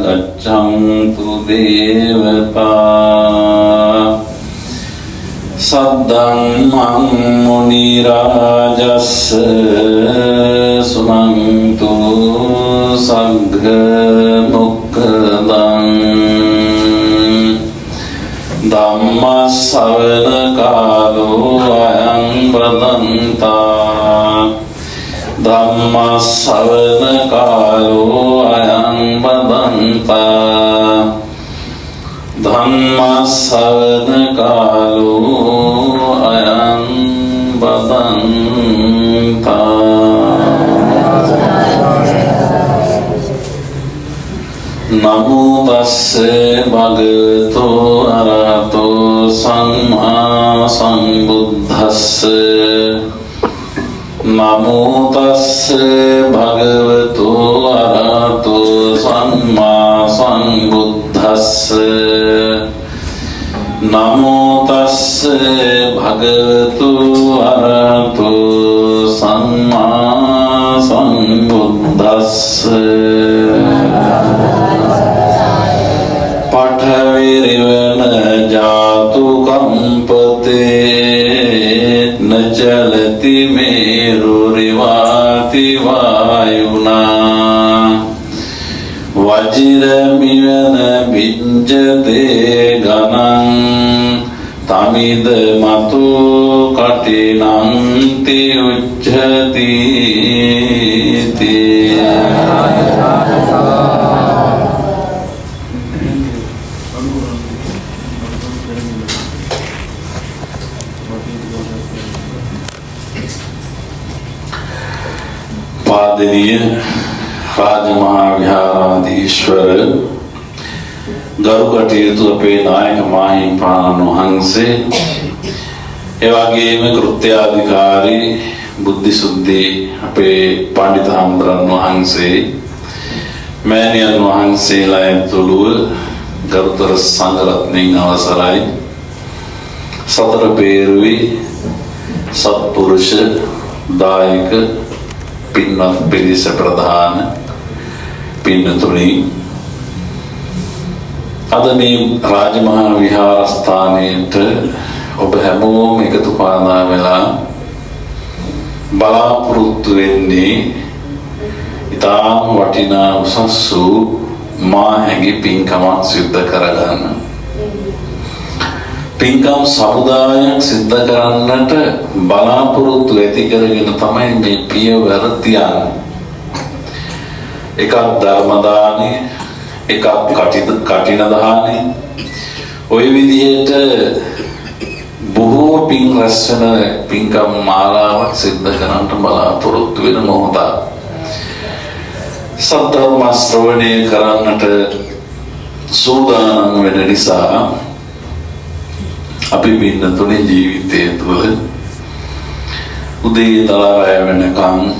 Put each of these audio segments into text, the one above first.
gaccantu devata saddhammam muni rajassa sunantu sagga mokkadam dhamma savana kalo ayam pradanta dhamma savana kalo ayam pradanta dhamma savana kalo ayam pradanta namo tassa bhagavato arahato samma sambuddhassa namo tassa bhagavato arahato samma sambuddhassa namo tassa bhagavato arahato samma sambuddhassa paṭhavirivana jātu kampate न चलति मेरुरिवाति वायुना वज्रमिव न भिञ्जते गणं तमिदमतो कठिनं ते उच्यते पादनीय राजमहाविहाराधीश्वर गरुकटीर्थ अपे नायक माहिपाणन वහන්සේ එවැගේම කෘත්‍යාධිකාරී බුද්ධිසුද්ධි අපේ පඬිත හාමුදුරන් වහන්සේ මෑණියන් වහන්සේලා ඇතුළුව ගරුතර සංඝරත්නයන් අවසරයි සතර පේරුවේ සත්පුරුෂ දායක පින්වත් පිරිස ප්‍රධාන පින්නතුනි අද මේ රාජමහා විහාරස්ථානයේට ඔබ හැමෝම එකතු පාදා වෙලා බලාපොරොත්තු වෙන්නේ ඉතාම වටිනා උසස් වූ මා හැඟි පින්කමක් සිද්ධ කරගන්න. පින්කම් සමුදායක් සිද්ධ කරන්නට බලාපොරොත්තු ඇති කරගෙන තමයි මේ පියවර තියන්නේ. එකක් ධර්ම දානය, එකක් කටින දානය. ඔය විදිහට බොහෝ පින් රැස් වෙන පින්කම් මාලාවක් සිද්ධ කරන්නට බලාපොරොත්තු වෙන මොහොත. සද්ධර්ම ශ්‍රවණය කරන්නට සූදානම් වෙන නිසා අපි පින්නතුනේ ජීවිතය තුළ උදේ ඉඳලා රැ වෙනකන්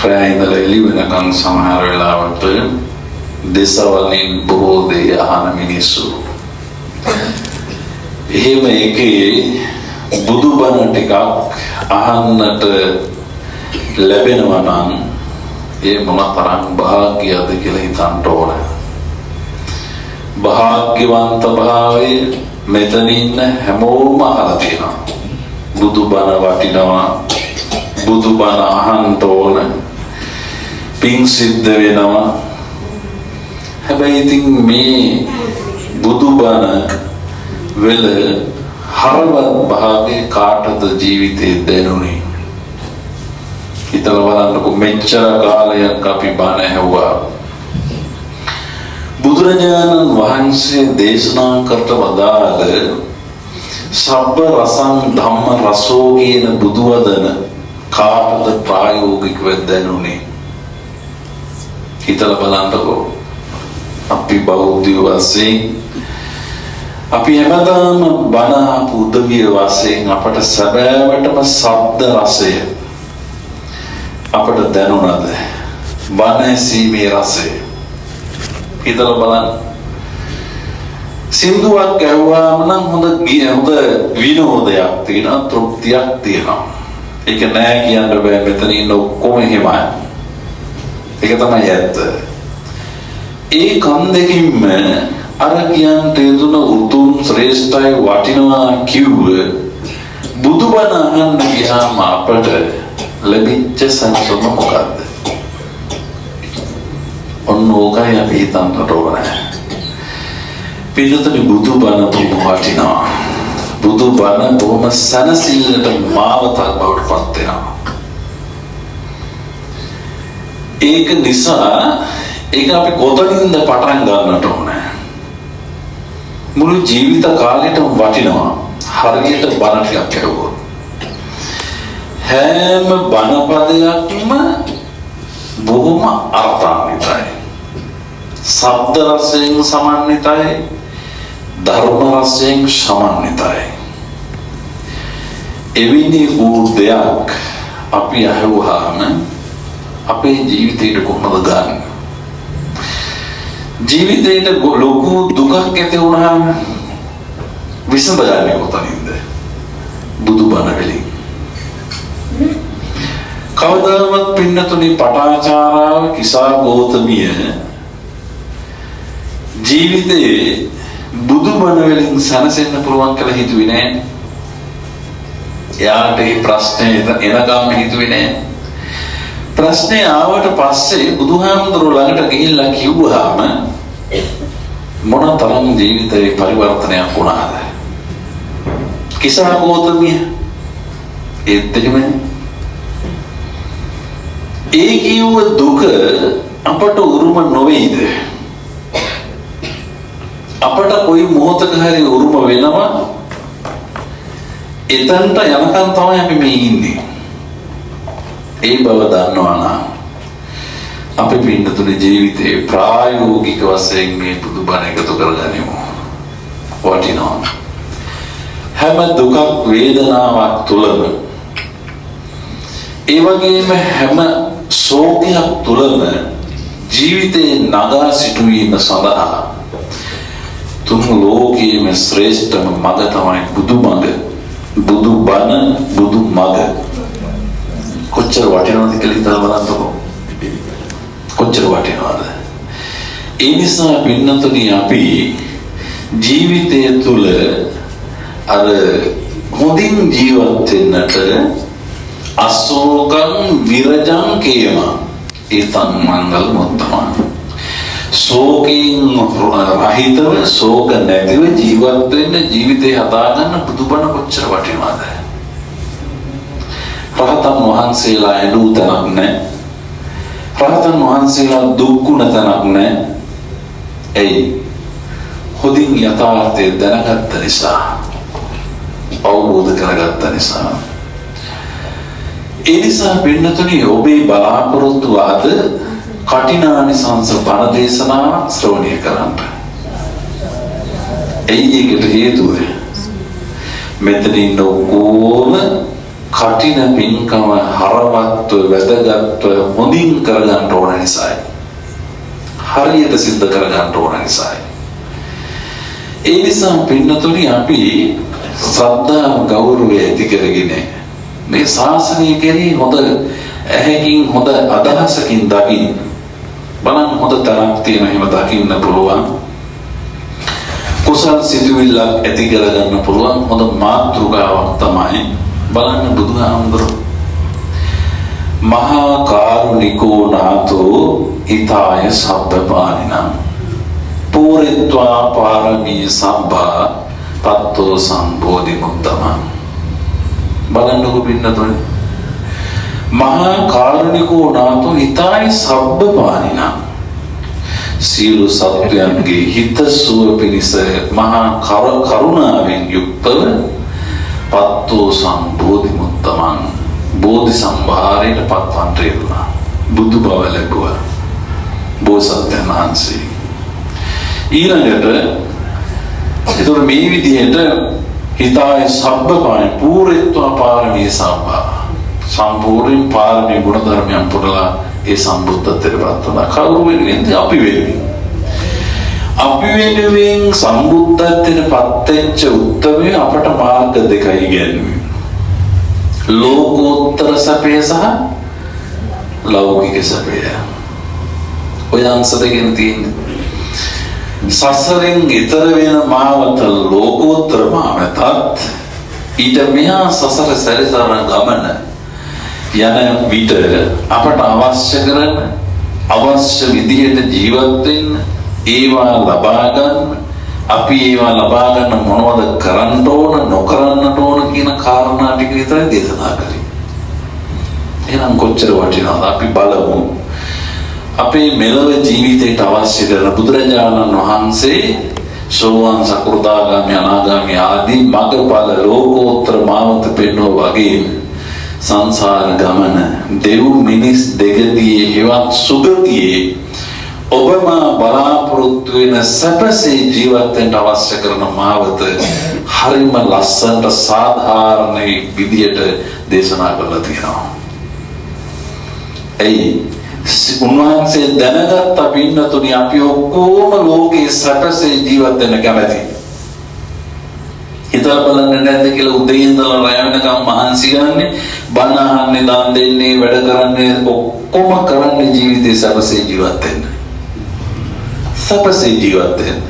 රැ ඉඳලා එළි වෙනකන් සමහර වෙලාවට දේශවලින් බොහෝ දේ අහන මිනිස්සු. එහෙම එකේ බුදුබණ ටිකක් අහන්නට ලැබෙනවා නම් ඒ මොනතරම් භාග්‍යද කියලා හිතන්න ඕන. භාග්‍යවන්ත භාවයේ මෙතන ඉන්න හැමෝම අහලා තියෙනවා. බුදුබණ වටිනවා. බුදුබණ අහන්න ඕන. පිං සිද්ධ වෙනවා. හැබැයි ඉතින් මේ බුදුබණ වෙල හරවත් භාගයේ කාටද ජීවිතේ දැනුනේ? හිතලා බලන්නකො මෙච්චර කාලයක් අපි බණ ඇහුවා. බුදුරජාණන් වහන්සේ දේශනා කරට වදාළ සබ්බ රසං ධම්ම රසෝ කියන බුදුවදන කාටද ප්‍රායෝගිකව දැනුනේ? හිතලා බලන්නකො. අපි බෞද්ධ වශයෙන් අපි හැමදාම බණ පුදවිය වශයෙන් අපට සැබෑවටම ශබ්ද රසය අපට දැනුණාද? බණ ඇසීමේ රසය හිතලා බලන්න. සින්දුවක් ඇහුවාම නම් හොඳ විනෝදයක් තියෙනවා, තෘප්තියක් තියෙනවා. ඒක නෑ කියන්න බෑ. මෙතන ඉන්න ඔක්කොම එහෙමයි. ඒක තමයි ඇත්ත. ඒ කන් දෙකින්ම අර කියන්ට යදුන උතුම් ශ්‍රේෂ්ඨයි වටිනවා කිව්ව බුදුබණ අහන්න ගියාම අපට ලැබිච්ච සංසම මොකද්ද? ඔන්න ඕකයි අපි හිතන්නට ඕනේ. පිළිතුරු බුදුබණ වටිනවා. බුදුබණ බොහොම සනසිල්ලට මාවතක් බවට පත් වෙනවා. ඒක නිසා ඒක අපි කොතනින්ද පටන් ගන්නට ඕනේ? මුළු ජීවිත කාලෙටම වටිනවා. හරියට බණ ටිකක් ඇහුවොත් හැම බණ පදයක්ම බොහොම අර්ථාන්විතයි. ශබ්ද රසයෙන් සමන්විතයි, ධර්ම රසයෙන් සමන්විතයි. එවිනි වූ දෙයක් අපි අහුවාම අපේ ජීවිතේට කොහොමද ගන්න? ජීවිතේට ලොකු දුකක් ඇති වුණාම විසඳගන්නේ කොතනින්ද? බුදුබණ වලින්. කවදාවත් පින්නතුනි පටාචාරාව කිසා ගෞතමිය ජීවිතේ බුදුබණ වලින් සැනසෙන්න පුළුවන් කියලා හිතුවේ නෑ. එයාට මේ ප්‍රශ්නේ එනකම් හිතුවේ නෑ. ප්‍රශ්නේ ආවට පස්සේ බුදුහාමුදුරුවෝ ළඟට ගිහිල්ලා කිව්වහම මොනතරම් ජීවිතේ පරිවර්තනයක් වුණාද? කිසා ගෞතමිය ඒත් එහෙමනේ. ඒ කිව්ව දුක අපට උරුම නොවේද? අපට කොයි මොහොතක හරි උරුම වෙනවා. එතනට යනකම් තමයි අපි මේ ඉන්නේ. ඒ බව දන්නවා නම් අපි පින්නතුනේ ජීවිතේ ප්‍රායෝගික වශයෙන් මේ බුදුබණ එකතු කරගනිමු. වටිනවා. හැම දුකක් වේදනාවක් තුලම ඒ වගේම හැම ශෝකයක් තුලම ජීවිතේ නගා සිටුවීම සඳහා තුන් ලෝකයේම ශ්‍රේෂ්ඨම මඟ තමයි බුදුමඟ. බුදුබණ බුදුමඟ. කොච්චර වටිනවද කියලා හිතලා බලන්නකෝ. කොච්චර වටිනවද? ඒ නිසා පින්නතුනි අපි ජීවිතය තුළ අර හොඳින් ජීවත් වෙන්නට අශෝකං විරජං කේම ඒතං මංගල මුත්තම. ශෝකයෙන් රහිතව ශෝක නැතිව ජීවත් වෙන්න ජීවිතේ හදාගන්න බුදුබණ කොච්චර වටිනවද? රහතන් වහන්සේලා ඇඬු තැනක් නැහැ. රහතන් වහන්සේලා දුක්ුණ තැනක් නැහැ. එයි හොඳින් යථාර්ථය දැනගත්ත නිසා, අවබෝධ කරගත්ත නිසා. ඒ නිසා පින්නතුනි ඔබේ බලාපොරොත්තු අද කටිනානිසංස බණ දේශනා ශ්‍රවණය කරන්න. එයි ඒකට හේතුව මෙතන ඉන්න ඕම කටින පින්කම හරවත්ව වැදගත්ව හොඳින් කරගන්න ඕන නිසායි. හරියට සිද්ධ කරගන්න ඕන නිසායි. ඒ නිසා පින්නතුනි අපි ශ්‍රද්ධාව ගෞරවය ඇති කරගෙන මේ ශාසනය කෙරෙහි හොඳ ඇහැකින් හොඳ අදහසකින් දකින්න. බලන්න හොඳ තරක් තියෙන එහෙම දකින්න පුළුවන්. කුසල් සිතුවිල්ලක් ඇති කරගන්න පුළුවන් හොඳ මාතෘකාවක් තමයි බලන්න බුදුහාමුදුරුවෝ. මහා කාරුණිකෝ නාතෝ හිතාය සබ්බපානිනම් පූරිත්වා පාරමී සම්භා තත්තෝ සම්බෝධි මුත්තමං. බලන්නකො පින්නතුනි. මහා කාරුණිකෝ නාතෝ හිතාය සබ්බපානිනම් සියලු සත්වයන්ගේ හිතසුව පිණිස මහා කරුණාවෙන් යුක්තව පත්තෝ සම්බෝධි මුත්තමං බෝධි සම්භාරයට පත්වන්ට යෙදුණා. බුදු බව ලැබුවා බෝසත්යන් වහන්සේ. ඊළඟට ඒතර මේ විදිහට හිතාය සබ්බපාය පූරිත්වා පාරමී සම්භා සම්පූර්ණ පාරමී ගුණ ධර්මයන් පුරලා ඒ සම්බුද්ධත්වයට පත් වුණා. කවුරු වෙනුවෙන්ද? අපි වෙනුවෙන්. අපි වෙනුවෙන් සම්බුද්ධත්වයට පත් වෙච්ච උත්තමය අපට මාර්ග දෙකයි ඉගෙනුවේ. ලෝකෝත්තර සැපය සහ ලෞකික සැපය. ඔය අංශ දෙකෙන් තියෙන්නේ. සසරෙන් ඈතර වෙන මාවත ලෝකෝත්තර මාවතත් ඊට මෙහා සසර සැරිසරන ගමන යන විට අපට අවශ්‍ය කරන අවශ්‍ය විදිහට ජීවත් වෙන්න ඒවා ලබා ගන්න අපි ඒවා ලබා ගන්න මොනවද කරන්න ඕන නොකරන්නට ඕන කියන කාරණා ටික විතරයි දේශනා කරේ. එහෙනම් කොච්චර වටිනවද අපි බලමු. අපේ මෙලොව ජීවිතයට අවශ්‍ය කරන බුදුරජාණන් වහන්සේ සෝවාන් සකෘදාගාමී අනාගාමී ආදී මගඵල ලෝකෝත්තර මාවත පෙන්වුවා වගේම සංසාර ගමන දෙව් මිනිස් දෙගතියේ හෙවත් සුගතියේ ඔබම බලාපොරොත්තු වෙන සැපසේ ජීවත් වෙන්න අවශ්‍ය කරන මාවත හරිම ලස්සනට සාධාරණ විදියට දේශනා කරලා තියෙනවා. එයි උන්වහන්සේ දැනගත් පින්නතුනි අපි ඔක්කොම ලෝකේ සැපසේ ජීවත් වෙන්න කැමති. හිතලා බලන්න නැද්ද කියලා උදේ ඉඳලා රැ වෙනකම් මහන්සි ගන්නේ බණ අහන්නේ දන් දෙන්නේ වැඩ කරන්නේ ඔක්කොම කරන්නේ ජීවිතේ සැපසේ ජීවත් වෙන්න. සැපසේ ජීවත් වෙන්න.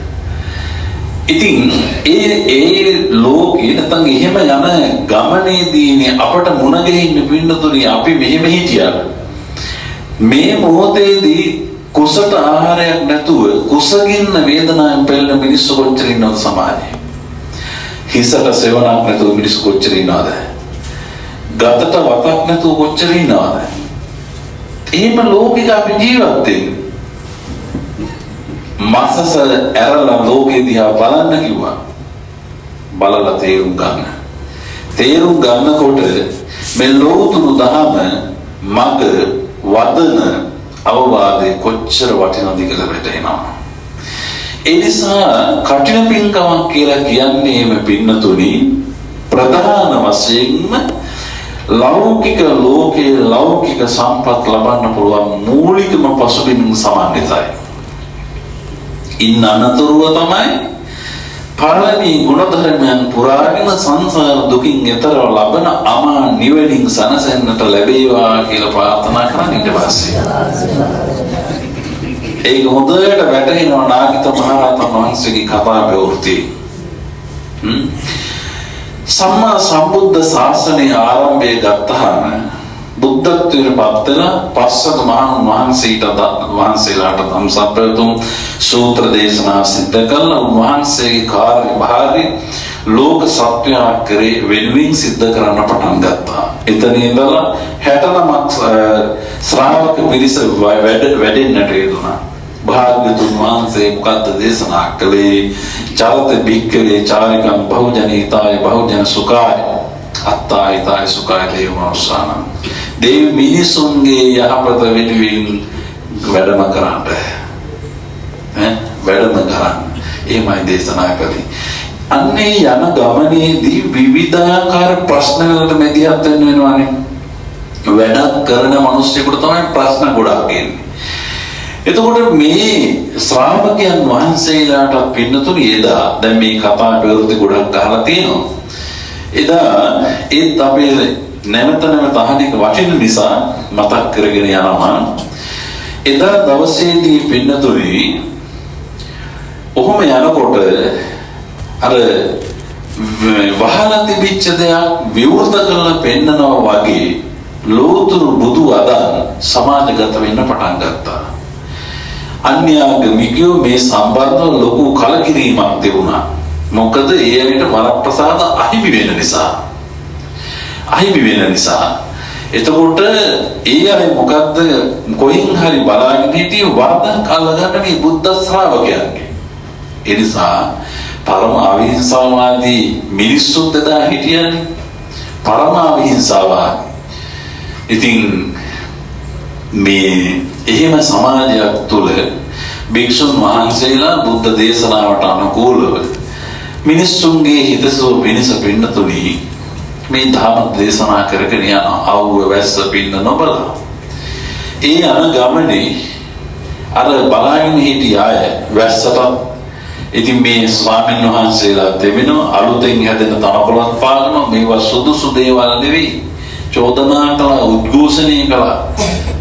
ඉතින් ඒ ලෝකේ නැත්නම් එහෙම යන ගමනේදීනේ අපට මුණ ගැහින්න පින්නතුනි අපි මෙහෙම හිටියා. මේ මොහොතේදී කුසට ආහාරයක් නැතුව කුසගින්න වේදනාවෙන් පෙළෙන මිනිස්සු කොච්චර ඉන්නවද සමාජයේ? හිසට සෙවණක් නැතුව මිනිස්සු කොච්චර ඉන්නවද? ගතට වතක් නැතුව කොච්චර ඉන්නවද? එහෙම ලෝකෙක අපි ජීවත් වෙන්නේ. මාසස ඇරලා ලෝකෙ දිහා බලන්න කිව්වා. බලලා තේරුම් ගන්න. තේරුම් ගන්නකොට මේ ලෝතුරු දහම මග වදන අවවාදේ කොච්චර වටිනවද කියලා වැටහෙනවා. ඒ නිසා කටින පින්කමක් කියලා කියන්නේ මේ පින්නතුනි ප්‍රධාන වශයෙන්ම ලෞකික ලෝකයේ ලෞකික සම්පත් ලබන්න පුළුවන් මූලිකම පසුබිම් සමාන්විතයි. ඉන්න අනතුරුව තමයි පළවෙනි ගුණධර්මයන් පුරාගෙන සංසාර දුකින් එතරව ලබන අමා නිවනින් සනසෙන්නට ලැබේවා කියලා ප්‍රාර්ථනා කරන ඊට පස්සේ ඒක හොඳට වැටහෙනවා නාගිත මහරහතන් වහන්සේගේ කතා ප්‍රවෘත්ති. සම්මා සම්බුද්ධ ශාසනයේ ආරම්භය ගත්තාම බුද්ධත්වයට පත්වලා පස්වක මහණුන් වහන්සේලාට සම්ප්‍රයුතුම් සූත්‍ර දේශනා සිද්ධ කළා. උන්වහන්සේගේ කාර්යභාරය ලෝක සත්‍යයක් කරේ වෙනුවෙන් සිද්ධ කරන්න පටන් ගත්තා. එතන ඉඳලා 69ක් ශ්‍රාවක පිරිස වැඩෙන්නට යෙදුණා. භාග්‍යතුන් වහන්සේ මොකද්ද දේශනා කළේ? චරත බික්කවේ චාරිකං බහුජනීතාය බහුජන සුඛාය අත්තායිතාය සුඛාය දේවමනුස්සානං. දේව මිනිසුන්ගේ යහපත වෙනුවෙන් වැඩම කරන්න. වැඩම කරන්න. එහෙමයි දේශනා කළේ. අන්නේ යන ගමනේදී විවිධාකාර ප්‍රශ්න වලට මැදිහත් වෙන්න වෙනවානේ. වැඩක් කරන මිනිස්සුන්ට තමයි ප්‍රශ්න ගොඩක් එන්නේ. එතකොට මේ ශ්‍රාවකයන් වහන්සේලාට පින්නතුනි එදා දැන් මේ කතා ප්‍රවෘත්ති ගොඩක් අහලා තියෙනවා. එදා ඒත් අපේ නැවත අහන්නේක වටින නිසා මතක් කරගෙන යනවා. එදා දවසේදී පින්නතුනි ඔහොම යනකොට අර වහලා තිබිච්ච දෙයක් විවෘත කරලා පෙන්නනවා වගේ ලෝතුරු බුදු අදන් සමාජගත වෙන්න පටන් ගත්තා. අන්‍යාගමිකයෝ මේ සම්බන්ධව ලොකු කලකිරීමක් තිබුණා. මොකද ඒ ඇයිට වරප්‍රසාද අහිමි වෙන නිසා. එතකොට ඒ අය මොකද්ද කොයින් හරි බලාගෙන හිටියේ වරදක් අල්ලගන්න මේ බුද්ධ ශ්‍රාවකයන්ගේ. ඒ නිසා පරම අවිහිංසාවාදී මිනිස්සුත් එදා හිටියනේ. පරම අවිහිංසාවාදී. ඉතින් මේ එහෙම සමාජයක් තුළ භික්ෂුන් වහන්සේලා බුද්ධ දේශනාවට අනුකූලව මිනිස්සුන්ගේ හිතසුව පිණිස පින්නතුනි මේ ධර්ම දේශනා කරගෙන යන අවුව වැස්ස පින්න නොබලා ඒ අන ගමනේ අර බලාගෙන හිටිය අය වැස්සට ඉතින් මේ ස්වාමීන් වහන්සේලා දෙවෙනෝ අලුතෙන් හැදෙන තනකොළක් පාගන මේවා සුදුසු දේවල් නෙවෙයි චෝදනා කළා උද්ඝෝෂණය කළා.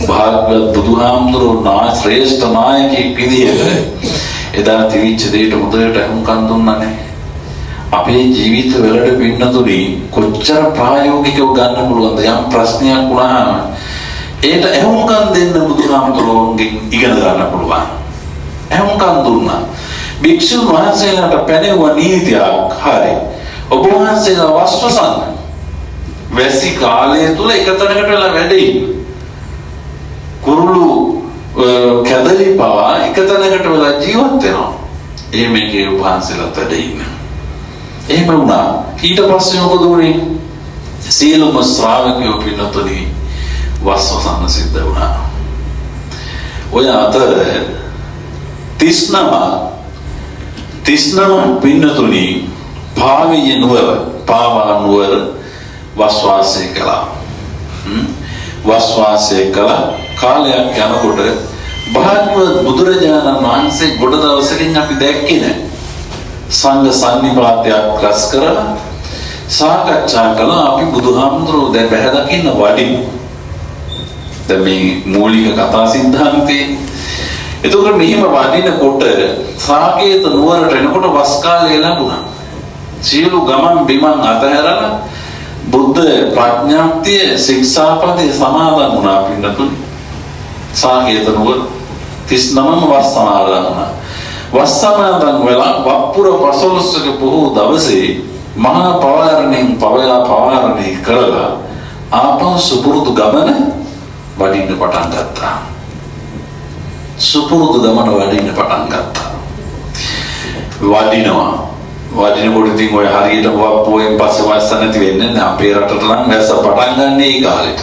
භාග්‍යවත් බුදුහාමුදුරුවෝ ශ්‍රේෂ්ඨ නායකයෙක් විදියට එදා තිවිච්ච දෙයට මුදලට අහුම්කම් දුන්නානේ. අපේ ජීවිත වලට පින්නතුනි කොච්චර ප්‍රායෝගිකව ගන්න පුළුවන්ද යම් ප්‍රශ්නයක් වුණාම ඒට අහුම්කම් දෙන්න බුදුහාමුදුරුවන්ගෙන් ඉගෙන ගන්න පුළුවන්. අහුම්කම් දුන්නා. භික්ෂුන් වහන්සේලාට පැනෙවුව නීතියක් හරි. ඔබ වහන්සේලා වස්වසන්න. වැසි කාලය තුල එක තැනකට වෙලා වැඩේ. කුරුළු කැදලි පවා එක තැනකට වෙලා ජීවත් වෙනවා. එහෙම එකේ වහන්සේලාට වැඩේ ඉන්න. එහෙම වුණා. ඊට පස්සේ මොකද වුනේ? සීලම ශ්‍රාවකයෝ පින්නතුනි වස්වසන්න සිද්ධ වුණා. ඔය අතර 39 පින්නතුනි පාවිය නුවර පාවා නුවර වස්වාසය කළා. වස්වාසය කළා කාලයක් යනකොට භාග්‍යවත් බුදුරජාණන් වහන්සේ ගොඩ දවසකින් අපි දැක්කේ නැහැ. සංඝ සන්නිපාතයක් රැස් කරලා සාකච්ඡා කළා. අපි බුදුහාමුදුරුවෝ දැන් බැහැ දකින්න වඩිමු. දැන් මේ මූලික කතා සිද්ධාන්තේ. එතකොට මෙහිම වඩිනකොට සාකේත නුවරට එනකොට වස් කාලය ලැබුණා. සියලු ගමන් බිමන් අතහැරලා බුද්ධ ප්‍රඥාක්තිය ශික්ෂාපදේ සමාදන් වුණා පින්නතුනි. සාකේත නුවර 39ම වස් සමාදන් වුණා. වස් සමාදන් වෙලා වප්පුර 15ක පොහොව දවසේ මහා පවාරණයෙන් පවාරණය කරලා ආපහු සුපුරුදු ගමන වඩින්න පටන් ගත්තා. සුපුරුදු ගමන වඩින්න පටන් ගත්තා. වඩිනකොට ඉතින් ඔය හරියට වප්පුවෙන් පස්සේ වස්ස නැති වෙන්නේ නැහැ. අපේ රටට නම් වැස්ස පටන් ගන්න ඒ කාලෙට.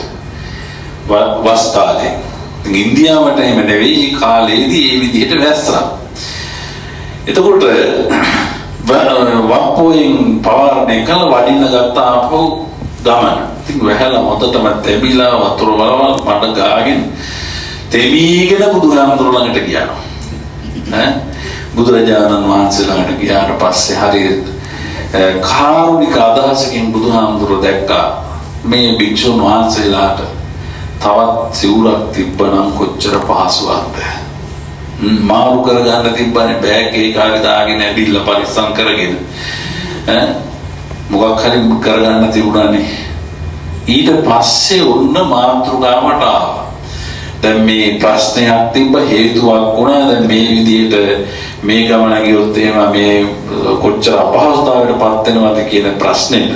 වස් කාලේ. ඉන්දියාවට එහෙම නෙවෙයි කාලේදී මේ විදිහට වැස්සා. එතකොට වප්පුවෙන් පවාරණය කළ වඩින්න ගත්තා ආපහු ගමන. ඉතින් වැහැලා හොතටම තැබිලා වතුර වලවල් මඩ ගාගෙන තෙමීගෙන බුදුහාමුදුරුවෝ ළඟට ගියා. බුදුරජාණන් වහන්සේ ළඟට ගියාට පස්සේ හරියට කාරුණික අදහසකින් බුදුහාමුදුරුවෝ දැක්කා මේ භික්ෂුන් වහන්සේලාට තවත් සිවුරක් තිබ්බනම් කොච්චර පහසුවක්ද. මාරු කරගන්න තිබ්බනේ බෑග් එක කාලේ දාගෙන ඇවිල්ලා පරිස්සම් කරගෙන මොකක් හරි කරගන්න තිබුණානේ. ඊට පස්සේ ඔන්න මාතෘකාවට ආවා. දැන් මේ ප්‍රශ්නයක් තිබ්බ හේතුවක් වුණා. දැන් මේ විදිහට මේ ගමන ගියොත් එහෙම මේ කොච්චර අපහසුතාවයකට පත් වෙනවද කියන ප්‍රශ්නෙට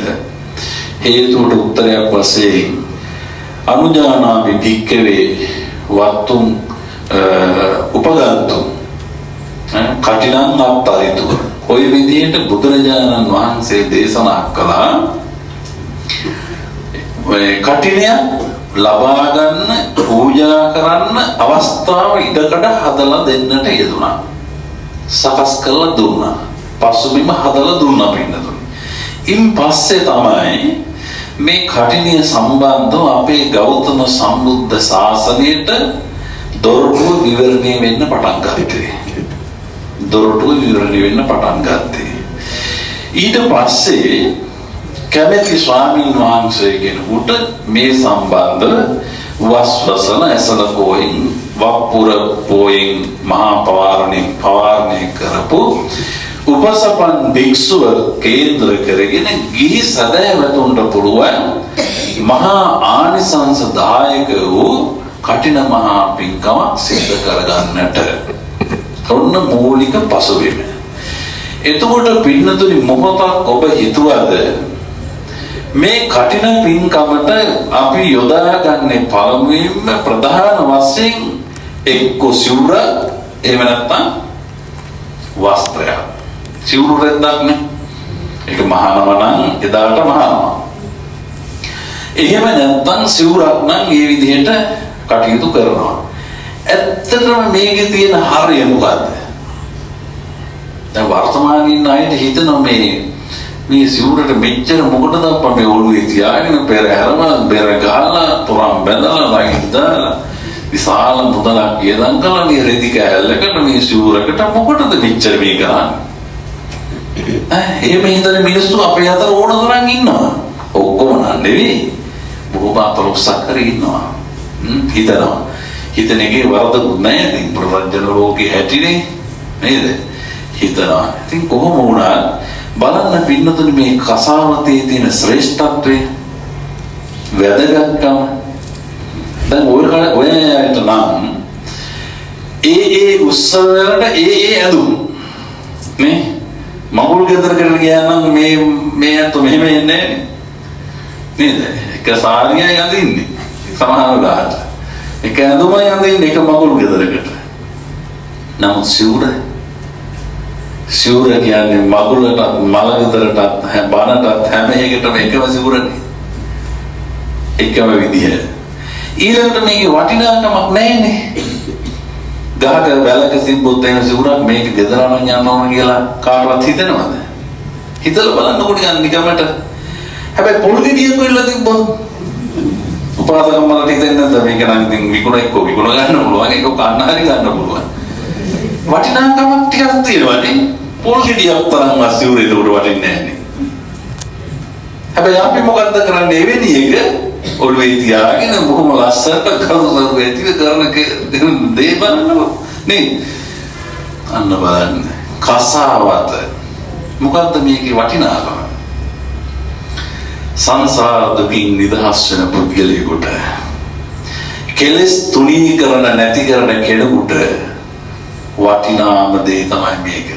හේතුවට උත්තරයක් වශයෙන් අනුජානාමි භික්ඛවේ වත්තුම් උපගන්තුම් කටිනං අත්තරිතු. ඔය විදිහට බුදුරජාණන් වහන්සේ දේශනා කළා. ඔය කටිනය ලබා ගන්න පූජා කරන්න අවස්ථාව ඉඩකඩ හදලා දෙන්නට යෙදුණා. සකස් කරලා දුන්නා. පසුබිම හදලා දුන්නා පින්නතුනි. ඉන් පස්සේ තමයි මේ කටිනිය සම්බන්ධව අපේ ගෞතම සම්බුද්ධ ශාසනයට දොරටුව විවරණය වෙන්න පටන් ගත්තේ. ඊට පස්සේ කැමැති ස්වාමීන් වහන්සේ කෙනෙකුට මේ සම්බන්ධව වස්වසන ඇසල පොයෙන් වප්පුර පොයෙන් මහා පවාරණය කරපු උපසපන් භික්ෂුව කේන්ද්‍ර කරගෙන ගිහි සදහැවතුන්ට පුළුවන් මහා ආනිසංසදායක වූ කටින මහා පින්කම සිද්ධ කරගන්නට ඔන්න මූලික පසුබිම. එතකොට පින්නතුනි මොහොතක් ඔබ හිතුවද මේ කටින පින්කමට අපි යොදාගන්නේ පළමුවෙන්ම ප්‍රධාන වශයෙන් එක්ක සිවුර එහෙම නැත්නම් වස්ත්‍රය. සිවුරු රෙද්දක් නේ. ඒක මහානම නම් එදාට මහානම. එහෙම නැත්නම් සිවුරක් නම් මේ විදිහට කටයුතු කරනවා. ඇත්තටම මේකේ තියෙන හරය මොකද්ද? දැන් වර්තමානයේ ඉන්න අයට හිතනවා මේ සිවුරට මෙච්චර මොකටද අප්පා මේ ඔළුවේ තියාගෙන පෙරහැරම බෙර ගහලා තොරම් බැඳලා ලයින් දාලා විශාල මුදලක් ගෙදන් කළා මේ රෙදි කෑල්ලකට මේ සිවුරකට මොකටද මෙච්චර මේ ගහන්නේ? එහෙම හිතන මිනිස්සු අපේ අතර ඕන තරම් ඉන්නවා. ඔක්කොම නෙවෙයි. බොහෝ මාතෘක්ෂක් කරේ ඉන්නවා. හිතනවා. හිතන එකේ වරදකුත් නැහැ. ඉතින් ප්‍රවර්ජන ලෝකේ හැටිනේ නේද? හිතනවා. ඉතින් කොහොම වුණත් බලන්න පින්නතුනි මේ කසාවතේ තියෙන ශ්‍රේෂ්ඨත්වය වැදගත්කම දැන් ඔයයට නම් ඒ උත්සවවලට ඒ ඇඳුම් නේ මගුල් ගෙදරකට ගියා නම් මේ අතෝ මෙහෙම එන්නේ නේද? එක සාරියයි අඳින්නේ සමහර වෙලාවට. එක ඇඳුමයි අඳින්නේ එක මගුල් ගෙදරකට. නමුත් සිවුර කියන්නේ මගුලටත් මල ගෙදරටත් බණටත් හැම එකටම එකම සිවුරනේ. එකම විදිහ. ඊළඟට මේකේ වටිනාකමක් නැහැනේ. ගහක වැලක තිබ්බොත් එහෙම සිවුරක් මේක ගෙදර අරන් යන්න ඕන කියලා කාටවත් හිතෙනවද? හිතලා බලන්නකො නිකම්මට. හැබැයි පොල් ගෙඩියක් වෙලා තිබ්බොත් උපාසකම්මලට හිතෙන්නේ නැද්ද මේක නම් ඉතින් විකුණ ගන්න පුළුවන් ඒක කන්න හරි ගන්න පුළුවන්. වටිනාකමක් ටිකක් තියෙනවානේ. පොල් ගෙඩියක් තරම් සිවුරේ උඩ වටින්නේ නැහැ. හැබැයි අපි මොකද්ද කරන්නේ එවෙනි එක ඔළුවේ තියාගෙන බොහොම ලස්සනට කරුණාවෙන් කරන දේ බලන්නකො නේ අන්න බලන්න කසාවත මොකද්ද මේකේ වටිනාකම සංසාර දුකින් නිදහස් වෙන පුද්ගලයෙකුට කෙලෙස් තුනීකරණ නැති කරන කෙනෙකුට වටිනාම දේ තමයි මේක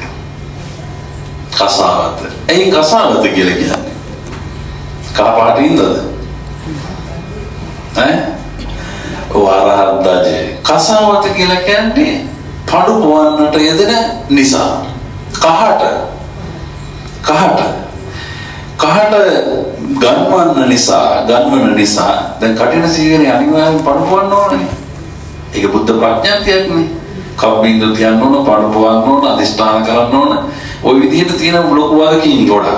කසාවත. ඒ කසාවත කියලා කියන්නේ කහ පාටින්ද වාරහද්දාජේ කසාවත කියලා කියන්නේ පඩු පොවන්නට යෙදෙන නිසා කහට ගන්වන්න නිසා දැන් කටින සීගනේ අනිවාර්යෙන් පඩු පොවන්න ඕනේ. ඒක බුද්ධ ප්‍රඥාක්තියක්නේ. කව්බින්ද තියන්න ඕන පඩු පොවන්න ඕන අදිෂ්ඨාන කරන්න ඕන. ওই විදිහට තියෙන ලොකු වගකීම් ගොඩක්.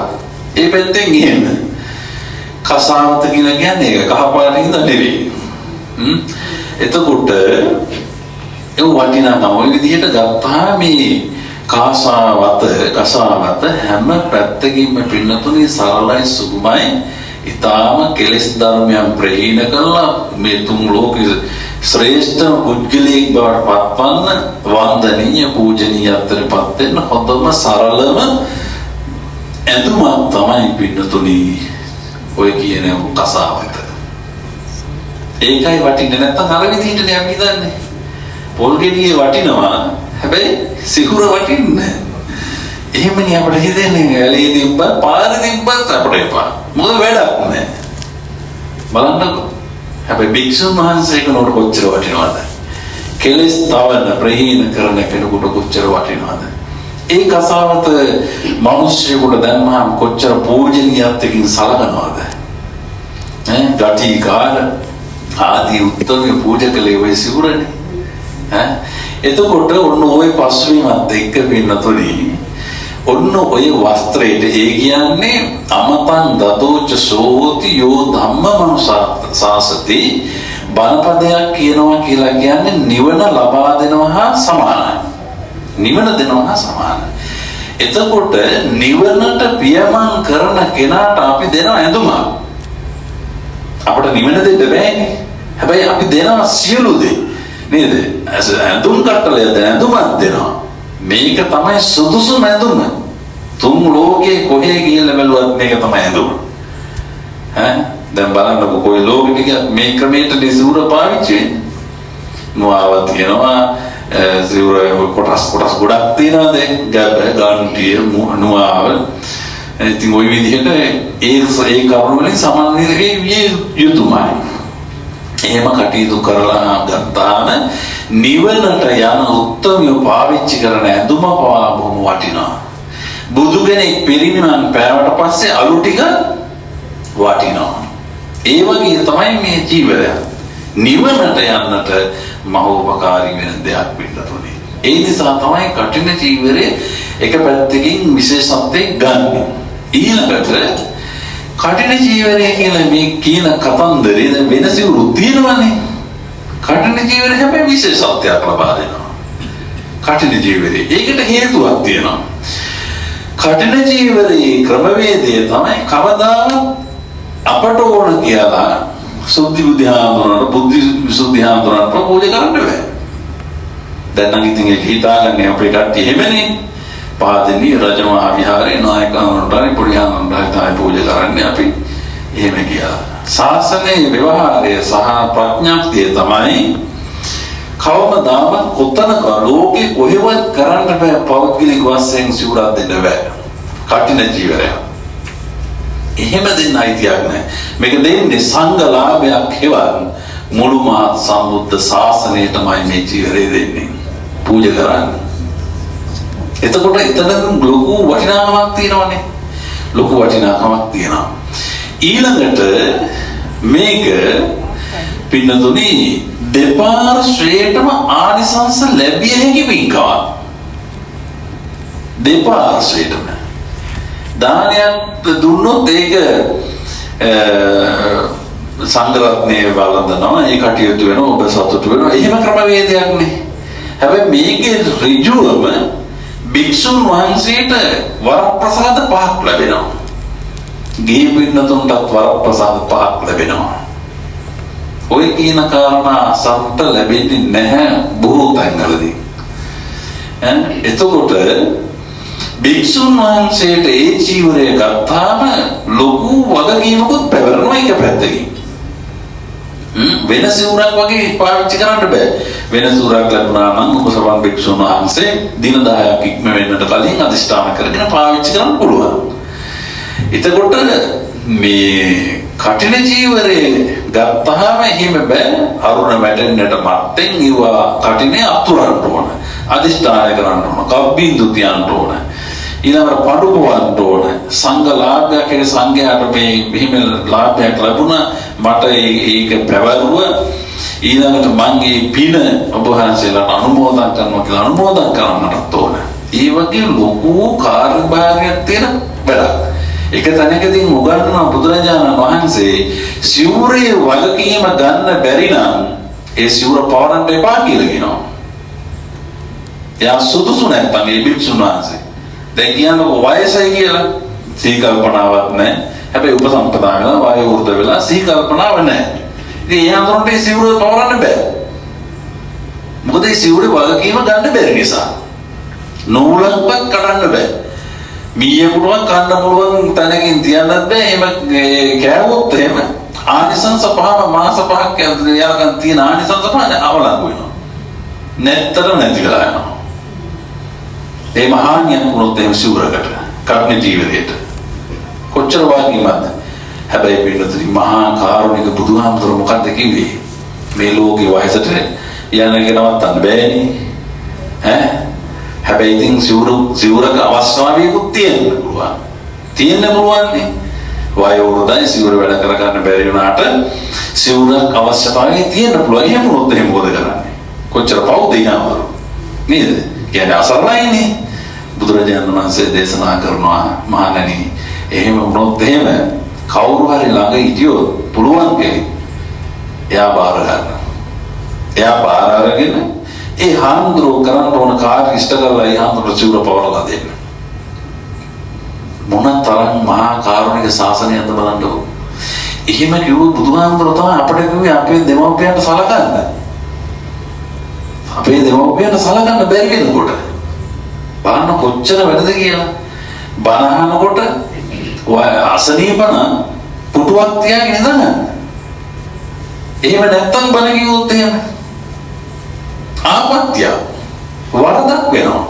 ඒ පැත්තෙන් ගිහින් කසාවත කියලා කියන්නේ ඒක කහපාටින්ද නෙවෙයි. එතකොට ඒ වටිනාකම ওই විදිහට ගත්තා මේ කසාවත හැම පැත්තකින්ම පින්නතුනේ සරලයි සුගමයි ඊටාම කෙලෙස් ධර්මයන් ප්‍රහීන කළා මේ තුන් ලෝකයේ ශ්‍රේෂ්ඨ පුද්ගලයෙක් බවට පත්වන්න වන්දනීය පූජනීයත්වයටපත් වෙන හොඳම සරලම ඇඳුමක් තමයි පින්නතුනේ ඔය කියන කසාවත. ඒකයි වටින්නේ නැත්තම් අර විදිහටනේ අපි දන්නේ. පොල් ගෙඩියේ වටිනවා හැබැයි සිකුර වටින්නේ. එහෙමනේ අපිට හිතෙන්නේ ඇලේ තිබ්බ පාරේ තිබ්බත් අපිට එපා. මොකද වැඩක් නැහැ. බලන්නකො. හැබැයි භික්ෂුන් වහන්සේ කෙනෙකුට කොච්චර වටිනවද? කෙලෙස් තවන ප්‍රහීන කරන කෙනෙකුට කොච්චර වටිනවද? ඒ කසාවත මිනිස්සුන්ට දැම්මම කොච්චර පූජනීයත්වකින් සලකනවද? ගටිකාර ආදී උත්තම පූජකලේ වෙයි සිවුරනේ. එතකොට ඔන්න ওই පස්වීමත් එක්ක පින්නතුනි ඔන්න ඔය වස්ත්‍රයට ඒ කියන්නේ අමතං දතෝච සෝති යෝ ධම්මමනුසාසති බණපදයක් කියනවා කියලා කියන්නේ නිවන ලබා දෙනවා හා සමානයි. නිවන දෙනවා හා සමානයි. එතකොට නිවනට පියමන් කරන කෙනාට අපි දෙන ඇඳුමක්. අපිට නිවන දෙන්න බෑනේ. හැබැයි අපි දෙනවා සියලු දේ. නේද? ඇඳුම් කට්ටලය ඇඳුමක් දෙනවා. මේක තමයි සුදුසුම ඇඳුම. තුන් ලෝකේ කොහේ ගිහිල්ලා බැලුවත් මේක තමයි ඇඳුම. දැන් බලන්නකො කොයි ලෝකෙක ගියත් මේ ක්‍රමයට සිවුර පාවිච්චි වෙන්නේ. නුවාව තියෙනවා සිවුර කොටස් ගොඩක් තියෙනවා දැන් ගාන්ටිය නුවාව. ඉතින් ওই විදිහට ඒ කරුණු වලින් සමන්විත විය යුතුමයි. එහෙම කටයුතු කරලා ගත්තාම නිවනට යන උත්තමිය පාවිච්චි කරන ඇඳුම පවා බොහොම වටිනවා. බුදු කෙනෙක් පිරිනිවන් පෑවට පස්සේ අලු ටික වටිනවා. ඒ වගේ තමයි මේ ජීවිතය. නිවනට යන්නට මහෝපකාරී වෙන දෙයක් පිළිතුරේ. ඒ නිසා තමයි කටින ජීවිතේ එක පැත්තකින් විශේෂත්වයක් ගන්න. ඊළඟට කටින ජීවිතය කියලා මේ කියන කතන්දරේ දැන් වෙන සිවුරු තියෙනවනේ. කටින ජීවිතය හැබැයි විශේෂත්වයක් ලබා දෙනවා. කටින ජීවිතේ. ඒකට හේතුවක් තියෙනවා. කටින ජීවිතයේ ක්‍රමවේදය තමයි කවදාවත් අපට ඕන කියලා සුද්ධි බුද්ධාඳුනට බුද්ධි විසුද්ධාඳුනට පූජා කරන්න බෑ. දැන් නම් ඉතින් ඒක හිතාගන්නේ අපේ කට්ටිය එහෙමනේ. පාදිනී රජමහා විහාරේ නායකයන්ට පොඩියාන්ට තමයි පූජා කරන්නේ අපි එහෙම කියලා. ශාසනයේ ව්‍යවහාරය සහ ප්‍රඥාප්තිය තමයි කවමදාම කොතනක ලෝකේ කොහෙවත් කරන්න බෑ පෞද්ගලික වශයෙන් සිවුරක් දෙන්න බෑ. කටින ජීවරය. එහෙම දෙන්න අයිතියක් නැහැ. මේක දෙන්නේ සංඝලාභයක් හෙවත් මුළු මහත් සම්බුද්ධ ශාසනයටමයි මේ ජීවරය දෙන්නේ. පූජා කරන්නේ. එතකොට එතන ලොකු වටිනාකමක් තියෙනවනේ. ලොකු වටිනාකමක් තියෙනවා. ඊළඟට මේක පින්නතුනි දෙපාර්ශ්වයටම ආනිසංස ලැබිය හැකි පින්කමක්. දෙපාර්ශ්වයටම දානයක් දුන්නොත් ඒක සංඝරත්නයේ වළඳනවා, ඒ කටයුතු වෙනවා, ඔබ සතුටු වෙනවා. එහෙම ක්‍රමවේදයක් නේ. හැබැයි මේකේ ඍජුවම භික්ෂුන් වහන්සේට වරප්‍රසාද 5ක් ලැබෙනවා. ගේ පින්නතුන්ට වරප්‍රසාද 5ක් ලැබෙනවා. ඔය කියන කාරණා සම්පත ලැබෙන්නේ නැහැ බොහෝ තැන්වලදී. එතකොට භික්ෂුන් වහන්සේට ඒ ජීවරය ගත්තාම ලොකු වගකීමකුත් පැවරෙනවා එක පැත්තකින්. වෙන සිවුරක් වගේ පාවිච්චි කරන්න බෑ. වෙන සිවුරක් ලැබුණා නම් උපසමන් භික්ෂුන් වහන්සේ දින 10ක් ඉක්ම වෙන්නට කලින් අදිෂ්ඨාන කරගෙන පාවිච්චි කරන්න පුළුවන්. එතකොට මේ කටින ජීවරේ ගත්තාම එහෙම බෑ. අරුණ වැටෙන්නට මත්තෙන් ඊවා කටිනේ අතුරන්න ඕන. අදිෂ්ඨානය කරන්න ඕන. කබ්බින්දු තියන්න ඕන. ඊළඟට පඩුවවන්න ඕන. සංඝ ලාභයක් කියන සංඝයාට මේ මෙහිම ලාභයක් ලැබුණා. මට ඒක පැවරුව ඊළඟට මම මේ පින ඔබ වහන්සේලාට අනුමෝදන් කරනවා කියලා අනුමෝදන් කරන්නට ඕන. ඒ වගේ ලොකු කාර්යභාරයක් තියෙන වැඩක්. එක තැනකදී උගන්වන බුදුරජාණන් වහන්සේ සිවුරේ වගකීම ගන්න බැරි නම් ඒ සිවුර පවරන්න එපා කියලා කියනවා. එයා සුදුසු නැත්නම් ඒ භික්ෂුන් වහන්සේ දැන් කියනකො වයසයි කියලා සී කල්පනාවක් නැහැ. හැබැයි උපසම්පදා වෙලා වායු වෘද්ධ වෙලා සී කල්පනාවක් නැහැ. ඉතින් ඒ අතරට ඒ සිවුර පවරන්න බෑ. මොකද ඒ සිවුරේ වගකීම ගන්න බැරි නිසා. නූලක්වත් කඩන්න බෑ. මීයකුටවත් කන්න පුළුවන් තැනකින් තියන්නත් බෑ. එහෙම කෑවොත් එහෙම ආනිසංස 5ම මාස 5ක් යනකම් තියෙන ආනිසංස 5 අවලංගු වෙනවා. නැත්තර නැති වෙලා යනවා. ඒ මහානියක් වුණොත් එහෙම සිවුරකට කර්ණ ජීවිතයට කොච්චර වාග්යමද. හැබැයි පින්නතුනි මහා කාරුණික බුදුහාමුදුරුවෝ මොකක්ද කිව්වේ? මේ ලෝකේ වයසට යන කෙනවත් අන්න බෑනේ. හැබැයි ඉතින් සිවුරක අවස්ථාවකුත් තියෙන්න පුළුවන්. තියෙන්න පුළුවන් නේ. වායෝ වෘදයි සිවුර වැඩ කර ගන්න බැරි වුණාට සිවුරක් අවශ්‍යතාවය තියෙන්න පුළුවන්. එහෙම වුණොත් එහෙම මොකද කරන්නේ? කොච්චර පවුද යනවා නේද? කියන්නේ අසරණයිනේ. බුදුරජාණන් වහන්සේ දේශනා කරනවා මහණෙනි එහෙම වුණොත් එහෙම කවුරු හරි ළඟ හිටියොත් පුළුවන් කෙනෙක් එයා බාර ගන්න. එයා බාර අරගෙන ඒ හාමුදුරුවෝ කරන්න ඕන කාර්ය ඉෂ්ට කරලා ඒ හාමුදුරුවෝ සිවුර පවරලා දෙන්න. මොන තරම් මහා කාරුණික ශාසනයක්ද බලන්නකො. එහෙම කිව්ව බුදුහාමුදුරුවෝ තමයි අපිට කිව්වේ අපේ දෙමව්පියන්ට සලකන්න. අපේ දෙමව්පියන්ට සලකන්න බැරි වෙනකොට බලන්න කොච්චර වැඩද කියලා. බණ අහනකොට අසනීපන පුටුවක් තියාගෙන ඉඳගන්න. එහෙම නැත්තම් බණ කිව්වොත් එහෙම ආපත්‍ය වරදක් වෙනවා.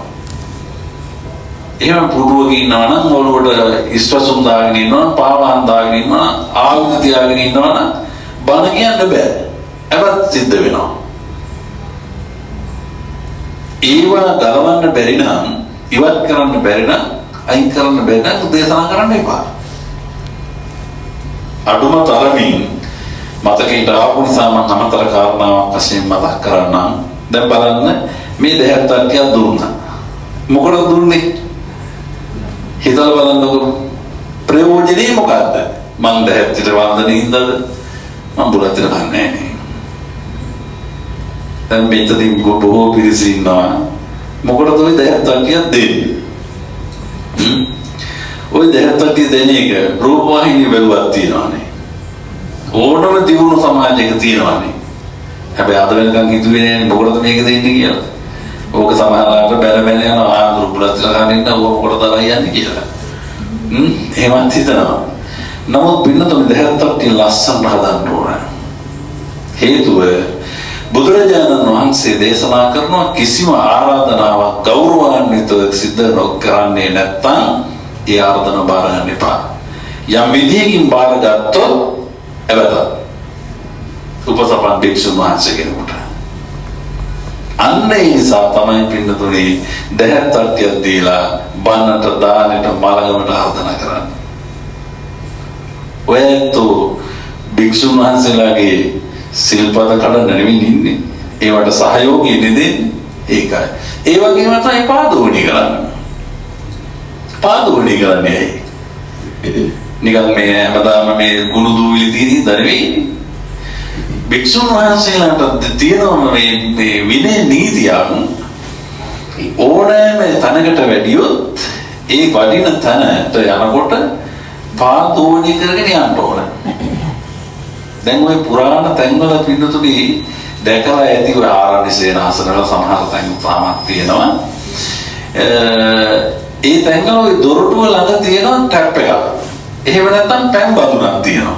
එහෙම පුටුවක ඉන්නවා නම් ඔළුවට ඉස්වසුම් දාගෙන ඉන්නවා, පාවහන් දාගෙන ඉන්නවා, ආයුධ තියාගෙන ඉන්නවා නම් බණ කියන්න බෑ. අපත් සිද්ධ වෙනවා. ඒවා ගලවන්න බැරි නම්, ඉවත් කරන්න බැරි නම්, අයින් කරන්න බැරි නම් දේශනා කරන්න එපා. අඩුම තරමින් මතකයට ආපු නිසා මම අමතර කාරණාවක් වශයෙන් මතක් කරන්නම්. දැන් බලන්න මේ දෙහත් තට්ටියක් දුන්නා. මොකටද දුන්නේ? හිතලා බලන්නකො. ප්‍රයෝජනේ මොකද්ද? මං දෙහත් ඉත වන්දනේ ඉඳද මං බුලත් ඉත කන්නේ නැහැ. දැන් මෙතනින් බොහෝ පිරිස ඉන්නවා. මොකටද ඔය දෙහත් තට්ටියක් දෙන්නේ? ඔය දෙහත් තට්ටිය දෙන එක රූපවාහිනිය බැලුවක් තියනවානේ. ඕනම දියුණු සමාජයක තියනවානේ. හැබැයි අද වෙනකන් හිතුවේ නෑනේ මොකටද මේක දෙන්නේ කියලා. ඕක සමහරවිට බැලමෙන යන ආඳුරු පුලත්ලා ගන්න ඕක කොට දාලා යන්නේ කියලා. එහෙමත් හිතනවා. නමුත් පින්නතුනේ දෙහත්තක් ලස්සන හදන්න ඕන. හේතුව බුදුරජාණන් වහන්සේ දේශනා කරනවා කිසිම ආරාධනාවක් ගෞරවාන්විතව සිද්ධ නොකරන්නේ නැත්නම් ඒ ආරාධන බාර ගන්න එපා. යම් විදියකින් බාරගත්තොත් එවත උපසපන් භික්ෂුන් වහන්සේ කෙනෙකුට අන්න ඒ නිසා තමයි පින්නතුනේ දෙහත්තක් දීලා බන්නට දානට මලගමට ආරාධනා කරන්නේ. ඔයතු භික්ෂුන් වහන්සේලාගේ සිල්පද කඩන්න නෙවෙයි ඉන්නේ. ඒවට සහයෝගය දෙන්නේ ඒකයි. ඒ වගේම තමයි පාදෝණි කරන්නේ. පාදෝණි කරන්නේ ඇයි? නිකන් මේ හැමදාම මේ ගුණ දූවිලි තියෙන දරෙන්නේ. භික්ෂුන් වහන්සේලාට තියෙනවා මේ විනය නීතියක්. ඕනෑම තැනකට වැඩියොත් ඒ වඩින තැනට යනකොට පාදෝණි කරගෙන යන්න ඕන. දැන් ওই පුරාණ තැන්වල පින්නතුනේ දැකලා ඇති ඔය ආරණ්‍ය සේනාසනවල සමහර තැන් තාමත් තියෙනවා. ඒ තැන්වල ওই දොරටුව ළඟ තියෙනවා ටැප් එකක්. එහෙම නැත්නම් පැන් බඳුනක් තියෙනවා.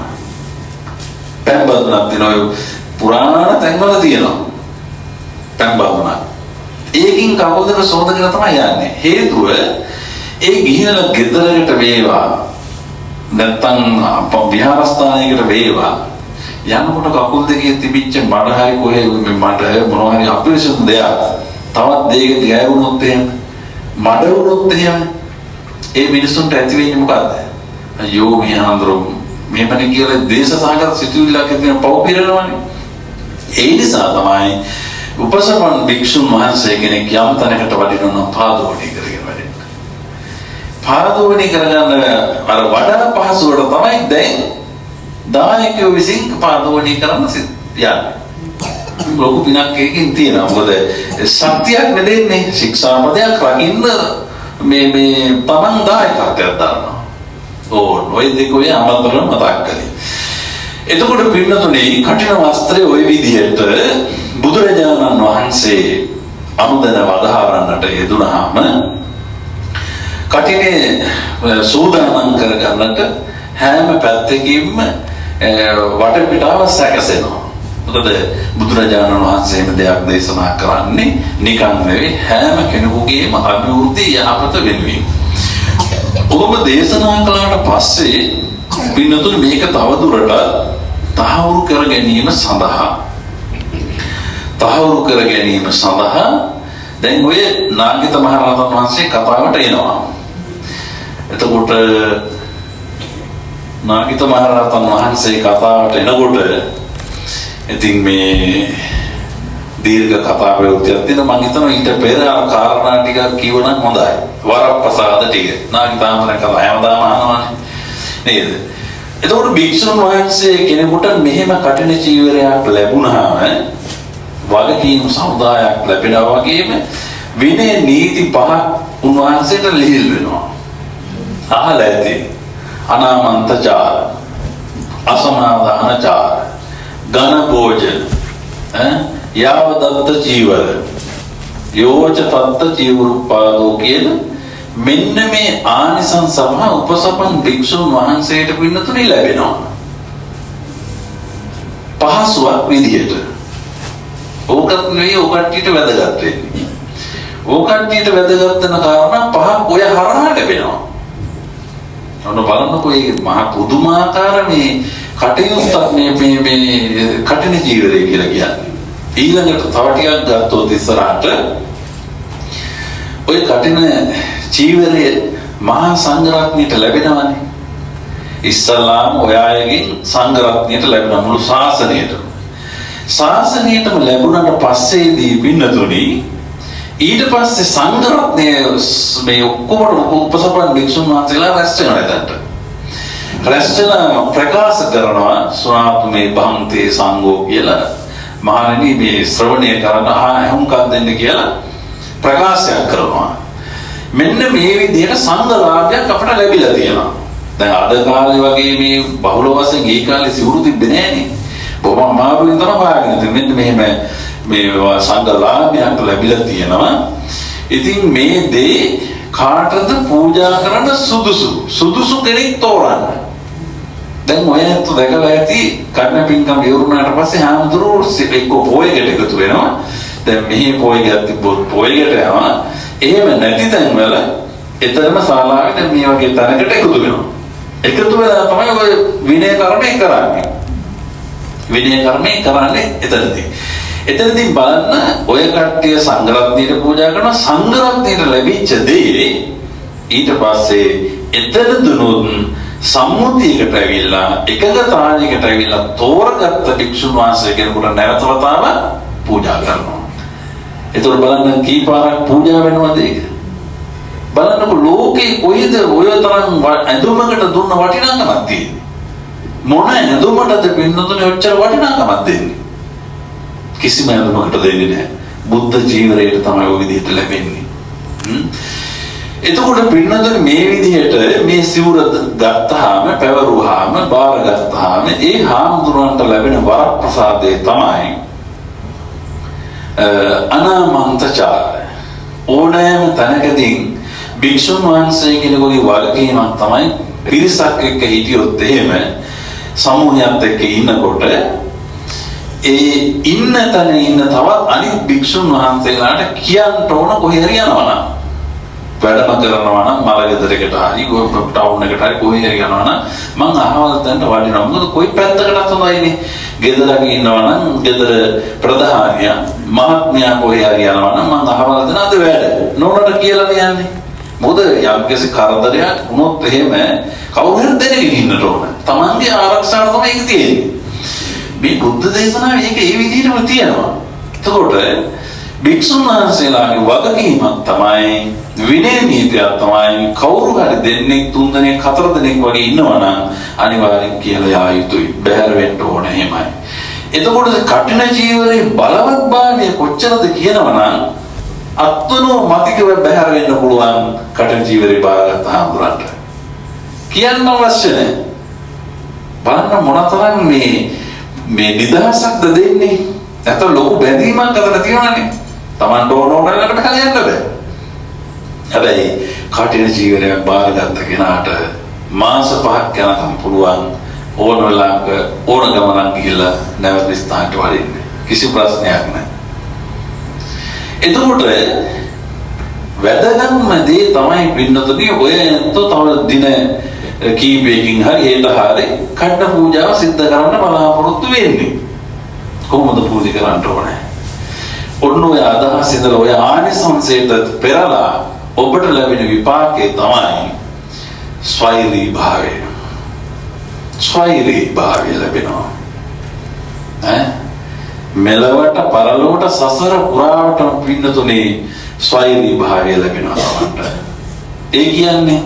පැන් බඳුනක් තියෙනවා. පුරාණ තැන්වල තියෙනවා. පැන් බඳුනක්. ඒකින් කවුද සෝදගෙන තමයි යන්නේ. හේතුව ඒ ගිහිනලා ගෙදරකට වේවා නැත්නම් විහාරස්ථානයකට වේවා යනකොට කකුල් දෙකේ තිබිච්ච මඩ හරි කොහේ මඩ මොනවා හරි අපිරිසුදු දෙයක් තවත් දෙයක ගෑවුනොත් එහෙම මඩ වුණොත් එහෙම ඒ මිනිසුන්ට ඇති වෙන්නේ මොකද්ද? අයියෝ මිහාඳුරු මෙහෙමනේ කියලා දේශසහගත සිතුවිල්ලක් ඇතිවෙන පව් පිරෙනවනේ. ඒ නිසා තමයි උපසමන් භික්ෂුන් වහන්සේ කෙනෙක් යම් තැනකට වඩිනවා පාදෝණි කරගෙන වැඩෙන්න. පාදෝණි කරගන්න අර වඩා පහසුවට තමයි දැන් දායකයෝ විසින් පාදෝණි කරන්න යන්නේ. ලොකු පිනක් එකකින් තියෙනවා. මොකද සත්‍යයක් නෙදෙන්නේ ශික්ෂාපදයක් රකින්න මේ තමන් දායකත්වයක් දානවා. ඕන ඔය දෙක ඔය අමතරව මතක් කළේ. එතකොට පින්නතුනේ කටින වස්ත්‍රය ওই විදිහට බුදුරජාණන් වහන්සේ අනුදැන වදාහරන්නට යෙදුනහම කටිනේ සූදානම් කරගන්නට හැම පැත්තකින්ම වටපිටාව සැකසෙනවා. මොකද බුදුරජාණන් වහන්සේම දෙයක් දේශනා කරන්නේ නිකන් නෙවෙයි හැම කෙනෙකුගේම අභිවෘද්ධිය යහපත වෙනුවෙන්. ඔබ දේශනා කළාට පස්සේ පින්නතුනේ මේක තවදුරටත් තහවුරු කර ගැනීම සඳහා දැන් ඔය නාගිත මහරහතන් වහන්සේ කතාවට එනවා. එතකොට නාගිත මහරහතන් වහන්සේ කතාවට එනකොට ඉතින් මේ දීර්ඝ කතා ප්‍රයෝගයක් තියෙනවා. මම හිතනවා ඊට පෙර කාරණා ටිකක් කියවනම් හොඳයි. වරප්‍රසාද ටික. නාගිතාමරේ කතා හැමදාම අහනවානේ. නේද? එතකොට භික්ෂුන් වහන්සේ කෙනෙකුට මෙහෙම කටින චීවරයක් ලැබුණාම වගකීම් සමුදායක් ලැබෙනවා වගේම විනය නීති පහක් උන්වහන්සේට ලිහිල් වෙනවා. අහලා ඇති. අනාමන්තචාර, අසමාදානචාර, ඝන භෝජන, යාවදත්ත චීවර, යෝච තත්ත චීවරුපාදෝ කියන මෙන්න මේ ආනිසංස සහ උපසපන් භික්ෂුන් වහන්සේට පින්නතුනේ ලැබෙනවා. පහසුවක් විදියට. ඕකත් නෙවෙයි ඕකට්ටියට වැදගත් වෙන්නේ. ඕකට්ටියට වැදගත් වෙන කාරණා පහක් ඔය හරහා ලැබෙනවා. ඔන්න බලන්නකෝ මේ මහා පුදුමාකාර මේ කටයුත්තක් මේ කටින ජීවිතය කියලා කියන්නේ. ඊළඟට තව ටිකක් ගත්තොත් ඉස්සරහට ඔය කටින ජීවිතයේ මහා සංඝරත්නයට ලැබෙනවානේ. ඉස්සලාම ඔය අයගෙන් සංඝරත්නයට ලැබෙන මුළු ශාසනයටම. ශාසනයටම ලැබුණාට පස්සේදී පින්නතුනි ඊට පස්සේ සංඝරත්නය මේ ඔක්කොම උපසපන් භික්ෂුන් වහන්සේලා රැස් වෙනවා එතනට. රැස් වෙලා ප්‍රකාශ කරනවා ස්වාමීන් මේ භන්තේ සංඝෝ කියලා මහණෙනි මේ ශ්‍රවණය කරන අහුම්කම් දෙන්න කියලා ප්‍රකාශයක් කරනවා. මෙන්න මේ විදිහට සංඝරාජ්‍යයක් අපට ලැබිලා තියෙනවා. දැන් අද කාලේ වගේ මේ බහුල වශයෙන් ඒ කාලේ සිවුරු තිබ්බේ නෑනේ. බොහොම අමාරුවෙන් තමයි හොයාගෙන ඉන්නේ. මෙන්න මෙහෙම මේවා සංඝලාභයක් ලැබිලා තියෙනවා. ඉතින් මේ දේ කාටද පූජා කරන්න සුදුසු කෙනෙක් තෝරන්න. දැන් ඔයත් දැකලා ඇති කර්ණ පින්කම් ඉවරුනාට පස්සේ හාමුදුරුවෝ එක්ක පොයකට එකතු වෙනවා. දැන් මෙහි පොයකට තිබ්බොත් පොයකට යනවා. එහෙම නැති තැන්වල එතරම් ශාලාවේ දැන් මේ වගේ තැනකට එකතු වෙනවා. එකතු වෙලා තමයි ඔය විනය කර්මය කරන්නේ. විනය කර්මය කරන්නේ එතනදී බලන්න ඔය කට්ටිය සංඝරත්නයට පූජා කරන සංඝරත්නයට ලැබිච්ච දේ ඊට පස්සේ එතන දුනොත් සම්මුතියකට ඇවිල්ලා එකගතාවයකට ඇවිල්ලා තෝරගත්ත භික්ෂුන් වහන්සේ කෙනෙකුට නැවත වතාවක් පූජා කරනවා. ඒතකොට බලන්න කී පාරක් පූජා වෙනවද ඒක? බලන්නකො ලෝකේ කොයිද ඔය තරම් ඇඳුමකට දුන්න වටිනාකමක් තියෙන්නේ? මොන ඇඳුමටද පින්නතුනේ ඔච්චර වටිනාකමක් දෙන්නේ? කිසිම ඇඳුමකට දෙන්නේ නැහැ. බුද්ධ ජීවරයට තමයි ඔය විදිහට ලැබෙන්නේ. එතකොට පින්නතුනේ මේ විදිහට මේ සිවුර ගත්තාම පැවරුවාම බාරගත්තාම ඒ හාමුදුරන්ට ලැබෙන වරප්‍රසාදය තමයි අනාමන්තචාරය. ඕනෑම තැනකදී භික්ෂුන් වහන්සේ කෙනෙකුගේ වගකීමක් තමයි පිරිසක් එක්ක හිටියොත් එහෙම සමූහයක් එක්ක ඉන්නකොට ඒ ඉන්න තැන ඉන්න තවත් අනිත් භික්ෂුන් වහන්සේලාට කියන්න ඕන කොහේ හරි යනවා නම් වැඩම කරනවා නම් මලගෙදරකට හරි ටවුන් එකට හරි කොහේ හරි යනවා නම් මං අහවල් තැනට වඩිනවා. මොකද කොයි පැත්තකටත් හොඳයිනේ. ගෙදරක ඉන්නවා නම් ගෙදර ප්‍රධානියා මහත්මයා කොහේ හරි යනවා නම් මං අහවල් තැන අද වැඩ නෝනට කියලා යන්නේ. මොකද යම්කිසි කරදරයක් වුණොත් එහෙම කවුරු හරි දැනගෙන ඉන්නට ඕන. Tamange ආරක්ෂාව තමයි ඒක තියෙන්නේ. මේ බුද්ධ දේශනාවේ ඒක ඒ විදිහටම තියෙනවා. එතකොට භික්ෂුන් වහන්සේලාගේ වගකීමක් තමයි විනය නීතියක් තමයි කවුරු හරි දෙන්නෙක් තුන් දෙනෙක් හතර දෙනෙක් වගේ ඉන්නවා නම් අනිවාර්යෙන් කියලා යා යුතුයි. බැහැර වෙන්න ඕන එහෙමයි. එතකොට කඨින ජීවරේ බලවත්භාවය කොච්චරද කියනවනම් අත්තුනෝ මතිකව බැහැර වෙන්න පුළුවන් කඨින ජීවරේ බාරගත්ත හාමුදුරන්ට. කියන්න අවශ්‍ය නැහැ. බලන්න මොනතරම් මේ නිදහසක්ද දෙන්නේ. නැත්නම් ලොකු බැඳීමක් අතර තියෙනවානේ. Taman ඕනකට කලියන්න බෑ. හැබැයි කටින ජීවනයක් බාරගත්ත කෙනාට මාස 5ක් යනකම් පුළුවන් ඕන වෙලාවක ඕන ගමනක් ගිහිල්ලා නැවත ස්ථානට වඩින්න. කිසි ප්‍රශ්නයක් නැහැ. එතකොට වැදගත්ම දේ තමයි පින්නතුනි ඔය තව දින කීපයකින් හරි හෙට හරි කඩ පූජාව සිද්ධ කරන්න බලාපොරොත්තු වෙන්නේ. කොහොමද පූජා කරන්න ඕනේ? ඔන්න ඔය අදහස් ඉදලා ඔය ආනිසංසයට පෙරලා ඔබට ලැබෙන විපාකේ තමයි ස්වෛරී භාවය. ස්වෛරී භාවය ලැබෙනවා. මෙලවට පරලොවට සසර පුරාවට පින්නතුනේ ස්වෛරී භාවය ලැබෙනවා තමයි. ඒ කියන්නේ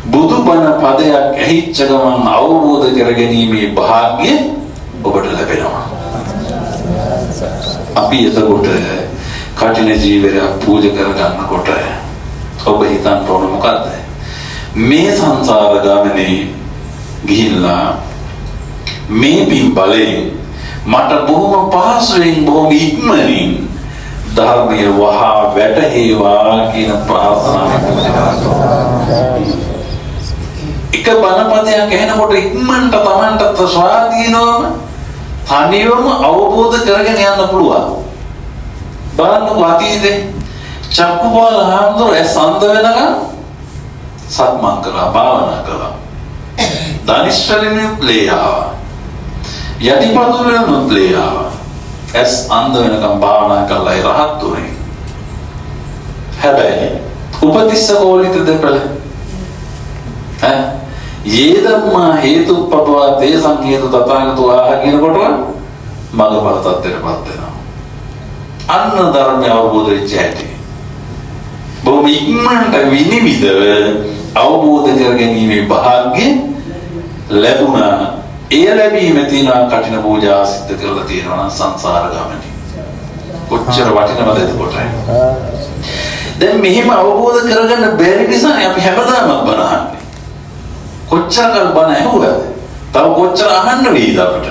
බුදුබණ පදයක් ඇහිච්ච ගමන් අවබෝධ කරගැනීමේ භාග්‍ය ඔබට ලැබෙනවා. අපි එතකොට කඨින ජීවරයක් පූජා කරගන්නකොට ඔබ හිතන්න ඕන මොකද්ද? මේ සංසාර ගමනේ ගිහිල්ලා මේ පින් බලයෙන් මට බොහොම පහසුවෙන් බොහොම ඉක්මනින් ධර්මයේ වහා වැටහෙවා කියන ප්‍රාර්ථනාව එක බණපදයක් ඇහෙනකොට ඉක්මනට Tamanට ස්වාධීනවම තනියම අවබෝධ කරගෙන යන්න පුළුවන්. බලන්නකො අතීතේ චක්කුපාල හාමුදුරුවෝ සඳ වෙනකන් සක්මන් කළා, භාවනා කළා. ධනිෂ්ඨලිනුත් ලේයාවා. යටිපතුලෙනුත් ලේයාවා. අන්ධ වෙනකන් භාවනා කළා ඒ රහත් උනේ. හැබැයි උපතිස්ස කෝලිත දෙපළ යේදම්මා හේතුප්පවා තේසං හේතු තථාගතෝ ආහ කියනකොට මඟඵල තත්ත්වයටපත් වෙනවා. අන්න ධර්මය අවබෝධ වෙච්ච හැටි. බොහොම ඉක්මනට විනිවිදව අවබෝධ කරගැනීමේ භාග්‍ය ලැබුණා. ඒ ලැබීම තියෙනවා කඨින පූජා සිද්ධ කරලා තියෙනවා නම් සංසාර ගමනේ. කොච්චර වටිනවද එතකොට? දැන් මෙහෙම අවබෝධ කරගන්න බැරි නිසා අපි හැමදාම බණ අහන්නේ. කොච්චරකල් බණ ඇහුවද? තව කොච්චර අහන්න වෙයිද අපිට?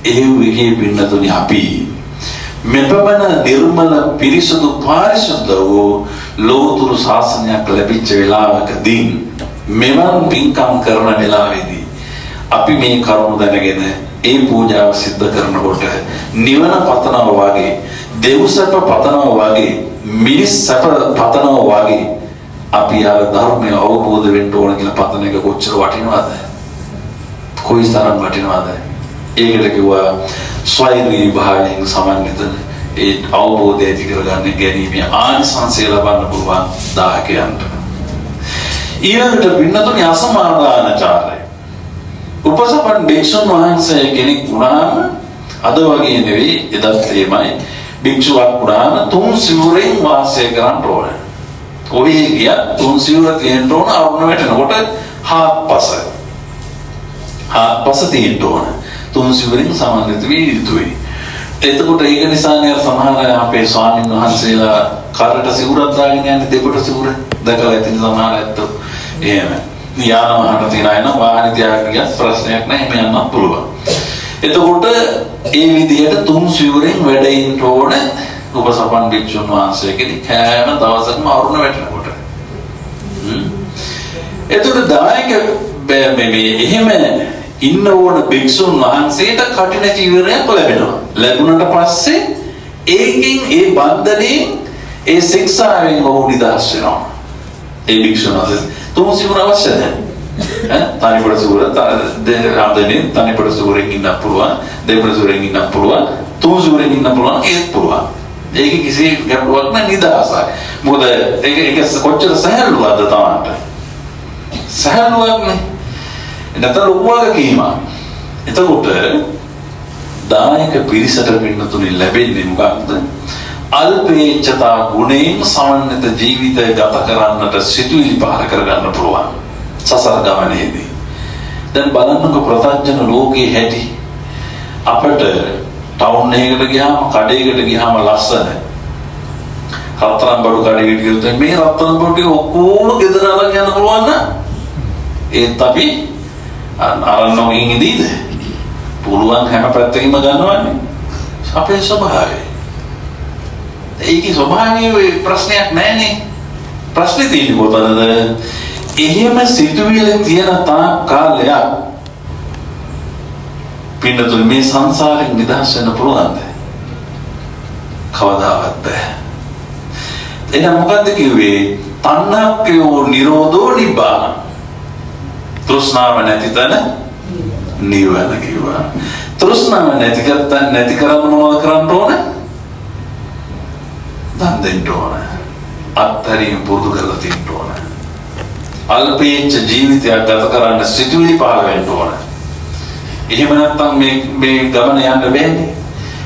ඒ විගේ පින්නතුනි අපි මෙපමණ නිර්මල පිරිසුදු පාරිශුද්ධ වූ ලෝතුරු ශාසනයක් ලැබිච්ච වෙලාවකදී මෙවන් පින්කම් කරන වෙලාවේදී අපි මේ කරුණ දැනගෙන ඒ පූජාව සිද්ධ කරනකොට නිවන පතනවා වගේ දෙව් සැප පතනවා වගේ මිනිස් සැප පතනවා වගේ අපි ආර ධර්මය අවබෝධ වෙන්න ඕන කියලා පතන එක කොච්චර වටිනවද? කොයිතරම් වටිනවද? ඒකට කිව්වා ස්වෛරී භාවයෙන් සමන්විත ඒ අවබෝධය ඇති කරගන්න ගැනීමේ ආනිසංසය ලබන්න පුළුවන් දායකයන්ට. ඊළඟට පින්නතුනි අසමාදානචාරය. උපසපන් භික්ෂුන් වහන්සේ කෙනෙක් වුණාම අද වගේ නෙවෙයි එදත් එහෙමයි. භික්ෂුවක් වුණාම තුන් සිවුරෙන් වාසය කරන්න ඕනේ. කොහේ ගියත් තුන් සිවුර තියෙන්න ඕන අරුණ වැටෙනකොට හාත්පස තියෙන්න ඕන. තුන් සිවුරෙන් සමන්විත වී යුතුයි. එතකොට ඒක නිසානේ සමහර අපේ ස්වාමීන් වහන්සේලා කරට සිවුරක් දාගෙන යන්නේ දෙපොට සිවුර දැකලා ඉතින් සමහර ඇත්තෝ එහෙම. යාන මහාන තියන අය නම් වාහනේ තියාගෙන ගියත් ප්‍රශ්නයක් නැහැ එහෙම යන්නත් පුළුවන්. එතකොට ඒ විදිහට තුන් සිවුරෙන් වැඩ ඉන්න ඕන උපසපන් භික්ෂුන් වහන්සේ කෙනෙක් හැම දවසකම අරුණ වැටෙනකොට. එතකොට දායක මේ එහෙම ඉන්න ඕන භික්ෂුන් වහන්සේට කටින චීවරයක් ලැබෙනවා. ලැබුණාට පස්සේ ඒකෙන් ඒ බන්ධනේ ඒ ශික්ෂාවෙන් ඔහු නිදහස් වෙනවා. ඒ භික්ෂුන් වහන්සේ තුන් සිවුර අවශ්‍ය නැහැ. තනිපොළ සිවුර තනිපොළ සිවුරෙන් ඉන්න පුළුවන්, දෙපොළ සිවුරෙන් ඉන්න පුළුවන්, තුන් සිවුරෙන් ඉන්න පුළුවන්, ඒත් පුළුවන්. ඒක කිසි ගැටලුවක් නැහැ නිදහසයි. මොකද ඒක කොච්චර සහැල්ලුවක්ද තමන්ට. සහැල්ලුවක් නේ. නැතර උපවාගකීම. එතකොට දායක පිරිසට පින්නතුනි ලැබෙන්නේ මොකක්ද? අල්පේච්ඡතා ගුණයෙන් සමන්විත ජීවිතය ගත කරන්නට සිතුවිලි පහල කරගන්න පුළුවන් සසර ගමනේදී. දැන් බලන්නකො ප්‍රත්‍යඥ ලෝකයේ හැටි. අපිට ටවුන් එකකට ගියාම කඩේකට ගියාම ලස්සන රත්තරන් බඩු කඩේකට ගියොත් මේ රත්තරන් බඩු ටික ඔක්කොම ගෙදර අරන් යන්න පුළුවන් නේද? ඒත් අපි අරන් නොගින් ඉදීද? පුළුවන් හැම පැත්තකින්ම ගන්නවන්නේ. අපේ ස්වභාවය. ඒකේ ස්වභාවයේ ප්‍රශ්නයක් නැහැනේ. ප්‍රශ්නේ තියෙන්නේ කොතනද? එහෙම සිතුවිලි තියෙන තාක් කාලයක් පින්නතුනි මේ සංසාරයෙන් නිදහස් වෙන්න පුළුවන්ද? කවදාවත් බෑ. එහෙනම් මොකද්ද කිව්වේ? තණ්හක්ඛයෝ නිරෝධෝ නිබ්බාන. තෘෂ්ණාව නැති තැන නිවන කිව්වා. තෘෂ්ණාව නැති කරන්න මොනවද කරන්න ඕන? දන් දෙන්න ඕන. අත්තරින් පුරුදු කරලා තියෙන්න ඕන. අල්පේච්ඡ ජීවිතයක් ගත කරන්න සිතුවිලි පහළ වෙන්න ඕන. එහෙම නැත්නම් මේ ගමන යන්න බෑනේ.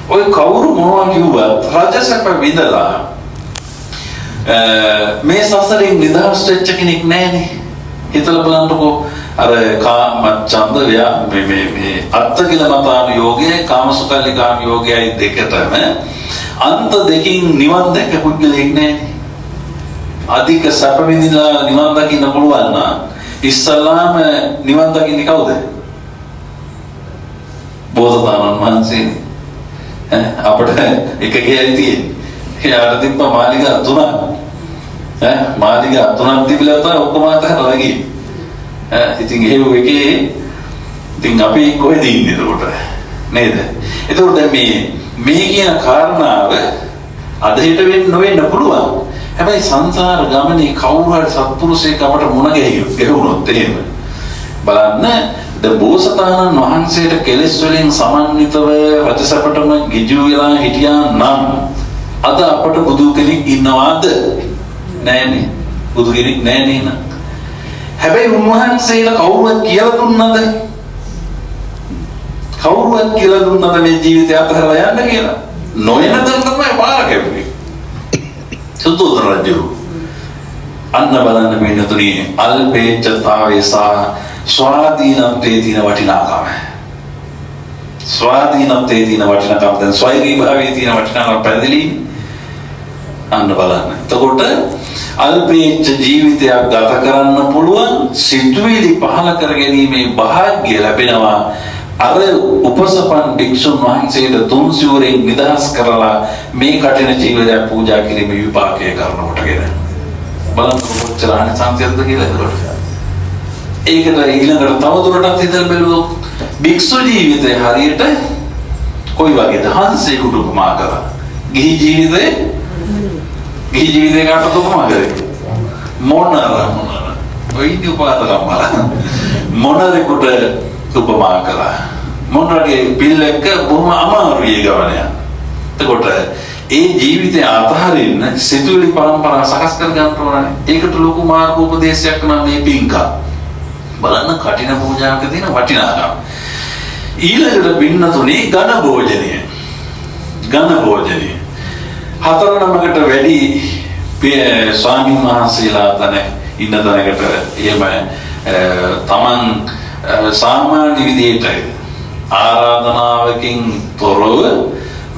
ඔය කවුරු මොනවා කිව්වත් රජසැප විඳලා මේ සසරෙන් නිදහස් වෙච්ච කෙනෙක් නැහැනේ. හිතලා බලන්නකෝ අර කාමච්ඡන්ද මේ අත්තිකිලමතාන යෝගයේ කාමසුකල්ලිකාන යෝගයයි දෙකටම අන්ත දෙකින් නිවන් දැක පුද්ගලෙක් නැහැ. අධික සැප විඳිනවා නිවන් දකින්න පුළුවන් නම් ඉස්සලාම නිවන් දකින්නේ කවුද? බෝසතාණන් වහන්සේ. අපිට එක ගේයි තියෙන්නේ. එයාට තිබ්බ මාලිගා තුනක්. මාලිගා තුනක් තිබිලා තමයි ඔක්කොම අතහැරලා ගියේ. ඉතින් එහෙම එකේ ඉතින් අපි කොහෙද ඉන්නේ එතකොට? නේද? එතකොට දැන් මේ කියන කාරණාව අද හිට වෙන්න පුළුවන්. හැබැයි සංසාර ගමනේ කවුරු හරි සත්පුරුෂයෙක් අපට මුණ ගැහුනොත් එහෙම බලන්න බෝසතාණන් වහන්සේට කෙලෙස් වලින් සමන්විතව රජසපටම ගිජු වෙලා හිටියා නම් අද අපට බුදු කෙනෙක් ඉන්නවද? නැහැනේ. බුදු කෙනෙක් නැහැ නේද? හැබැයි උන්වහන්සේලා කවුරුවත් කියලා දුන්නද? කවුරුවත් කියලා දුන්නද මේ ජීවිතය අතහැරලා යන්න කියලා? නොයන දන් තමයි පාර කැපුවේ. සුදුසු රජු. අන්න බලන්න මෙන්නතුනි අල්පේච්ඡතාවේ සහ ස්වාධීනත්වයේ තියෙන වටිනාකම. ස්වාධීනත්වයේ තියෙන වටිනාකම දැන් ස්වෛරී භාවයේ තියෙන වටිනාකම පැහැදිලි. අන්න බලන්න. එතකොට අල්පේච්ඡ ජීවිතයක් ගත කරන්න පුළුවන් සිතුවිලි පහල කර ගැනීමේ වාසනාව ලැබෙනවා අර උපසපන් භික්ෂුන් වහන්සේට තුන් සිවුරෙන් නිදහස් කරලා මේ කටින ජීවිතය පූජා කිරීමේ විපාකය කරනකොටගෙන බලන්න කොච්චර ආනිසංසයක්ද කියලා ඒකට. ඒකට ඊළඟට තවදුරටත් හිතලා බැලුවොත් භික්ෂු ජීවිතය හරියට කොයි වගේද? හංසයෙකුට උපමා කරා. ගිහි ජීවිතේ කාටද උපමා කරේ? මොනර. ඔය උපාදකම් බලන්න. මොනරෙකුට උපමා කළා. මොනරගේ පිල්ලක බොහොම අමාරුයි ගමන යන. එතකොට ඒ ජීවිතය අතහරින්න සිතුවිලි පරම්පරාව සකස් කර ගන්න ඕනනේ. ඒකට ලොකු මාර්ගෝපදේශයක් නම් මේ පින්කම්. බලන්න කටින පූජාවක තියෙන වටිනාකම. ඊළඟට පින්නතුනේ ඝන භෝජනය. හතර නමකට වැඩි ස්වාමීන් වහන්සේලා තන ඉන්න තැනකට එහෙම තමන් සාමාන්‍ය විදිහට ආරාධනාවකින් තොරව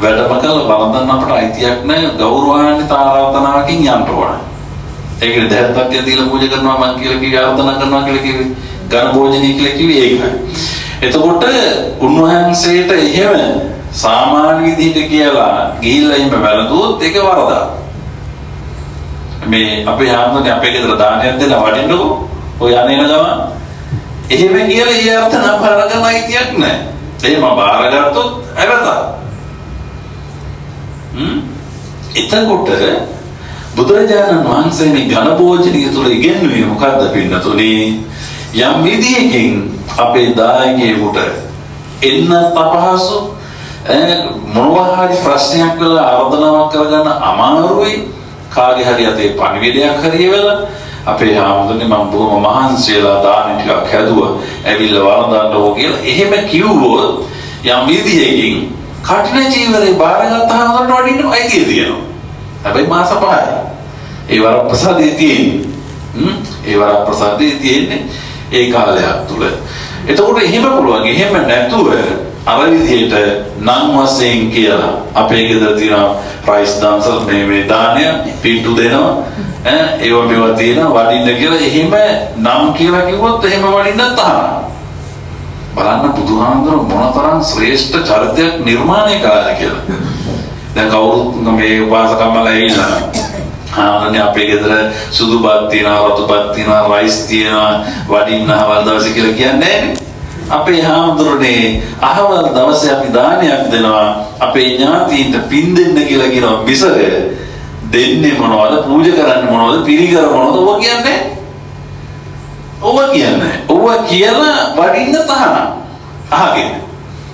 වැඩම කළ වරදන්න අපට අයිතියක් නැහැ. ගෞරවාන්විත ආරාධනාවකින් යන්න ඕන. ඒකේ දැත්තක් දීලා පූජා කරනවා මං කියලා කිව්ව ආරාධනා කරනවා කියලා කිව්වේ ඝන භෝජනය කියලා කිව්වේ ඒකයි. එතකොට උන්වහන්සේට එහෙම සාමාන්‍ය විදිහට කියලා ගිහිල්ලා එහෙම වැළඳුවොත් ඒක වරදක්. මේ අපේ ආත්මනේ අපේ ගෙදර දානයක් දෙලා වඩින්නකෝ ඔය අනේන ගම එහෙම කියලා ඒ අර්ථ නම් බාරගන්න අයිතියක් නැහැ. එහෙම බාරගත්තොත් ඇවත. එතකොට බුදුරජාණන් වහන්සේ මේ ඝන භෝජනය තුළ ඉගෙනුවේ මොකද්ද පින්නතුනේ? යම් විදියකින් අපේ දායකයෙකුට එන්න අපහසු මොනවා හරි ප්‍රශ්නයක් වෙලා ආර්දනාවක් කරගන්න අමාරුයි. කාගේ හරි අතේ පණිවිඩයක් හරි වෙලා අපේ ආමුදුනේ මම බොහොම මහන්සි වෙලා දාන ටිකක් හැදුවා ඇවිල්ලා වරඳන්න ඕක කියලා එහෙම කිව්වොත් යම් විදියකින් කටින ජීවරේ බාරගත්තාම උඩට වඩින්න අයිතිය තියෙනවා. හැබැයි මාස 5යි. ඒ වරප්‍රසාදයේ තියෙන්නේ ඒ කාලයක් තුල. එතකොට එහෙම පුළුවන්. එහෙම නැතුව අර විදිහට නම් වශයෙන් කියලා අපේ ගෙදර තියෙන ප්‍රයිස් දාන්සර් මේ දානය පිටු දෙනවා ඒව මේවා තියෙන වඩින්න කියලා එහෙම නම් කියලා කිව්වොත් එහෙම වඩින්නත් තහනම්. බලන්න බුදුහාමුදුර මොනතරම් ශ්‍රේෂ්ඨ චරිතයක් නිර්මාණය කළාද කියලා. දැන් කවුරුත් මේ උපාසකම්මලා ඇවිල්ලා ආන්නේ අපේ ගෙදර සුදු බත් තියෙනවා රතු බත් තියෙනවා රයිස් තියෙනවා වඩින්න අවල් දවසේ කියලා කියන්නේ නැහැ. අපේ හාමුදුරනේ අහවල් දවසේ අපි දානයක් දෙනවා අපේ ඥාතීන්ට පින් දෙන්න කියලා කියනවා මිසක දෙන්නේ මොනවද පූජා කරන්නේ මොනවද පිරිකර මොනවද ඔව කියන්නේ ඔව කියලා වඩින්න තහනම් අහගෙන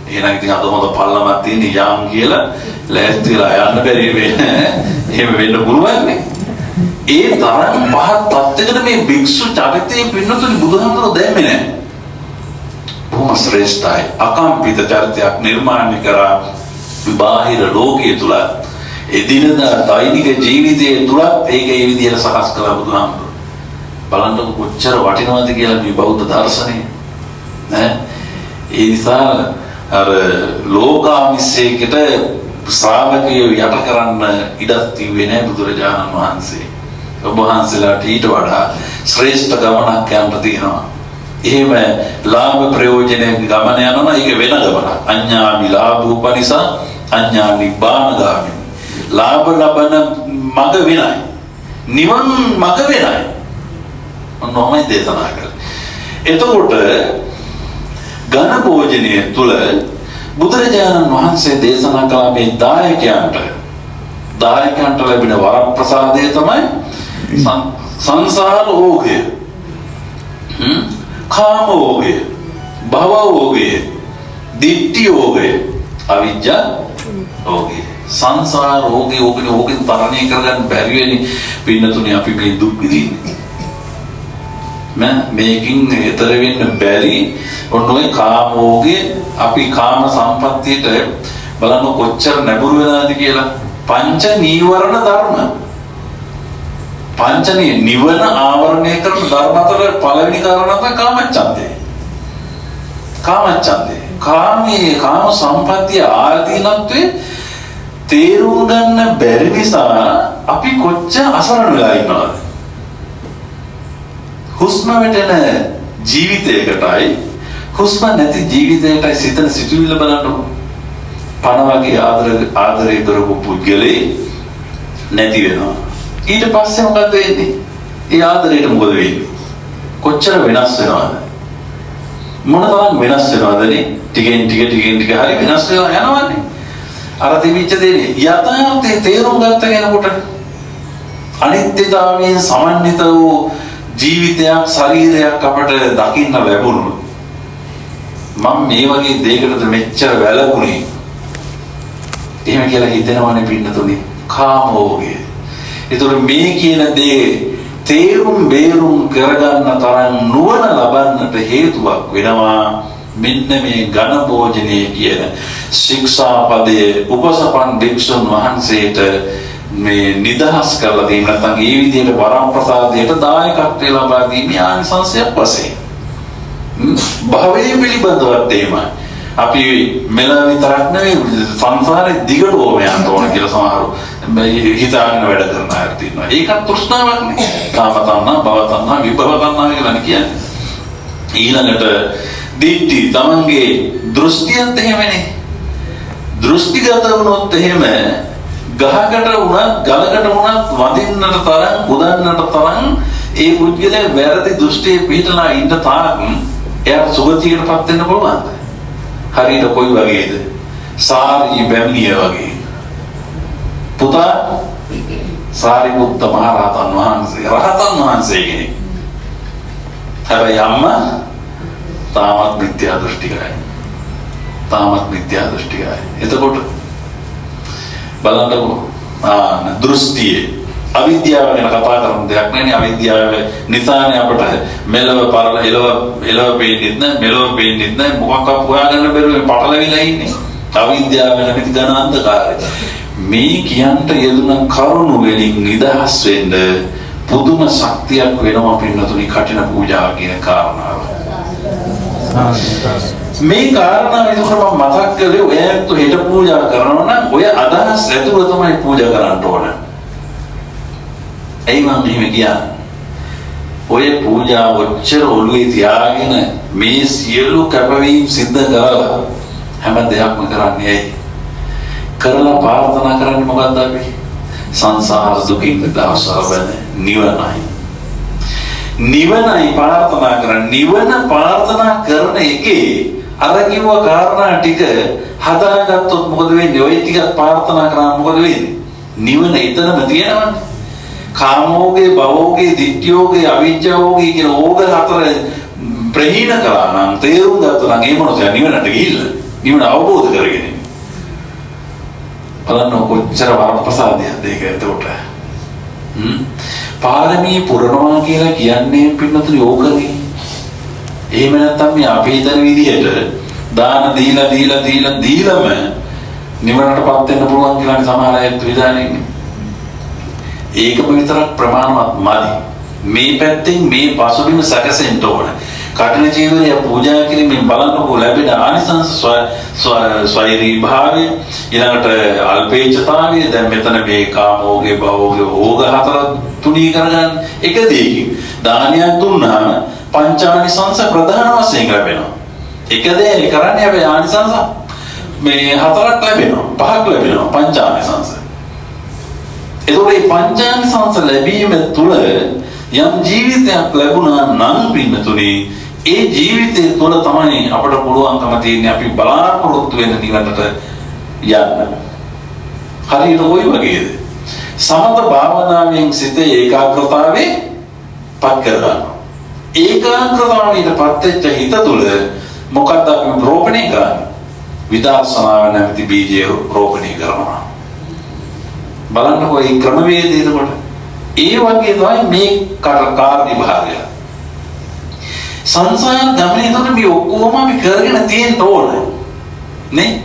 එහෙනම් ඉතින් අද හොඳ පල්ලමක් තියෙන යාම් කියලා ලෑස්තිලා යන්න බැරි වෙන්නේ එහෙම වෙන්න පුළුවන් නේ ඒ තරම් පහත් තත්යකට මේ භික්ෂු චරිතයේ පින්නතුනි බුදුහාමුදුරුවෝ දැම්මේ නැහැ. බොහොම ශ්‍රේෂ්ඨයි අකම්පිත චරිතයක් නිර්මාණය කරා බාහිර ලෝකයේ තුල එදිනදා දෛනික ජීවිතයේ තුලත් ඒක ඒ විදිහට සකස් කළා බුදුහාමුදුරුවෝ. බලන්නකො කොච්චර වටිනවද කියලා මේ බෞද්ධ දර්ශනය නේ. ඒ නිසා අර ලෝකාමිස්සයකට ශ්‍රාවකයෝ යට කරන්න ඉඩක් තිබුණේ නැහැ බුදුරජාණන් වහන්සේ. ඔබ වහන්සේලාට ඊට වඩා ශ්‍රේෂ්ඨ ගමනක් යන්න තියෙනවා. එහෙම ලාභ ප්‍රයෝජනයේ ගමන යනවා ඒක වෙන ගමනක්. අඤ්ඤාමි ලාභූපනිසා අඤ්ඤාමි බානගාමි. ලාභ ලබන මඟ වෙනයි. නිවන් මඟ වෙනයි. මොනවයි දේශනා කරන්නේ. එතකොට ඝන භෝජනයේ තුල බුදුරජාණන් වහන්සේ දේශනා කළ මේ දායකයන්ට ලැබෙන වරප්‍රසාදය තමයි සංසාර ඕගය, කාම ඕගය, භව ඕගය, ditthi ඕගය, අවිජ්ජා ඕගය. සංසාර ඕගයෙන් තරණය කරගන්න බැරි වෙන්නේ පින්නතුනේ අපි මේ දුක් විඳින්නේ. මේකින් ඈතර වෙන්න බැරි ඔන්නෝයි කාමෝගේ අපි කාම සම්පත්තියට බලන්න කොච්චර නැඹුරු වෙනවද කියලා. පංච නීවරණ ධර්ම නිවන ආවරණය කරන ධර්ම අතර පළවෙනි කාරණා තමයි කාමච්ඡන්දේ. කාම සම්පත්තිය ආදීනත්වයේ තේරුම් ගන්න බැරි නිසා අපි කොච්චර අසරණ වෙලා ඉන්නවද? හුස්ම වැටෙන ජීවිතයකටයි හුස්ම නැති ජීවිතයටයි සිතන සිතුවිල්ල බලන්නකො. පණ වගේ ආදරය කරපු පුද්ගලේ නැති වෙනවා. ඊට පස්සේ මොකද වෙන්නේ? ඒ ආදරයට මොකද වෙන්නේ? කොච්චර වෙනස් වෙනවද? මොනතරම් වෙනස් වෙනවදනේ? ටිකෙන් ටික හරි වෙනස් වෙනවා යනවනේ. අර තිබිච්ච දේ යථාර්ථයේ තේරුම් ගත්ත කෙනෙකුට අනිත්‍යතාවයෙන් සමන්විත වූ ජීවිතයක් ශරීරයක් අපට දකින්න ලැබුණොත් මම මේ වගේ දෙයකටද මෙච්චර වැළකුණේ. එහෙම කියලා හිතනවනේ පින්නතුනි. කාමෝගේ. ඒතර මේ කියන දේ තේරුම් බේරුම් කරගන්න තරම් නුවණ ලබන්නට හේතුවක් වෙනවා මෙන්න මේ ඝන භෝජනයේ කියන ශික්ෂාපදයේ උපසපන් භික්ෂුන් වහන්සේට මේ නිදහස් කරලා දෙන්න නැත්නම් ඒ විදිහට වරම් ප්‍රසාදයට දායකත්වය ලබා දීමේ ආනිසංසයක් වශයෙන් භවයේ පිළිබඳවත් එහෙමයි. අපි මෙලව විතරක් නෙවෙයි සංසාරේ දිගටම යන්න ඕන කියලා සමහරව හිතාගෙන වැඩ කරන අය තියෙනවා. ඒකත් තෘෂ්ණාවක් නේ. කාම තණ්හා, භව තණ්හා, විභව තණ්හා කියලා කියන්නේ. ඊළඟට දිට්ඨි තමන්ගේ දෘෂ්ටියත් එහෙමනේ. දෘෂ්ටිගත වුණොත් එහෙම ගහකට වුණත් ගලකට වුණත් වදින්නට තරම් උදන්නට තරම් ඒ පුද්ගලයා වැරදි දෘෂ්ටියේ පිටලා ඉන්න තාක් එයා සුගතියකටපත් වෙන්න පුළුවන්ද? හරියට කොයි වගේද? සාරි බැමිණිය වගේ. පුතා සාරිපුත්ත මහ රහතන් වහන්සේ කෙනෙක්. හැබැයි අම්මා තාමත් මිත්‍යා දෘෂ්ටිකයි. එතකොට බලන්නකො දෘෂ්ටියේ අවිද්‍යාව ගැන කතා කරන දෙයක් නෙවෙයි. අවිද්‍යාව නිසානේ අපට මෙලව පරල එලව පේන්නේ නැහැ, මෙලව පේන්නේ නැහැ. මොකක් හොයාගන්න බැරුව පටලවිලා ඉන්නේ. අවිද්‍යාව නැති ඝන අන්ධකාරය. මේ කියන්ට යෙදුන කරුණු වලින් නිදහස් වෙන්න පුදුම ශක්තියක් වෙනවා පින්නතුනි කටින පූජාව කියන කාරණාව. මේ කාරණාව විතර මම මතක් කළේ ඔයත් හෙට පූජා කරනවා නම් ඔය අදහස් ඇතුළත තමයි පූජා කරන්න ඕන. එයි මම මෙහෙම කියන්නේ. ඔය පූජා ඔච්චර ඔළුවේ තියාගෙන මේ සියලු කැපවීම් සිද්ධ කරලා හැම දෙයක්ම කරන්නේ ඇයි? කරලා ප්‍රාර්ථනා කරන්නේ මොකද්ද අපි? සංසාර දුකින් නිදහස් වෙන්න නිවනයි. නිවනයි ප්‍රාර්ථනා කරන්නේ. නිවන ප්‍රාර්ථනා කරන එකේ අර කිව්ව කාරණා ටික හදාගත්තොත් මොකද වෙන්නේ? ඔය ටික ප්‍රාර්ථනා කරාම මොකද වෙන්නේ? නිවන එතනම තියෙනවනේ. කාමෝගේ, භවෝගේ, දිට්ඨියෝගේ, අවිජ්ජාවෝගේ කියන ඕග හතර ප්‍රහීන කළා නම් තේරුම් ගත්තා නම් ඒ මොනවද නිවනට ගිහිල්ලා නිවන අවබෝධ කරගෙන බලන්න කොච්චර වරප්‍රසාදයක්ද ඒක එතකොට. පාරමී පුරනවා කියලා කියන්නේ පින්නතුනි ඕකනේ. එහෙම නැත්නම් මේ අපි හිතන විදිහට දාන දීලම නිවනටපත් වෙන්න පුළුවන් කියලා සමහර අය විදානේ. ඒකම විතරක් ප්‍රමාණවත් මදි. මේ පැත්තෙන් මේ පසුබිම සැකසෙන්න ඕන. කඨින ජීවනය පූජා කිරීමෙන් බලන්නකෝ ලැබෙන ආනිසංස ස්වෛරී භාවය ඊළඟට අල්පේච්ඡතාවය දැන් මෙතන මේ කාමෝගේ භවෝගේ ඕග හතර තුනී කරගන්න එක දෙයකින් දානයක් දුන්නාම පංචානිසංස ප්‍රධාන වශයෙන් ලැබෙනවා. එක දෙයක් කරන්නේ හැබැයි ආනිසංස මේ හතරක් ලැබෙනවා, පහක් ලැබෙනවා පංචානිසංස. ඒතකොට මේ පංචානිසංස ලැබීම තුළ යම් ජීවිතයක් ලැබුණා නම් පින්නතුනි ඒ ජීවිතය තුළ තමයි අපට පුළුවන්කම තියෙන්නේ අපි බලාපොරොත්තු වෙන නිවනට යන්න. හරියට කොයි වගේද? සමත භාවනාවෙන් සිතේ ඒකාග්‍රතාවේ පත් කරගන්නවා. ඒකාග්‍රතාවයට පත් වෙච්ච හිත තුළ මොකක්ද අපි රෝපණය කරන්නේ? විදර්ශනාව නැමැති බීජය රෝපණය කරනවා. බලන්නකෝ මේ ක්‍රමවේදය එතකොට ඒ වගේ තමයි මේ කාර්ය භාගය. සංසාර ගමනේ එතකොට මේ ඔක්කොම අපි කරගෙන තියෙන්න ඕන. නේ?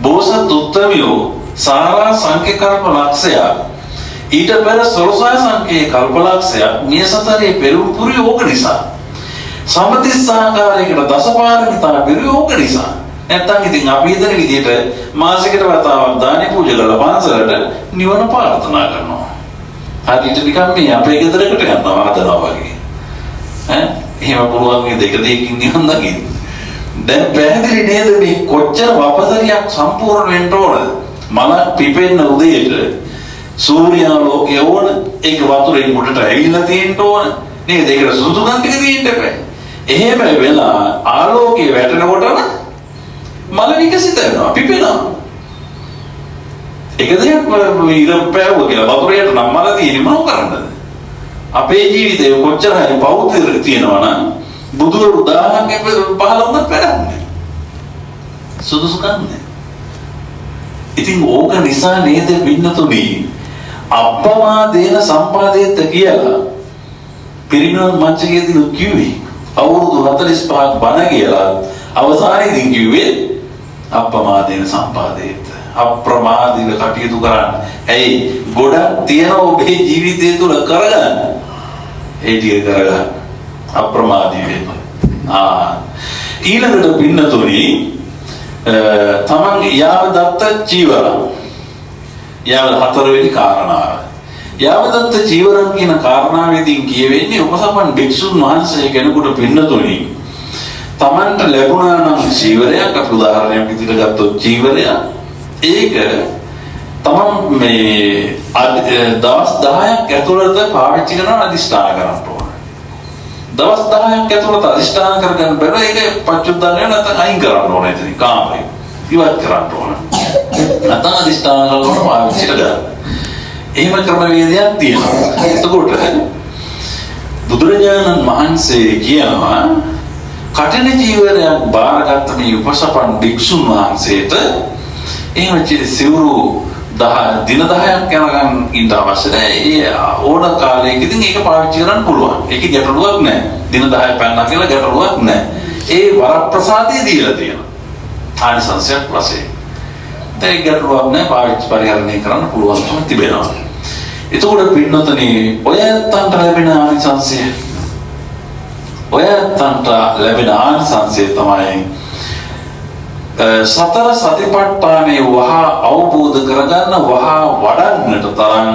බෝසත් උත්තමයෝ සාරා සංකේකල්ප ලක්ෂය ඊට පෙර සොරසා සංකේ කල්පලක්ෂය මේ සතරේ පෙරම්පුරි ඕක නිසා. සම්පතිස්සාකාරයකට දසපාරමිතා පෙරේ ඕක නිසා. නැත්තම් ඉතින් අපි හිතන විදිහට මාසිකට වතාවක් දානි පූජා කරලා පන්සලට නිවන ප්‍රාර්ථනා කරනවා. හරියට නිකන් මේ අපේ ගෙදරකට යනවා හදනවා වගේ. එහෙම පුළුවන් මේ දෙක දෙකකින් නිවන් දකින්න. දැන් පැහැදිලි නේද මේ කොච්චර වපසරියක් සම්පූර්ණ වෙන්න ඕනද? මලක් පිපෙන්න උදේට සූර්යාලෝකය ඕන, ඒක වතුරෙන් මුටට ඇවිල්ලා තියෙන්න ඕන නේද? ඒකට සුදුසුකම් ටික තියෙන්න එපා. එහෙම වෙලා ආලෝකය වැටෙනකොටම මල විකසිත වෙනවා, පිපෙනවා. ඒක දෙයක් ඉර පැවුව කියලා වතුරේට නම් මල තියෙන්නේ මොනව කරන්නද? අපේ ජීවිතේ කොච්චර හරි පෞද්ගලික තියෙනවා නම් බුදුරු 1000ක් 15ක් වැඩක් නැහැ. සුදුසුකම් නැහැ. ඉතින් ඕක නිසා නේද පින්නතුනි අප්පමාදේන සම්පාදේත කියලා පිරිනොම් මංචකයේදී කිව්වේ. අවුරුදු 45ක් බණ කියලා අවසානයේදී කිව්වේ අප්පමාදේන සම්පාදේත. අප්‍රමාදීව කටයුතු කරන්න. ඇයි? ගොඩක් තියෙන ඔබේ ජීවිතය තුළ කරගන්න. ඒ ටික කරගන්න. අප්‍රමාදී වෙන්න. ඊළඟට පින්නතුනි තමන් යාවදත්ත චීවරං. යාවද හතරවෙනි කාරණාව. යාවදත්ත චීවරං කියන කාරණාවේදී කියවෙන්නේ උපසම්පන්න භික්ෂුන් වහන්සේ කෙනෙකුට පින්නතුනි තමන්ට ලැබුණා නම් චීවරයක්, අපි උදාහරණයක් විදිහට ගත්තොත් චීවරයක්, ඒක තමන් මේ දවස් 10ක් ඇතුළත පාවිච්චි කරන අදිෂ්ඨාන කරන්න ඕන. දවස් 10ක් ඇතුළත අදිෂ්ඨාන කරගන්න බැර ඒක පච්චුද්දන්නේ නැත්නම් අයින් කරන්න ඕන. එතන කාමරේ ඉවත් කරන්න ඕන. නැත්නම් අදිෂ්ඨාන කරලා පාවිච්චි කරගන්න. එහෙම ක්‍රමවේදයක් තියෙනවා. එතකොට බුදුරජාණන් වහන්සේ කියනවා කටින ජීවරයක් බාරගත්ත මේ උපසපන් භික්ෂුන් වහන්සේට එහෙම සිවුරු දින 10ක් යනකම් ඉඳ අවශ්‍ය නැහැ. ඒ ඕන කාලයකදී ඒක පාවිච්චි කරන්න පුළුවන්. ඒකේ ගැටලුවක් නැහැ. දින 10ක් පෑන්නා කියලා ගැටලුවක් නැහැ. ඒ වරප්‍රසාදයේ දීලා තියෙනවා. ආනිසංසයක් වශයෙන්. ඒක ගැටලුවක් නැහැ. පාවිච්චි පරිහරණය කරන්න පුළුවන්කම තිබෙනවා. එතකොට පින්නතනේ ඔය ඇත්තන්ට ලැබෙන ආනිසංසය තමයි සතර සතිපට්ඨානයේ වහා අවබෝධ කරගන්න වහා වඩන්නට තරම්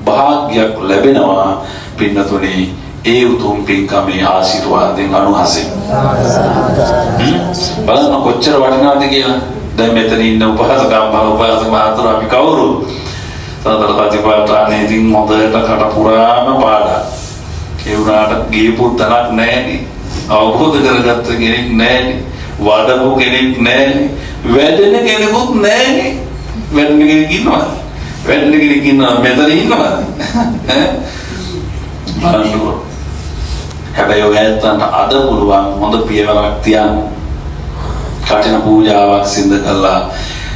භාග්යක් ලැබෙනවා පින්නතුනි ඒ උතුම් පින්කමේ ආශිර්වාදයෙන් අනුහසින්. බලන්න කොච්චර වටිනවද කියලා. දැන් මෙතන ඉන්න උපහාසක මහතුරු අපි කවුරු සතර සතිපට්ඨානයේදී මොදේට කට පුරාම පාඩම්. ඒ උනාට ගියපු තැනක් නැහැනේ. අවබෝධ කරගත්ත කෙනෙක් නැහැනේ. වඩපු කෙනෙක් නැහැ. වැඩෙන කෙනෙකුත් නැහැ. වැඩෙන කෙනෙක් ඉන්නවද? වැඩෙන කෙනෙක් ඉන්නවා මෙතන ඉන්නවද? බලන්නකෝ. හැබැයි ඔය ඇත්තන්ට අද පුළුවන් හොඳ පියවරක් තියන්න. කටින පූජාවක් සිද්ධ කළා.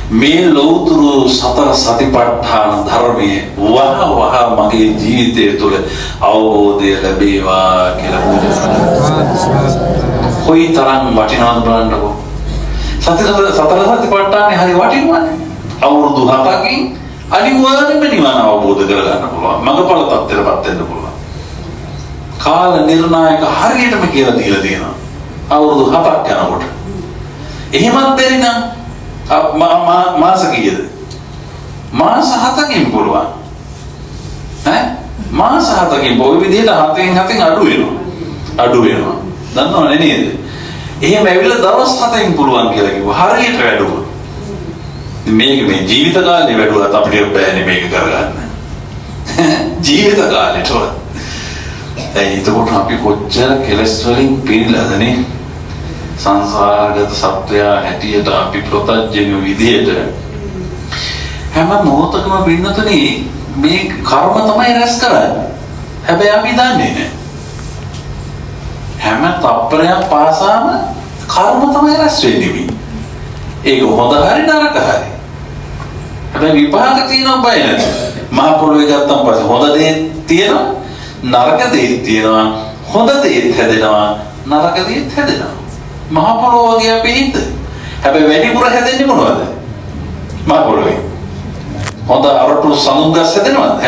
මේ ලෞතුරු සතර සතිපට්ඨාන ධර්මයේ වහ මගේ ජීවිතය තුළ අවබෝධය ලැබේවා කියලා පූජා කරනවා. කොයි තරම් වටිනවද බලන්නකෝ. සතර සතිපට්ඨානේ හරි වටිනවනේ. අවුරුදු 7කින් අනිවාර්යයෙන්ම නිවන අවබෝධ කරගන්න පුළුවන්. මඟපල තත්ත්වයටපත් වෙන්න පුළුවන්. කාල නිර්ණායක හරියටම කියලා දීලා තියෙනවා. අවුරුදු 7ක් යනකොට. එහෙමත් බැරි නම් මාස කීයද? මාස 7කින් පුළුවන්. මාස 7කින් ඔය විදිහට 7න් අඩු වෙනවා. දන්නවනේ නේද? එහෙම ඇවිල්ලා දවස් 7න් පුළුවන් කියලා කිව්වා. හරියට වැඩුවා. මේක මේ ජීවිත කාලේ වැඩුවත් අපිට බෑනේ මේක කරගන්න. ජීවිත කාලේට. එතකොට අපි කොච්චර කෙලස් වලින් පිරීලාදනේ? සංසාරගත සත්‍යය හැටියට අපි ප්‍රත්‍යජ්‍ය විදියට හැම මොහොතකම පින්නතුනේ මේ කර්ම තමයි රැස් කරන්නේ. හැබැයි අපි දන්නේ නැහැ. හැම තප්පරයක් පාසාම කර්ම තමයි රැස් වෙන්නේ. ඒක හොඳ හරි නරක හරි. හැබැයි විපාක තියෙනවා බය නැහැ. මහ පොළොවේ ගත්තම පස්සේ හොඳ දේ තියෙනවා, නරක දේ තියෙනවා. හොඳ දේ හැදෙනවා, නරක දේ හැදෙනවා. මහ පොළොව වගේ අපි හිත. හැබැයි වැඩිපුර හැදෙන්නේ මොනවද? මහ පොළොවේ. හොඳ අරටු සමුගස් හැදෙනවද?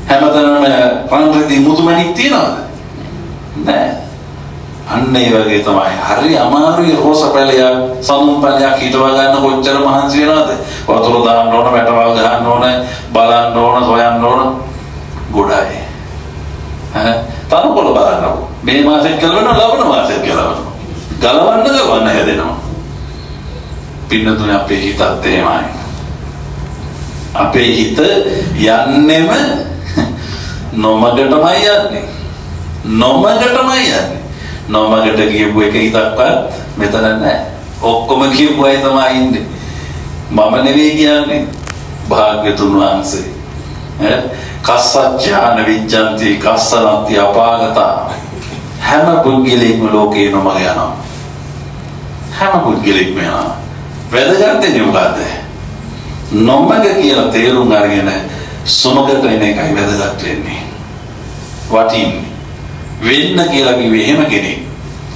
හැමතැනම රන්රිදී මුතුමැණික් තියනවද? නෑ. අන්න ඒ වගේ තමයි. හරි අමාරුයි රෝස පැලයක්, සමුන් පැලයක් හිටවා ගන්න කොච්චර මහන්සි වෙනවද? වතුර දාන්න ඕන, වැටවල් ගහන්න ඕන, බලන්න ඕන, සොයන්න ඕන. ගොඩයි. තනකොළ බලන්නකො. මේ මාසෙත් කියලා වෙනවා, ලබන මාසෙත් කියලා වෙනවා. ගලවන්න හැදෙනවා. පින්නතුනේ අපේ හිතත් එහෙමයි. අපේ හිත යන්නෙම නොමගටමයි යන්නේ. නොමගට කියපු එක හිතක්වත් මෙතන නැහැ. ඔක්කොම කියපු අය තමයි ඉන්නේ. මම නෙවෙයි කියන්නේ. භාග්‍යතුන් වහන්සේ. කස්සච්ඡාන විජ්ජන්ති කස්සනන්ති අපාගතා. හැම පුද්ගලෙක්ම ලෝකේ නොමග යනවා. හැම පුද්ගලෙක්ම යනවා. වැදගත් දෙන්නේ මොකද්ද? නොමග කියලා තේරුම් අරගෙන සුමගට එන එකයි වැදගත් වෙන්නේ. වටින්නේ. වෙන්න කියලා කිව්වේ එහෙම කෙනෙක්.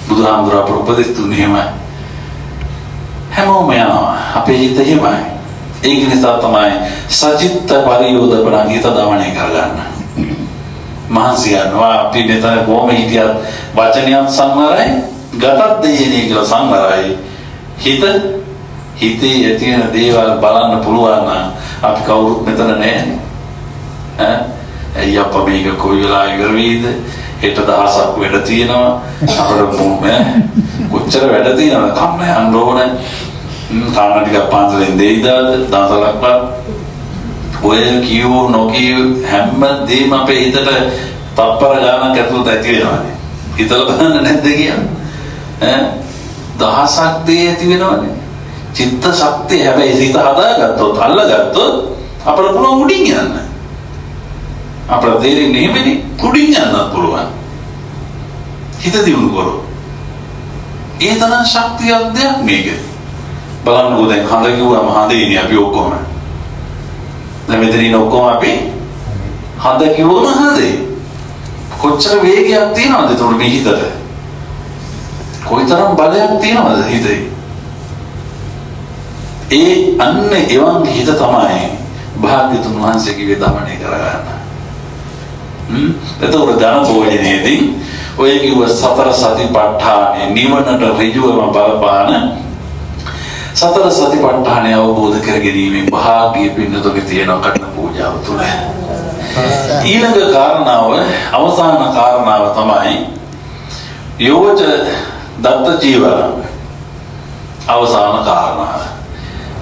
බුදුහාමුදුර අපට උපදෙස් දුන්නේ එහෙමයි. හැමෝම යනවා. අපේ හිත එහෙමයි. ඒක නිසා තමයි සචිත්ත පරියෝධපණ හිත දමනය කරගන්න. මහන්සි ගන්නවා. අපි මෙතන කොහොම හිටියත් වචනයත් සංවරයි, ගතත් දෙයනේ කියලා සංවරයි. හිතේ ඇති වෙන දේවල් බලන්න පුළුවන් නම් අපි කවුරුත් මෙතන නැහැ. ඇයි අප්පා මේක කොයි වෙලාවෙ ඉවර වෙයිද? හෙට දහසක් වැඩ තියෙනවා. අපිට කොච්චර වැඩ තියෙනවද? කන්න යන්න ඕනේ. කන්න ටිකක් පාන්සලෙන් දෙයිද? දවසක්වත් ඔය කියෝ නොකිය හැම දෙයක්ම අපේ හිතට තප්පර ගානක් ඇතුළත ඇති වෙනවානේ. හිතලා බලන්න නැද්ද කියන්නේ? දහසක් දේ ඇති වෙනවානේ. චිත්ත ශක්තිය හැබැයි හිත හදාගත්තොත් අල්ලගත්තොත් අපිට පුළුවන් උඩින් යන්න. අපිට තේරෙන්නේ එහෙමනේ උඩින් යන්නත් පුළුවන්. හිත දියුණු කරෝ. ඒ තරම් ශක්තියක් දෙයක් මේක. බලන්නකෝ දැන් හඳ කිව්වම හඳේනේ අපි ඔක්කොම. දැන් මෙතන ඉන්න ඔක්කොම අපි හඳ කිව්වම හඳේ. කොච්චර වේගයක් තියෙනවද ඒතකොට මේ හිතට? කොයිතරම් බලයක් තියෙනවද හිතේ? ඒ අන්න එවන් හිත තමයි භාග්‍යතුන් වහන්සේ කිව්වේ දමනය කරගන්න. එතකොට ධන භෝජනයේදී ඔය කිව්ව සතර සතිපට්ඨානේ නිවනට ඍජුවම බලපාන සතර සතිපට්ඨානය අවබෝධ කර ගැනීමෙන් භාග්‍ය පින්නතුගේ තියෙන කටන පූජාව තුළ ඊළඟ කාරණාව අවසාන කාරණාව තමයි යෝච දත්ත ජීවරං අවසාන කාරණාව.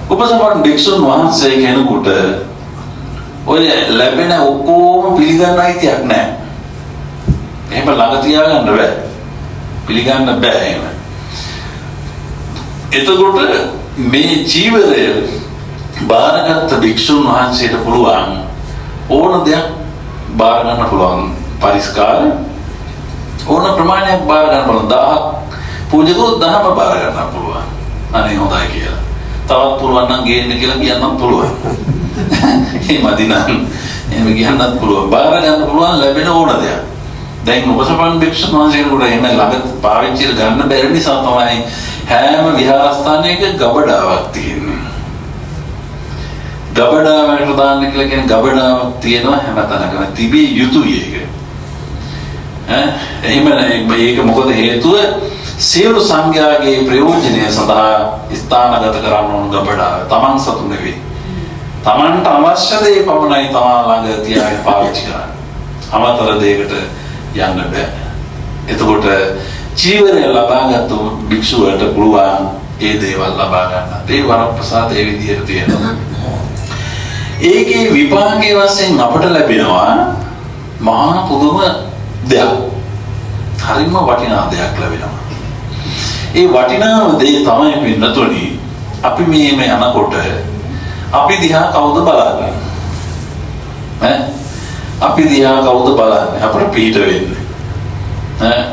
උපසමන භික්ෂුන් වහන්සේ කෙනෙකුට ඔය ලැබෙන ඔක්කොම පිළිගන්න අයිතියක් නැහැ. එහෙම ළඟ තියාගන්න බෑ. පිළිගන්න බෑ එහෙම. එතකොට මේ ජීවරය බාරගත් භික්ෂුන් වහන්සේට පුළුවන් ඕන දෙයක් බාර ගන්න පුළුවන්. පරිස්කාර ඕන ප්‍රමාණයක් බාර ගන්න පුළුවන්. 1000ක් පූජා කරොත් 1000ම බාර ගන්න පුළුවන්. අනේ හොඳයි කියලා. තවත් පුළුවන් නම් ගේන්න කියලා කියන්නත් පුළුවන්. එහෙමදී නම් එහෙම කියන්නත් පුළුවන්. බාර ගන්න පුළුවන් ලැබෙන ඕන දෙයක්. දැන් උපසපන් භික්ෂුන් වහන්සේකට එන්න ළඟ පාවිච්චි ගන්න බැරි නිසා තමයි හැම විහාරස්ථානයක ගබඩාවක් තියෙන්නේ. ගබඩාවකට දාන්න කියලා කියන ගබඩාවක් තියෙනවා හැම තැනකම තිබිය යුතුයි ඒක. එහෙම මේක මොකද හේතුව සියලු සංඝයාගේ ප්‍රයෝජනය සඳහා ස්ථානගත කරන්න ඕන ගබඩාව. Taman සතු නෙවෙයි. Tamanට අවශ්‍ය දේ පමණයි තමා ළඟ තියාගෙන පාවිච්චි කරන්න. අමතර දෙයකට යන්න බෑ. එතකොට ජීවරය ලබාගත් භික්ෂුවට පුළුවන් ඒ දේවල් ලබා ගන්න. ඒ වරප්‍රසාද ඒ විදිහට තියෙනවා. ඒකේ විපාකයේ වශයෙන් අපට ලැබෙනවා මහා පුදුම දෙයක්. හරිම වටිනා දෙයක් ලැබෙනවා. ඒ වටිනා දේ තමයි පින්නතුනි අපි මේ යනකොට අපි දිහා කවුද බලන්නේ? අපි දිහා කවුද බලන්නේ? අපිට පිට වෙන්නේ.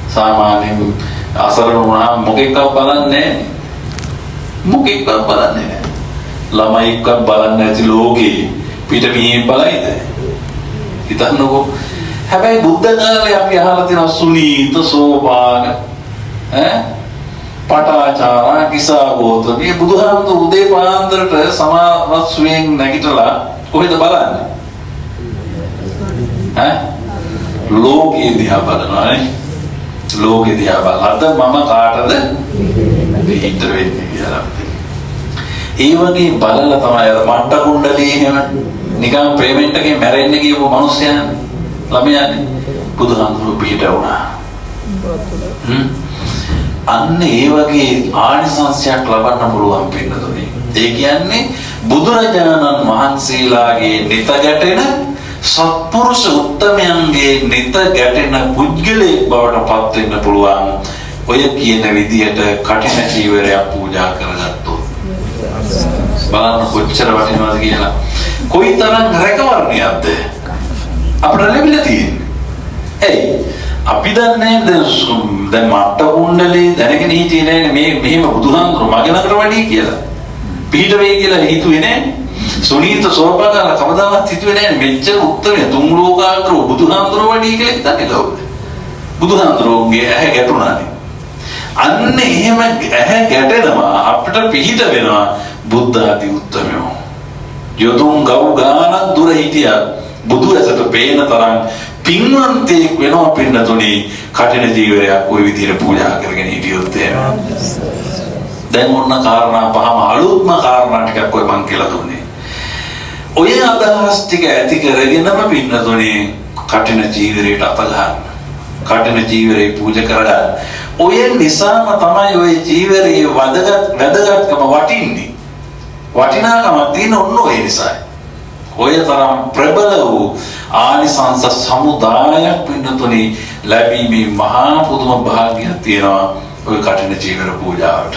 සාමාන්‍යයෙන් අසරණ වුණා මොකෙක්වත් බලන්නේ නැහැ. මොකෙක්වත් බලන්නේ නැහැ. ළමයික්වත් බලන්නේ නැති ලෝකේ පිට මිනිහෙක් බලයිද? හිතන්නකෝ. හැබැයි බුද්ධ කාලේ අපි අහලා තියෙන සුනීත සෝපාන පටාචාරා කිසాగෝත මේ බුදුහාමුදුරු උදේ පාන්දරට සමාවස්යෙන් නැගිටලා කොහෙද බලන්නේ? ලෝකේ දිහා බලනවානේ. ලෝකේ දිහා බලද්ද මම කාටද පිට වෙන්නේ කියලා. ඒ වගේ බලලා තමයි අර මට්ට කුණ්ඩලී එහෙම නිකන් පේමන්ට් එකේ මැරෙන්න ගියපු මිනිස්සයන් ළමයානේ බුදුහාමුදුරු පිට වුණා. අන්න ඒ වගේ ආනිසංසයක් ලබන්න පුළුවන් පින්නතුනේ. ඒ කියන්නේ බුදුරජාණන් වහන්සේලාගේ නිත ගැටෙන සත්පුරුෂ උත්තමයන්ගේ නිත ගැටෙන පුද්ගලයෙක් බවට පත් වෙන්න පුළුවන්. ඔය කියන විදියට කටින චීවරයක් පූජා කරගත්තොත් බලන්න කොච්චර වටිනවද කියලා. කොයිතරම් රැකවරණයක්ද අපිට ලැබිලා තියෙන්නේ. එයි අපි දන්නේ දැන් මට්ට කුණ්ඩලේ දැනගෙන හිටියේ නෑනේ මේ මෙහෙම බුදුහාමුදුරුවෝ මගේ ළඟට වඩී කියලා. පිට වෙයි කියලා හිතුවේ නෑනේ. සුනීත සෝපාකාර කවදාවත් හිතුවේ නෑනේ මෙච්චර උත්තරේ තුන් ලෝකාග්‍රෝ බුදුහාමුදුරුවෝ වඩී කියලා හිතන්නේ කවුද? බුදුහාමුදුරුවෝගේ ඇහැ ගැටුණානේ. අන්න එහෙම ඇහැ ගැටෙනවා අපිට පිහිට වෙනවා බුද්ධ ආදී උත්තමයෝ. යොදුන් ගව් ගානක් දුර හිටියා බුදු ඇසට පේන තරම් පින්වන්තයෙක් වෙනවා පින්නතුනි කටින ජීවරයක් ওই විදිහට පූජා කරගෙන හිටියොත් එහෙම. දැන් මොන කාරණා පහම අලුත්ම කාරණා ටිකක් ඔය මං කියලා දුන්නේ. ඔය අදහස් ටික ඇති කරගෙනම පින්නතුනි කටින ජීවරයට අත ගන්න. කටින ජීවරේ පූජා කරගන්න. ඔය නිසාම තමයි ඔය ජීවරේ වැදගත්කම වටින්නේ. වටිනාකම තියෙන ඔන්න ඔය නිසායි. ඔය තරම් ප්‍රබල වූ ආනිසංස සමුදායක් පින්නතුනි ලැබීමේ මහා පුදුම භාග්‍යයක් තියෙනවා ඔය කටින ජීවර පූජාවට.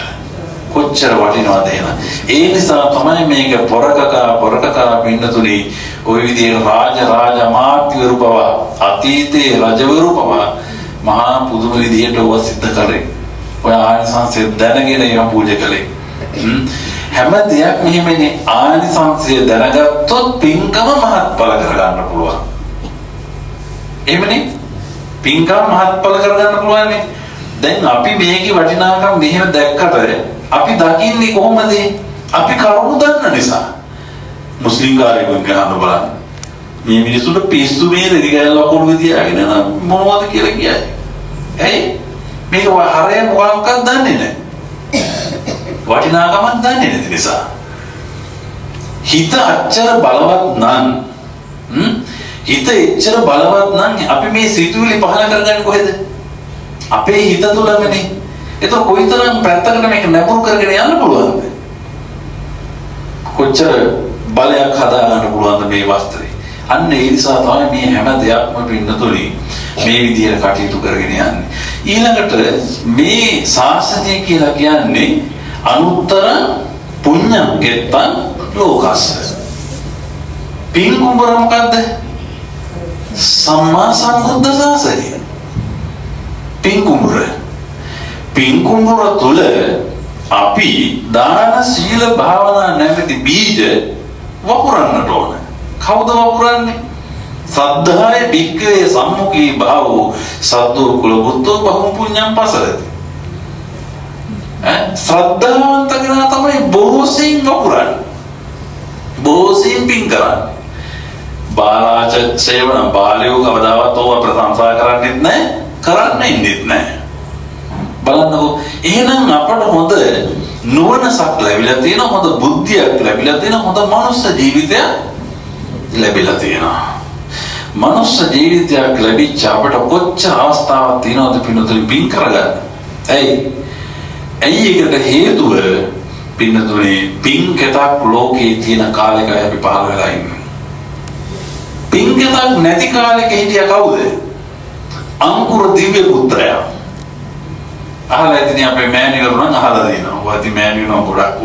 කොච්චර වටිනවද එහෙනම්. ඒ නිසා තමයි මේක පොරකකා පින්නතුනි ඔය විදිහේ රාජ මාත්‍යවරු පව අතීතේ රජවරු පව මහා පුදුම විදිහට ඔව සිද්ධ කරේ. ඔය ආනිසංසය දැනගෙන ඒවා පූජා කළේ. හැම දෙයක් මෙහෙමනේ ආනිසංසය දැනගත්තොත් පින්කම මහත්ඵල කරගන්න පුළුවන්. එහෙමනේ පින්කම මහත්ඵල කරගන්න පුළුවන්නේ. දැන් අපි මේකේ වටිනාකම මෙහෙම දැක්කට අපි දකින්නේ කොහොමද? අපි කරුණු දන්න නිසා. මුස්ලිම් කාර්යයෙන් ගහන්න බලන්න. මේ මිනිස්සුන්ට පිස්සු මේ දෙවිගල් ලකුණු විදියාගෙන මොනවද කියලා කියයි. ඇයි? මේක හරය මොකක්වත් දන්නේ නැහැ. වටිනාකමක් දන්නේ නැති නිසා. හිත අච්චර බලවත් නම් හිත එච්චර බලවත් නම් අපි මේ සිතුවිලි පහල කරගන්නේ කොහෙද? අපේ හිත තුළමනේ. ඒක කොයිතරම් පැත්තකට මේක නැඹුරු කරගෙන යන්න පුළුවන්ද? කොච්චර බලයක් හදා ගන්න පුළුවන්ද මේ වස්ත්‍රේ? අන්න ඒ නිසා තමයි මේ හැම දෙයක්ම පින්නතුනි මේ විදිහට කටයුතු කරගෙන යන්නේ. ඊළඟට මේ ශාසනය කියලා කියන්නේ අනුත්තර පුඤ්ඤං ගෙත්තං ලෝකස්ස. පින් කුඹර මොකද්ද? සම්මා සම්බුද්ධ ශාසනය. පින් කුඹර තුල අපි දාන සීල භාවනා නැමැති බීජ වපුරන්නට ඕන. කවුද වපුරන්නේ? සද්ධාය භික්ඛවේ සම්මුඛී භාවෝ සද්දෝ කුල බුද්ධෝ බහුම් පුඤ්ඤං පසරති. ශ්‍රද්ධාවන්ත කෙනා තමයි බොහෝසෙන් වපුරන්නේ. බොහෝසෙන් පින් කරන්නේ. බාලාච සේවන බාලයෝ කවදාවත් ඕව ප්‍රශංසා කරන්නේත් නැහැ, කරන්නේත් නැහැ. බලන්නකෝ එහෙනම් අපට හොඳ නුවණක් ලැබිලා තියෙනවා, හොඳ බුද්ධියක් ලැබිලා තියෙනවා, හොඳ මනුස්ස ජීවිතයක් ලැබිලා තියෙනවා. මනුස්ස ජීවිතයක් ලැබිච්ච අපට කොච්චර අවස්ථාවක් තියෙනවද පින්නතුනි පින් කරගන්න. ඇයි ඒකට හේතුව පින්නතුනි පින් කෙතක් ලෝකේ තියෙන කාලෙක අපි පහළ වෙලා ඉන්නේ. පින් කෙතක් නැති කාලෙක හිටියා කවුද? අංකුර දිව්‍ය පුත්‍රයා. අහලා ඉතින් අපේ මෑණිවරු නම් අහලා තියෙනවා. වාති මෑණිවරු ගොඩක්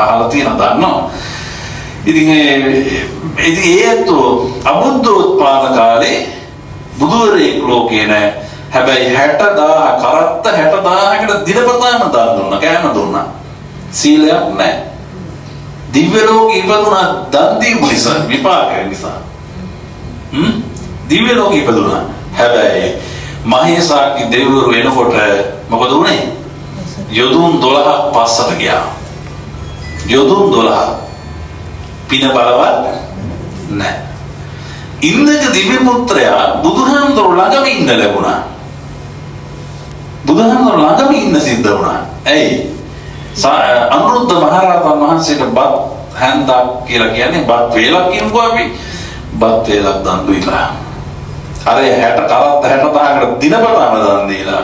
අහලා තියෙනවා දන්නවා. ඉතින් ඒත් අබුද්ධෝත්පාද කාලේ බුදුරෙක් ලෝකේ නැහැ. හැබැයි 60000 කරත්ත 60000කට දිනපතාම දාන දුන්නා, කෑම දුන්නා. සීලයක් නැහැ. දිව්‍ය ලෝකෙ ඉපදුනා දන් දීපු නිසා, විපාකය නිසා. දිව්‍ය ලෝකෙ ඉපදුනා. හැබැයි මහේසාක්‍ය දෙවිවරු එනකොට මොකද වුනේ? යොදුන් 12ක් පස්සට ගියා. යොදුන් 12 පින බලවත් නැහැ. ඉන්දක දිව්‍ය පුත්‍රයා බුදුහාමුදුරුවෝ ළඟම ඉන්න ලැබුණා. බුදුහාමුදුරුවෝ ළඟම ඉන්න සිද්ධ වුණා. ඇයි? අනුරුද්ධ මහරහතන් වහන්සේට බත් හැන්දක් කියලා කියන්නේ බත් වේලක් කියනකෝ අපි. බත් වේලක් දන් දුන්නා. අර 60 කරත් 60000කට දිනපතාම දන් දීලා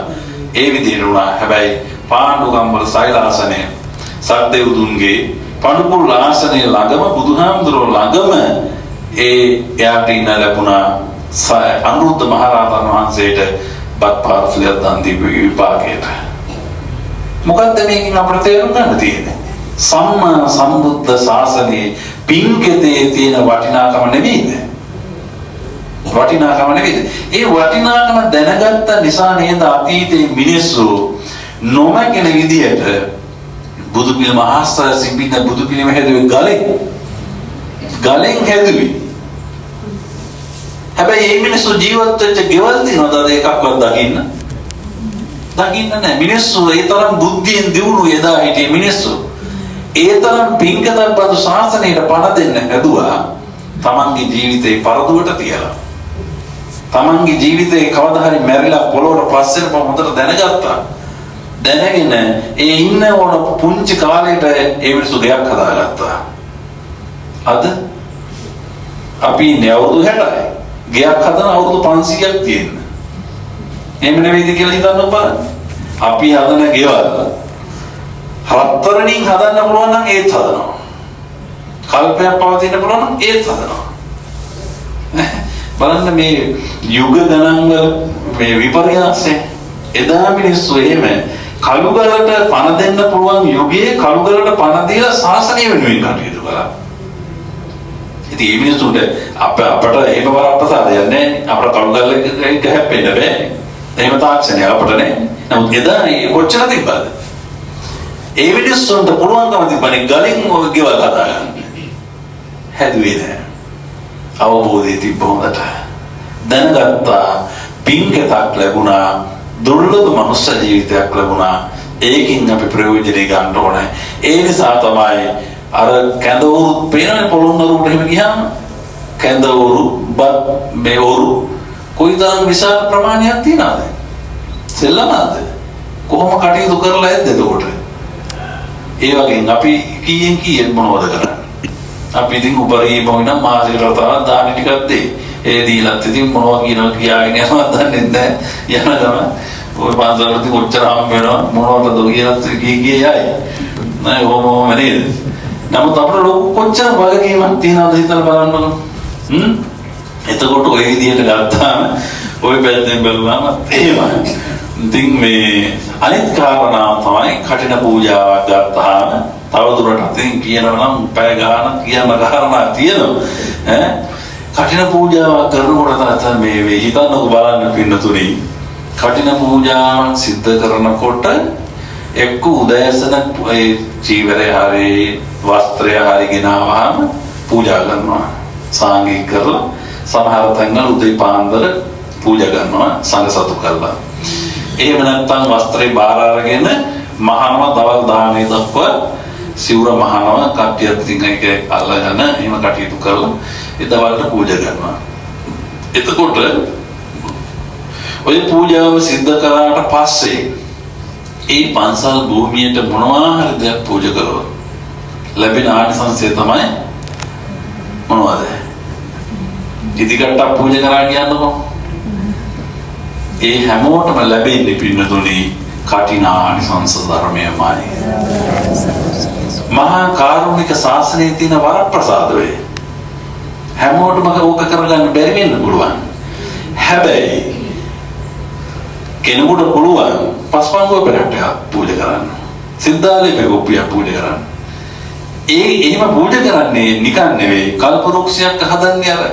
ඒ විදිහට උනා. හැබැයි පාණ්ඩුකම්බල සෛලාසනය සක්දෙව්දුන්ගේ පඬුපුල් ආසනයේ ළඟම බුදුහාමුදුරුවෝ ළඟම එයාට ඉන්න ලැබුණා අනුරුද්ධ මහරහතන් වහන්සේට බත් පාර්සලයක් දන් දීපු විපාකයට. මොකද්ද මේකෙන් අපිට තේරුම් ගන්න තියෙන්නේ? සම්මා සම්බුද්ධ ශාසනයේ පින්කෙතේ තියෙන වටිනාකම නෙවෙයිද? වටිනාකම නෙවෙයිද? ඒ වටිනාකම දැනගත්ත නිසා නේද අතීතයේ මිනිස්සු නොමැකෙන විදියට බුදු පිළිම ආස්තර සිඹින්න බුදු පිළිම හැදුවේ ගලෙන් හැදුවේ. හැබැයි මේ මිනිස්සු ජීවත් වෙච්ච ගෙවල් තියෙනවද ඒකක්වත් දකින්න නැහැ. මිනිස්සු ඒ තරම් බුද්ධියෙන් දියුණු එදා හිටියේ මිනිස්සු. ඒ තරම් පින්කතබ්බතු ශාසනයට පණ දෙන්න හැදුවා තමන්ගේ ජීවිතේ පරදුවට තියලා. තමන්ගේ ජීවිතේ කවදා හරි මැරිලා පොළොවට පස්සෙන් හොඳට දැනගත්තා. දැනගෙන ඒ ඉන්න ඕන පුංචි කාලේට ඒ මිනිස්සු ගයක් හදාගත්තා. අද අපි ඉන්නේ අවුරුදු 60යි. ගයක් හදන අවුරුදු 500ක් තියෙන. එහෙම නෙවෙයිද කියලා හිතන්න බලන්න. අපි හදන ගෙවල් හතරණින් හදන්න පුළුවන් නම් ඒත් හදනවා. කල්පයක් පවතින්න පුළුවන් නම් ඒත් හදනවා. බලන්න මේ යුග ගණන් වල මේ විපර්යාසය. එදා මිනිස්සු එහෙම කළුගලට පණ දෙන්න පුළුවන් යුගයේ කළුගලට පණ දීලා ශාසනය වෙනුවෙන් කටයුතු කළා. ඉතින් මේ මිනිස්සුන්ට අපට එහෙම වරප්‍රසාදයක් නැහැ. අපට කළුගල එක හැප්පෙන්න බෑ. එහෙම තාක්ෂණය අපට නැහැ. නමුත් එදා කොච්චර තිබ්බද? ඒ මිනිස්සුන්ට පුළුවන්කම තිබ්බනේ ගලින් ඔය ගෙවල් හදාගන්න. හැදුවේ නැහැ. අවබෝධය තිබ්බ හොඳට. දැනගත්තා පින්කතක් ලැබුණා. දුර්ලභ මනුෂ්‍ය ජීවිතයක් ලැබුණා. ඒකින් අපි ප්‍රයෝජනෙ ගන්න ඕනේ. ඒ නිසා තමයි අර කැඳවුරු පේන පොළොන්නරුවට එහෙම ගියාම කැඳවුරු මේවුරු කොයිතරම් විශාල ප්‍රමාණයක් තියනවද? සෙල්ලමද? කොහොම කටයුතු කරලා ඇද්ද එතකොට? ඒ වගේ අපි කීයෙන් මොනවද කරන්නේ? අපි ඉතින් උපරිම වුණා මාසිකට තරම් දාන ටිකක් දෙයි. ඒ දීලත් ඉතින් මොනවා කියනවා කියාගෙන යනවා දන්නේ නැහැ. යන ගම ඔය පාසලට කොච්චර හම් වෙනවා මොනවද කියලාත් කී යයි. නෑ ඕම නේද? නමුත් අපේ ලෝක කොච්චර වගකීමක් තියනවද හිතලා බලන්නකො. එතකොට ඔය විදියට ගත්තාම ඔය පැත්තෙන් බලුවාම එහෙමයි. ඉතින් මේ අනිත් කාරණා තමයි කටින පූජාවක් ගත්තාම තවදුරටත් ඉතින් කියනවා නම් පැය ගානක් කියන කාරණා තියෙනවා. කටින පූජාවක් කරනකොට මේ හිතන්නකො බලන්න පින්නතුනි. කටින පූජාවක් සිද්ධ කරනකොට එක්ක උදෑසන ඒ චීවරය හරි වස්ත්‍රය හරි ගෙනාවහම පූජා කරනවා. සාංගික කරලා සමහර තැන්වල උදේ පාන්දර පූජා කරනවා සංඝ සතු කරලා. එහෙම නැත්නම් වස්ත්‍රේ බාර අරගෙන මහානම දවල් දානේ දක්වා සිවුර මහානම කට්ටියක් ඉතින් ඒක අල්ලගෙන එහෙම කටයුතු කරලා ඒ දවල්ට පූජා කරනවා. එතකොට ඔය පූජාව සිද්ධ කරාට පස්සේ ඒ පන්සල් භූමියට මොනවා හරි දෙයක් පූජා කරනවා. ලැබෙන ආනිසංසය තමයි මොනවද? ඉදිකට්ටක් පූජා කරා කියන්නකො. ඒ හැමෝටම ලැබෙන්නේ පින්නතුනි කටිනානිසංස ධර්මයමයි. මහා කාරුණික ශාසනයේ තියෙන වරප්‍රසාද වේ. හැමෝටම ඕක කරගන්න බැරි වෙන්න පුළුවන්. හැබැයි කෙනෙකුට පුළුවන් පස්පංගුව පෙරට්ටයක් පූජා කරන්න. සිද්ධාලේ පෙරොප්පියක් පූජා කරන්න. එහෙම පූජා කරන්නේ නිකන් නෙවෙයි කල්පවෘක්ෂයක් හදන්නේ අර.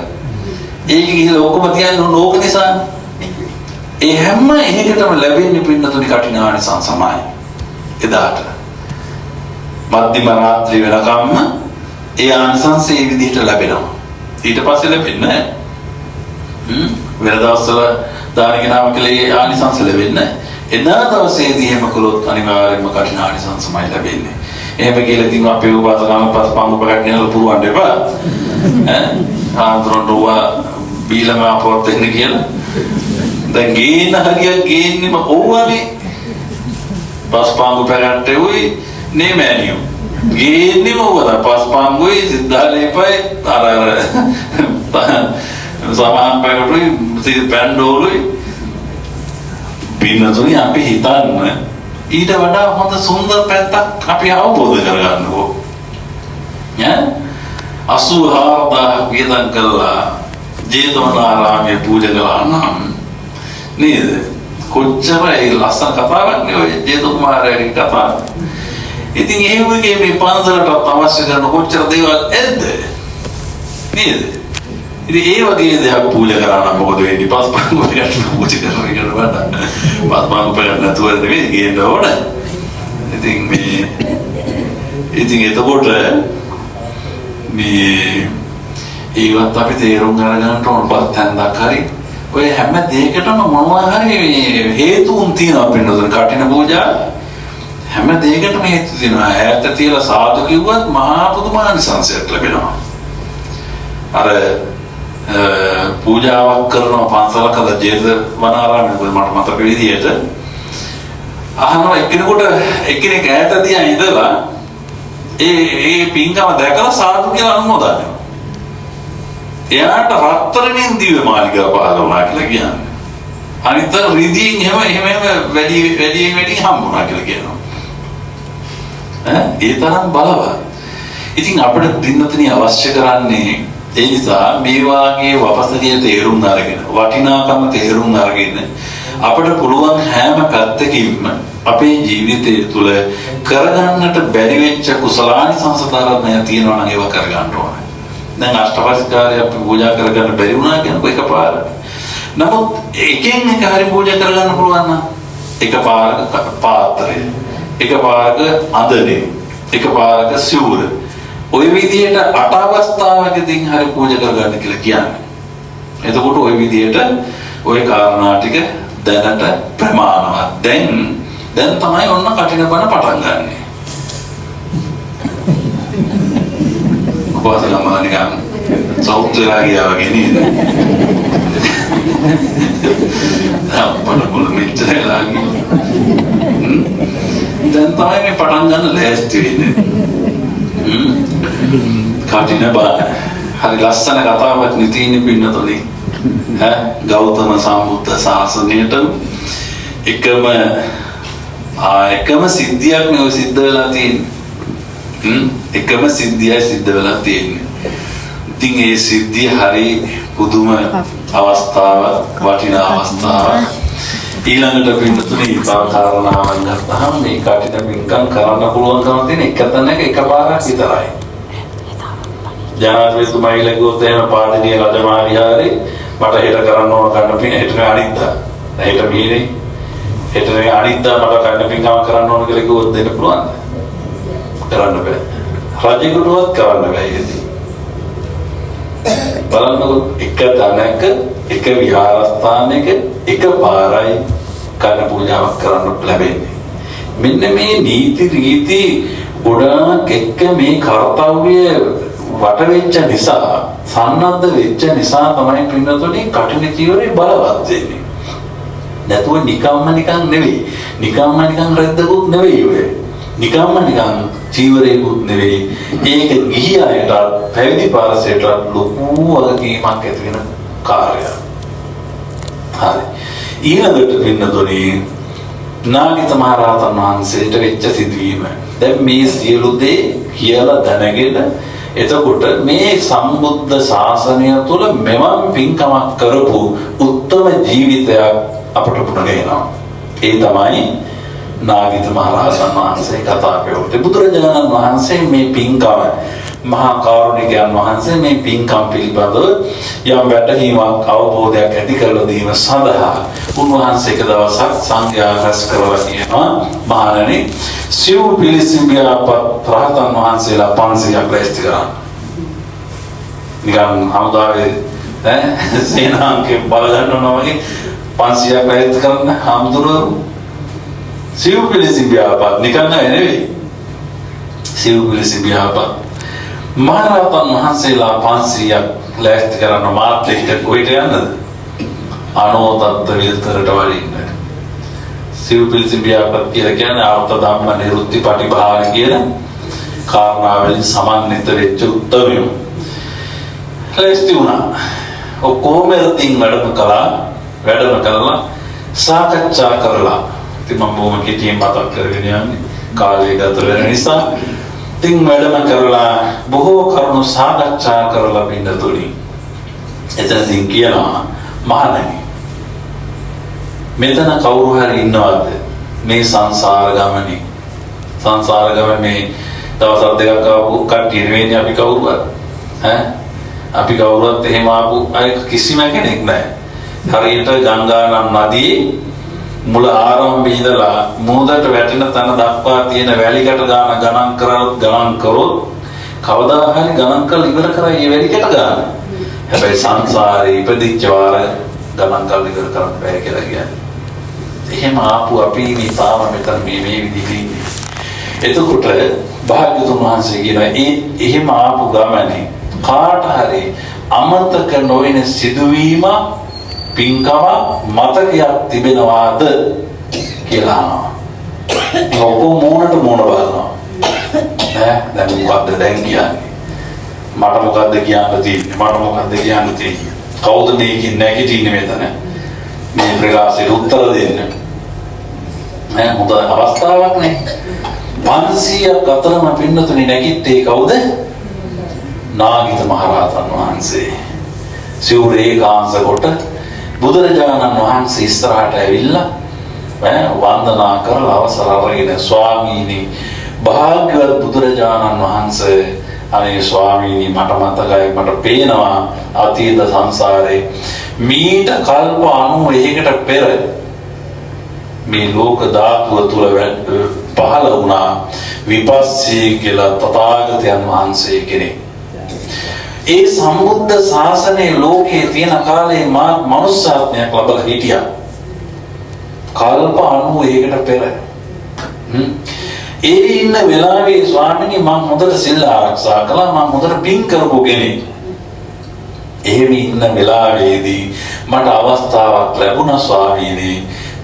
ඒක ගිහලා ඔක්කොම තියන්නේ ඕක නිසා. ඒ හැම එකකටම ලැබෙන්නේ පින්නතුනි කටිනානිසංසමයි. එදාට මධ්‍යම රාත්‍රී වෙනකම්ම ඒ ආනිසංසය ඒ විදිහට ලැබෙනවා. ඊට පස්සේ ලැබෙන්නේ නැහැ. වෙන දවස්වල දාන ගෙනාව කියලා ආනිසංස ලැබෙන්නේ නැහැ. එදා දවසේදී එහෙම කළොත් අනිවාර්යයෙන්ම කටිනානිසංසමයි ලැබෙන්නේ. එහෙම කියලා ඉතින් අපේ උපාසකම පස්පංගු පකට් ගෙනලා පුරවන්න එපා. ආන්තරොන්ඩුවා බීලම අපවත් වෙන්න කියලා. දැන් ගේන හරියක් ගේන්නෙම ඕවනේ. පස්පංගු පකට්ටේ උයි නෙමෑනියෝ. ගේන්නෙම ඕවද පස්පංගුයි සිද්ධාලේපයි අර සමාන් පකටුයි පැන්ඩෝලුයි පින්නතුනි අපි හිතන්න ඊට වඩා හොඳ සුන්දර පැත්තක් අපි අවබෝධ කරගන්න ඕන. 84000 වියදම් කළා ජේතවනාරාමයේ පූජා කළා නම් නේද? කොච්චර ඒ ලස්සන කතාවක් නේ ඔය ජේතකුමාරයාගේ කතාව. ඉතින් ඒ වගේ මේ පන්සලට අවශ්‍ය කරන කොච්චර දේවල් ඇද්ද? නේද? ඉතින් ඒ වගේ දේවල් පූජා කරා නම් මොකද වෙන්නේ? පස්පංගු පෙරට පූජා කරනවා කියන වඩා පස්පංගු පෙරට නැතුව නෙවෙයි ගේන්න ඕන. ඉතින් එතකොට මේ ඒවත් අපි තේරුම් අරගන්න ඕන පත්තෙන්දක් හරි ඔය හැම දෙයකටම මොනවා හරි හේතුන් තියෙනවා පින්නතුන් කටින පූජා හැම දෙයකටම හේතු තියෙනවා. ඈත තියලා සාදු කිව්වත් මහා පුදුමානිසංසයක් ලැබෙනවා. අර පූජාවක් කරනවා පන්සලකද ජේතවනාරාමයේ මට මතක විදියට අහනවා එක්කෙනෙක් ඈත තියා ඉඳලා ඒ පින්කම දැකලා සාදු කියලා අනුමෝදන් වෙනවා. එයාට රත්තරන්ෙන් දිව්‍ය මාලිගාව පහළ වුණා කියලා කියන්නේ. අනිත් රිදීන් එහෙම වැඩි හම්බුණා කියලා කියනවා. ඒ තරම් බලවත්. ඉතින් අපිට දින්නතනිය අවශ්‍ය කරන්නේ ඒ නිසා මේ වාගේ වපසරිය තේරුම් අරගෙන වටිනාකම තේරුම් අරගෙන අපිට පුළුවන් හැම පැත්තකින්ම අපේ ජීවිතය තුළ කරගන්නට බැරි වෙච්ච කුසලානිසංස ධර්මය තියෙනවා නම් ඒවා කරගන්න ඕනේ. දැන් අෂ්ටපස්කාරය අපි පූජා කරගන්න බැරි වුණා කියනකො එකපාරට. නමුත් එකෙන් එක හරි පූජා කරගන්න පුළුවන් නම් එකපාරක පාත්‍රය, එකපාරක අඳනේ, එකපාරක සිවුර. ওই විදිහට 8 අවස්ථාවකදී හරි පූජා කරගන්න කියලා කියන්නේ. එතකොට ওই විදිහට ওই කාරණා ටික දැනට ප්‍රමාණවත්. දැන් තමයි ඔන්න කටින බණ පටන් ගන්නෙ. කොහොමද නිකන් සෞත්‍රා ගියා වගේ නේද? අප්පන මුල මෙච්චරලා දැන් තමයි මේ පටන් ගන්න ලෑස්ති වෙන්නේ. කටින බණ හරි ලස්සන කතාවක් නිතින්නේ පින්නතොලි. ගෞතම සම්බුද්ධ ශාසනයට එකම සිද්ධියක් නේ සිද්ධ වෙලා තියෙන්නේ. එකම සිද්ධියයි සිද්ධ වෙලා තියෙන්නේ. ඉතින් ඒ සිද්ධිය හරි පුදුම අවස්ථාවක්, වටිනා අවස්ථාවක්. ඊළඟට පින්නතුනේ කාරණාවක් ගත්තාම මේ කටින පින්කම් කරන්න පුළුවන්කම තියෙන එක තැනක එකපාරක් විතරයි. ජනාධිපතිතුමායි ලගුවොත් එහෙම පාදිනිය රජමාලියාවේ මට හෙට කරන්න ඕන කන්න පින් හෙට අනිද්දා. හෙට මීනේ හෙට අනිද්දා මට කන්න පින්කම් කරන්න ඕන කියලා කිව්වොත් දෙන්න පුළුවන්ද? කරන්න බෑ. රජෙකුටවත් කරන්න බෑ ඉතින්. බලන්නකො එක තැනක එක විහාරස්ථානයක එකපාරයි කන්න පූජාවක් කරන්න ලැබෙන්නේ. මෙන්න මේ නීති රීති ගොඩාක් එක්ක මේ කාර්යය වට වෙච්ච නිසා සන්නද්ධ වෙච්ච නිසා තමයි පින්නතුනේ කටින ජීවරේ බලවත් වෙන්නේ. නැතුව නිකම්ම නිකන් නෙවෙයි. නිකම්ම නිකන් රැද්දකුත් නෙවෙයි ඔය. නිකම්ම නිකන් ජීවරේකුත් නෙවෙයි. ඒක ගිහියායට පැවිදි පාරසයට ලොකු වගකීමක් ඇති වෙන කාර්යයක්. හරි. ඊළඟට පින්නතුනේ නාගිත මහරහතන් වහන්සේට වෙච්ච සිදුවීම. දැන් මේ සියලු දේ කියලා දැනගෙන එතකොට මේ සම්බුද්ධ ශාසනය තුළ මෙවන් පින්කමක් කරපු උත්තම ජීවිතයක් අපට පුරගෙනවා. ඒ තමයි නාගිත මහරහතන් වහන්සේ කතා කළේ. බුදුරජාණන් වහන්සේ මේ පින්කම මහා කාරුණිකයන් වහන්සේ මේ පින්කම් පිළිබඳව යම් වැටහීමක් අවබෝධයක් ඇති කරලා දීම සඳහා උන්වහන්සේ එක දවසක් සංඝයා රැස් කරලා කියනවා මහණෙනි සිව් පිළිසිඹියාපත් රහතන් වහන්සේලා 500ක් රැස්ති කරන්න. නිකන් හමුදාවේ සේනාංකේ බල ගන්නවා වගේ 500ක් රැස්ති කරන්න හම්දුරෝ සිව් පිළිසිඹියාපත් නිකන් නෙවෙයි. සිව් පිළිසිඹියාපත් මහරහතන් වහන්සේලා 500ක් ලෑස්ති කරන්න මාත් එක්ක කොහෙට යන්නද? අනෝතත්ත විතරට වරින්න. සිව් පිළිසිඹියාපත් කියලා කියන්නේ ආර්ථ ධම්ම නිරුත්ති පටිභාන කියන කාරණාවලින් සමන්විත වෙච්ච උත්තරයෝ. ලෑස්ති වුණා. ඔක්කොම ඉතින් වැඩම කළා සාකච්ඡා කරලා ඉතින් මම බොහොම කෙටියෙන් මතක් කරගෙන යන්නේ කාලය ගත වෙන නිසා ඉතින් වැඩම කරලා බොහෝ කරුණු සාකච්ඡා කරලා පින්නතුනි එතනදී කියනවා මහණනි මෙතන කවුරු හරි ඉන්නවද මේ සංසාර ගමනේ මේ දවස් දෙකක් ආපු කට්ටිය නෙවෙයි අපි කවුරුවත් අපි කවුරුවත් එහෙම ආපු අය කිසිම කෙනෙක් නැහැ හරියට ගංගා නම් නදියේ මුල ආරම්භයේ ඉඳලා මුහුදට වැටෙන තැන දක්වා තියෙන වැලිකට ගණන් කරොත් කවදා හරි ගණන් කරලා ඉවර කරයි මේ වැලිකට ගන්න. හැබැයි සංසාරේ ඉපදිච්ච වාර ගණන් කරලා ඉවර කරන්න බෑ කියලා කියන්නේ. එහෙම ආපු අපි මේ තාම මෙතන මේ විදිහට ඉන්නේ. එතකොට භාග්‍යතුන් වහන්සේ කියනවා එහෙම ආපු ගමනේ කාට හරි අමතක නොවන සිදුවීම පින්කම මතකයක් තිබෙනවාද කියලා අහනවා. ඔක්කොම මූණට මූණ බලනවා. දැන් මොකද්ද දැන් කියන්නේ? මට මොකද්ද කියන්න තියෙන්නේ? කවුද මේකින් නැගිටින්නේ මෙතන? මේ ප්‍රකාශයට උත්තර දෙන්න. හොඳ අවස්ථාවක් නේ. 500ක් අතරම පින්නතුනි නැගිට්ටේ කවුද? නාගිත මහරහතන් වහන්සේ. සිවුරේ කාංශ කොට බුදුරජාණන් වහන්සේ ඉස්සරහට ඇවිල්ලා වන්දනා කරලා අවසර අරගෙන ස්වාමීනි භාග්‍යවත් බුදුරජාණන් වහන්සේ අනේ ස්වාමීනි මට මතකයි මට පේනවා අතීත සංසාරේ මීට කල්ප 91කට පෙර මේ ලෝක ධාතුව තුල පහළ වුණා විපස්සී කියලා තථාගතයන් වහන්සේ කෙනෙක්. ඒ සම්බුද්ධ ශාසනයේ ලෝකයේ තියෙන කාලේ මා මනුස්සාත්මයක් ලබලා හිටියා. කල්ප 91කට පෙර. ඒ ඉන්න වෙලාවේ ස්වාමීනි මම හොඳට සිල් ආරක්ෂා කළා මම හොඳට පින් කරපු කෙනෙක්. එහෙම ඉන්න වෙලාවේදී මට අවස්ථාවක් ලැබුණා ස්වාමීනි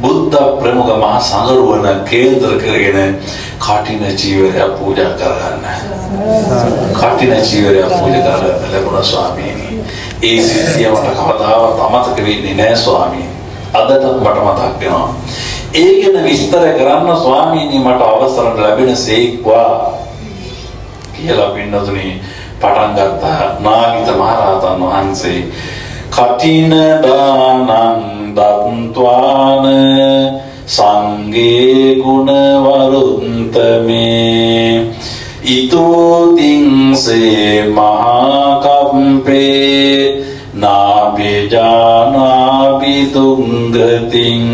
බුද්ධ ප්‍රමුඛ මහා සංඝරුවන කේන්ද්‍ර කරගෙන කටින චීවරය පූජා කරගන්න. කටින චීවරය පූජා කරගන්න ලැබුණා ස්වාමීනි. ඒ සිද්ධිය මට කවදාවත් අමතක වෙන්නේ නැහැ ස්වාමීනි. අදටත් මට මතක් වෙනවා. ඒ ගැන විස්තර කරන්න ස්වාමීනි මට අවසර ලැබෙන සේක්වා කියලා පින්නතුනි පටන් ගත්තා නාගිත මහරහතන් වහන්සේ කටින දානං දත්වාන සංගේ ගුණ වරුන්තමේ ඉතෝතිංසේ මහා කම්පේ නාබිජානාබි තුංගතිං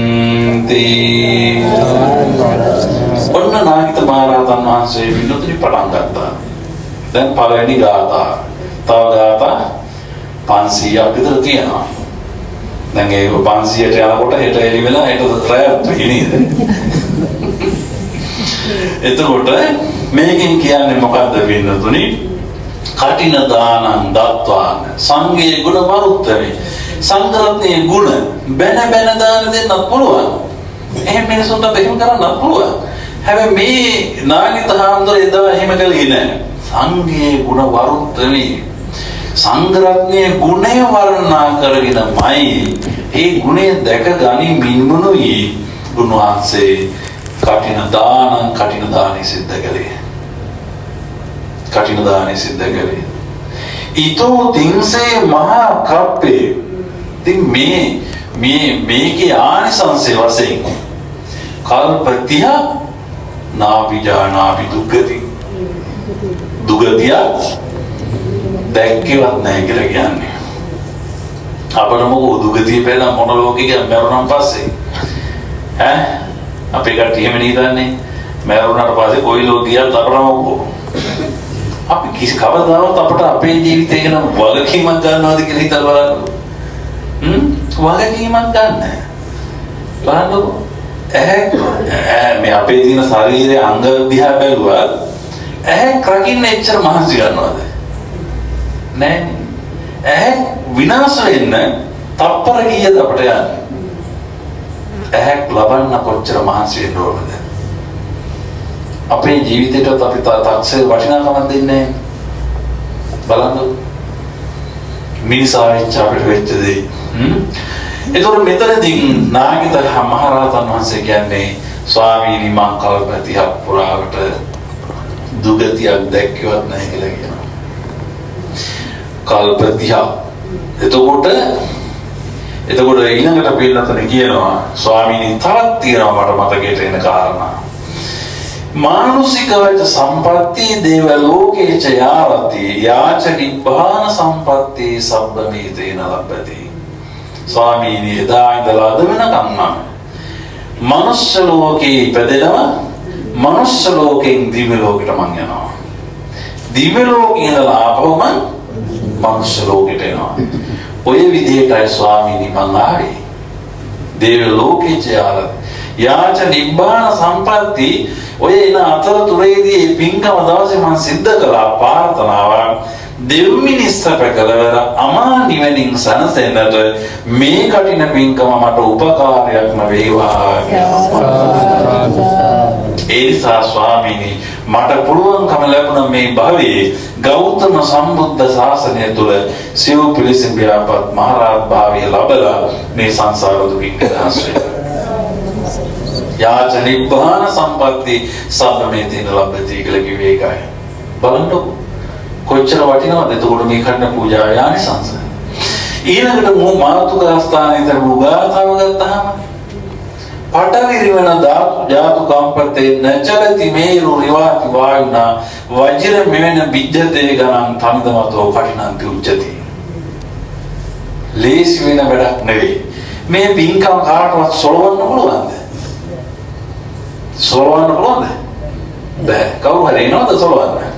තී ඔන්න නාගිත මහරහතන් වහන්සේ විනෝදනි පටන් ගත්තා. දැන් පළවෙනි ගාථා තව ගාථා 500ක් විතර තියෙනවා. දැන් ඒ 500ට යනකොට හෙට එළි වෙලා හෙට රැත් වෙයි නේද? එතකොට මේකෙන් කියන්නේ මොකද්ද වෙන්නතුනි? කටින දානං දත්වාන සංඝේ ගුණ වරුත්තමේ සංඝරත්නයේ ගුණ බැන දාන දෙන්නත් පුළුවන්. එහෙම මිනිසුන්ට බෙහෙම කරන්නත් පුළුවන්. හැබැයි මේ නාගිත හාමුදුරුවෝ එදා එහෙම කළේ නැහැ. සංඝේ ගුණ වරුත්තමේ සංඝරත්නයේ ගුණය වර්ණනා කරගෙනමයි ඒ ගුණය දැක ගනිමින්මනුයි උන්වහන්සේ කටින දානෙ සිද්ධ කළේ. කටින දානෙ සිද්ධ කළේ. ඊතෝ තින්සේ මහා කප්පේ. ඉතින් මේකේ ආනිසංසය වශයෙන් කල්පතිය නාපිජානාපි දුගතිය දැක්කේවත් නැහැ කියලා කියන්නේ. අපිට මොකෝ දුගතිය પહેલા මොන ලෝකෙක මරුණන් පස්සේ අපේ කට්ටිය එහෙම නීදන්නේ මරුණාට පස්සේ කොයි ලෝකියක් අපිට මොකෝ අපි කිසි කවදාවත් අපිට අපේ ජීවිතය ගැන වගකීමක් ගන්නවද කියලා හිතලා බලන්න. වගකීමක් ගන්න. බලන්නකො මේ අපේ තියෙන ශරීරයේ අංග දිහා බැලුවා රකින්න එච්චර මහන්සි ගන්නවද? නෑ. විනාශ වෙන්න තප්පර කීයද අපිට යන්නේ? ලබන්න කොච්චර මහන්සි වෙන්න ඕනද? අපේ ජීවිතේට අපි තාක්ෂේ වටිනාකමක් දෙන්නේ බලන්න. මිනිසා වෙච්ච අපිට වෙච්ච දේ. ඒතකොට මෙතනදී නාගිත මහරහතන් වහන්සේ කියන්නේ ස්වාමීනි මං කල්පතියක් පුරාවට දුගතියක් දැක්කවත් නැහැ කියලා කියනවා. කල්පතියක්. එතකොට ඊළඟට පින්නතන කියනවා ස්වාමීනි තවත් තියෙනවා මට මතකයට එන කාරණා. මානුසිකවච සම්පatti දේව ලෝකේච යාවති යාච නිබ්බාන සම්පatti සබ්බමේතේන ලබ්බති. ස්වාමීනි එදා ඉඳලා අද වෙනකම් නම් මනුෂ්‍ය ලෝකේ ඉපදෙනවා මනුෂ්‍ය ලෝකෙන් දිව්‍ය ලෝකෙට මං යනවා. දිව්‍ය ලෝකේ ඉඳලා ආපහු මං මනුෂ්‍ය ලෝකෙට එනවා. ඔය විදිහටයි ස්වාමීනි මං ආවේ. දේව ලෝකේච යාච නිබ්බාන සම්පatti ඔය එන අතරතුරේදී පින්කම දවසේ මං සිද්ධ කළා ප්‍රාර්ථනාවක් දෙව්මිනිස්සප කලවර අමා නිවනින් සනසෙන්නට මේ කටින පින්කම මට උපකාරයක්ම වේවා. ඒ නිසා ස්වාමීනි මට පුළුවන්කම ලැබුණ මේ භවයේ ගෞතම සම්බුද්ධ ශාසනය තුළ සිව් පිළිසින් ව්‍යාපත් මහරහත් භාවය ලබලා මේ සංසාර දුකින් නිදහස් වෙන්න. යාච නිබ්බාන සම්පatti සබ්බමේතේන ලබ්බති කියලා කිව්වේ ඒකයි. බලන්නකො කොච්චර වටිනවද එතකොට මේ කන්න පූජාව ආනිසංස. ඊළඟට මාතුකා ස්ථානයේ ගාථාව ගත්තාම පටවිරිවන ධාතු කම්පතේ නචලති මේරු රිවාති වායුනා වජ්‍ර මෙවෙන විජ්ජතේ ගණන් තමිදමතෝ කටිනන්ති උච්චති. ලේසි වෙන වැඩක් නෙවෙයි. මේ පින්කම් කාටවත් සොලවන්න පුළුවන්ද? සොලවන්න පුළුවන්ද? බෑ. කවුරු හරි එනවද සොලවන්න?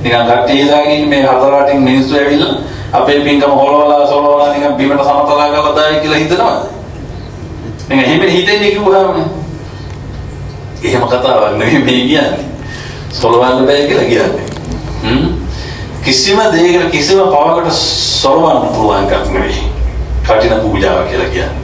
නිකන් කට්ටිය දාගෙන මේ හතර වටින් මිනිස්සු ඇවිල්ලා අපේ පින්කම හොලවලා සොලවලා නිකන් බිමට සමතලා කරලා දායි කියලා හිතනවද? නිකන් එහෙම හිතෙන්නේ කිව්වහම එහෙම කතාවක් නෙමෙයි මේ කියන්නේ. සොලවන්න බෑ කියලා කියන්නේ. කිසිම දෙයකට කිසිම පවකට සොලවන්න පුළුවන් එකක් නෙවෙයි. කටින පූජාව කියලා කියන්නේ.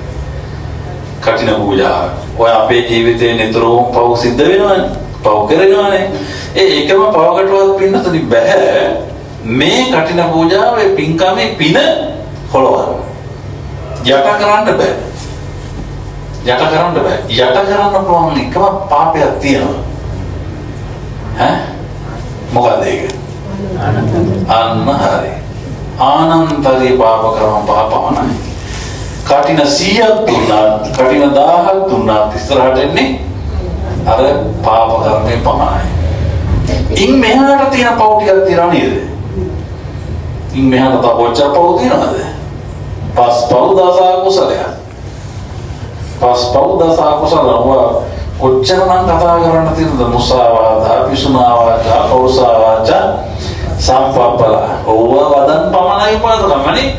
කටින පූජාව. ඔය අපේ ජීවිතේ නිතරම පව් සිද්ධ වෙනවනේ. පව් කරනවනේ. ඒ එකම පවකටවත් පින්නතුනි බෑ මේ කටින පූජාවේ පින්කමේ පින හොලවන්න. යට කරන්න බෑ. යට කරන්න පුළුවන් එකම පාපයක් තියෙනවා. මොකද ඒක? අන්න හරි. ආනන්තරී පාප කරන පාපමනයි. කටින 100ක් දුන්නා, කටින 1000ක් දුන්නා ඉස්සරහට එන්නේ අර පාප කර්මේ පමණයි. ඉන් මෙහාට තියෙන පව් ටිකක් තියනවා නේද? ඉන් මෙහාට තව කොච්චර පව් තියනවද? පස් පව් දස කුසලයක්. පස් පව් දස කුසල කොච්චර නම් කතා කරන්න තියෙනවද? මුසාවාදා, පිසුනාවාචා, පෞසාවාචා, සම්පප්පලා. ඕව වදන් පමණයි පාදකමනේ.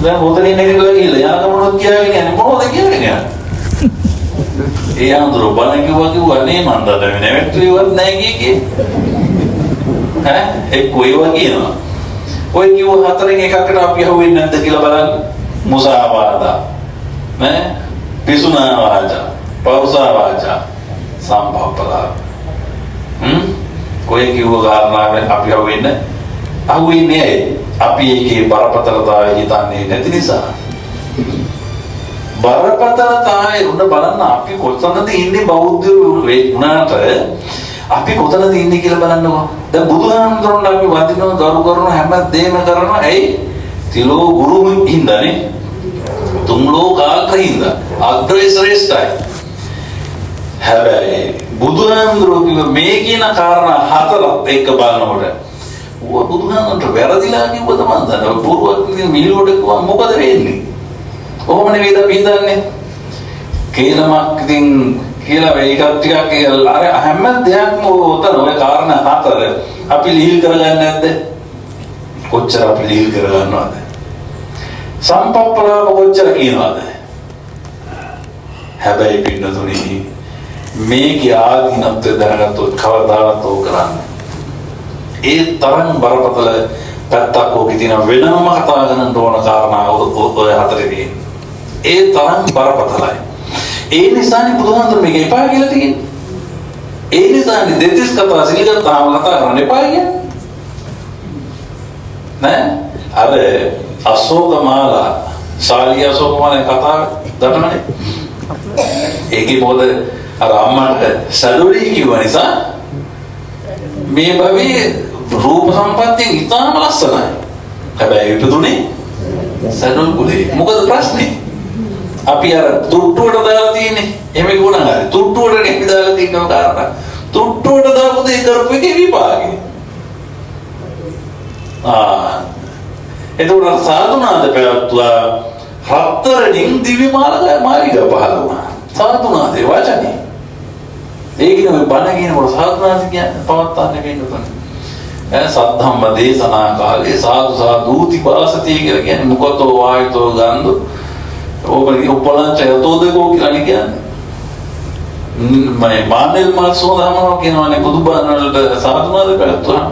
දැන් හොතලින් නැගිටලා ගිහලා යාක මොනවද කියලාගෙන යන්නේ? මොනවද කියලාගෙන යන්නේ? ඒ අඳුර බණ කිව්වා නේ මන් දන්නේ නැවැත්තුවේවත් නැහැ කියේ. එක්ක ඒවා කියනවා. ඔය කිව්ව හතරෙන් එකකට අපි අහුවෙන්නේ නැද්ද කියලා බලන්න. මුසාවාදා. නේ? පිසුනා වාචා, පෞසා වාචා, සම්පප්පලා. ඔය කිව්ව කාරණාවෙන් අපි අහුවෙන්නේ අපි ඒකේ බරපතලතාවය හිතන්නේ නැති නිසා. බරපතලතාවය උඩ බලන්න අපි කොතනද ඉන්නේ බෞද්ධයෝ වුණාට අපි කොතනද ඉන්නේ කියලා බලන්නකෝ. දැන් බුදුහාමුදුරන් අපි වදිනවා ගරු කරනවා හැම දෙයක්ම කරනවා. ඇයි? තිලෝ ගුරු හින්දානේ. තුන් ලෝකාග්‍රහින්ද අග්‍රේ ශ්‍රේෂ්ඨයි. හැබැයි බුදුහාමුදුරුවෝ කිව්ව මේ කියන කාරණා හතරක් එක බලනකොට බුදුහාමුදුරන්ට වැරදිලා කිව්වද මන් දන්නේ. පූර්වක් මිලියෝඩ කිව්වා මොකද වෙන්නේ? කොහොම නෙවෙයිද අපි හිතන්නේ? කේලමක් ඉතින් කියලා මේකක් ටිකක් අර හැම දෙයක්ම උතන ඔය කාරණා හතර අපි ලිහිල් කරගන්නේ නැද්ද? කොච්චර අපි ලිහිල් කරගන්නවද? සම්පප්පලාව කොච්චර කියනවද? හැබැයි පින්නතුනි මේකේ ආදීනත්වය දැනගත්තොත් කවදාවත් ඕක කරන්නේ. ඒ තරම් බරපතල පැත්තක් ඕකේ තියෙන වෙනම කතා කරන්න ඕන කාරණා ඔය හතරේදී. ඒ තරම් බරපතලයි. ඒ නිසානේ බුදුහාමුදුරුවෝ මේක එපා කියලා තියෙන්නේ. ඒ නිසානේ දෙතිස් කතා සිල්ගතාම කතා කරන්න එපා කියන්නේ. නෑ? අර අශෝක මාලා ශාලිය සෝකමනේ කතාව දන්නවනේ. ඒකේ මොකද අර අම්මට සැලුලි කිව්ව නිසා මේ භවයේ රූප සම්පත්තිය ඉතාම ලස්සනයි. හැබැයි ඉපදුනේ සැලුල් කුලේ. මොකද ප්‍රශ්නේ? අපි අර තුට්ටුවට දාලා තියෙන්නේ. එහෙම ගුණා හරි. තුට්ටුවට නෙමෙයි දාලා තියෙනව කාරණා. තුට්ටුවට දාපු දේ කරපු එකේ විපාකේ. එතකොට සාදුනාද පැවැත්තුවා රත්තරණින් දිව්‍ය මාලිගා පහළ වුණා. සාදුනාදේ වචනේ. ඒකින ඔය බණ කියනකොට සාදුනාද කියන්නේ පවත්තන්නේ වෙන්නේ. සද්ධම්ම දේශනා කාලේ සාදු සාදූති වාසති කියලා කියන්නේ මොකතෝ වායතෝ ගන්ධ ඕකේ උපලංච යතෝදකෝ කියලා කියන්නේ. මම මානෙල් මාසෝදාමනවා කියනවානේ බුදුබණ වලට සාදුනාද පැවැත්තුවා.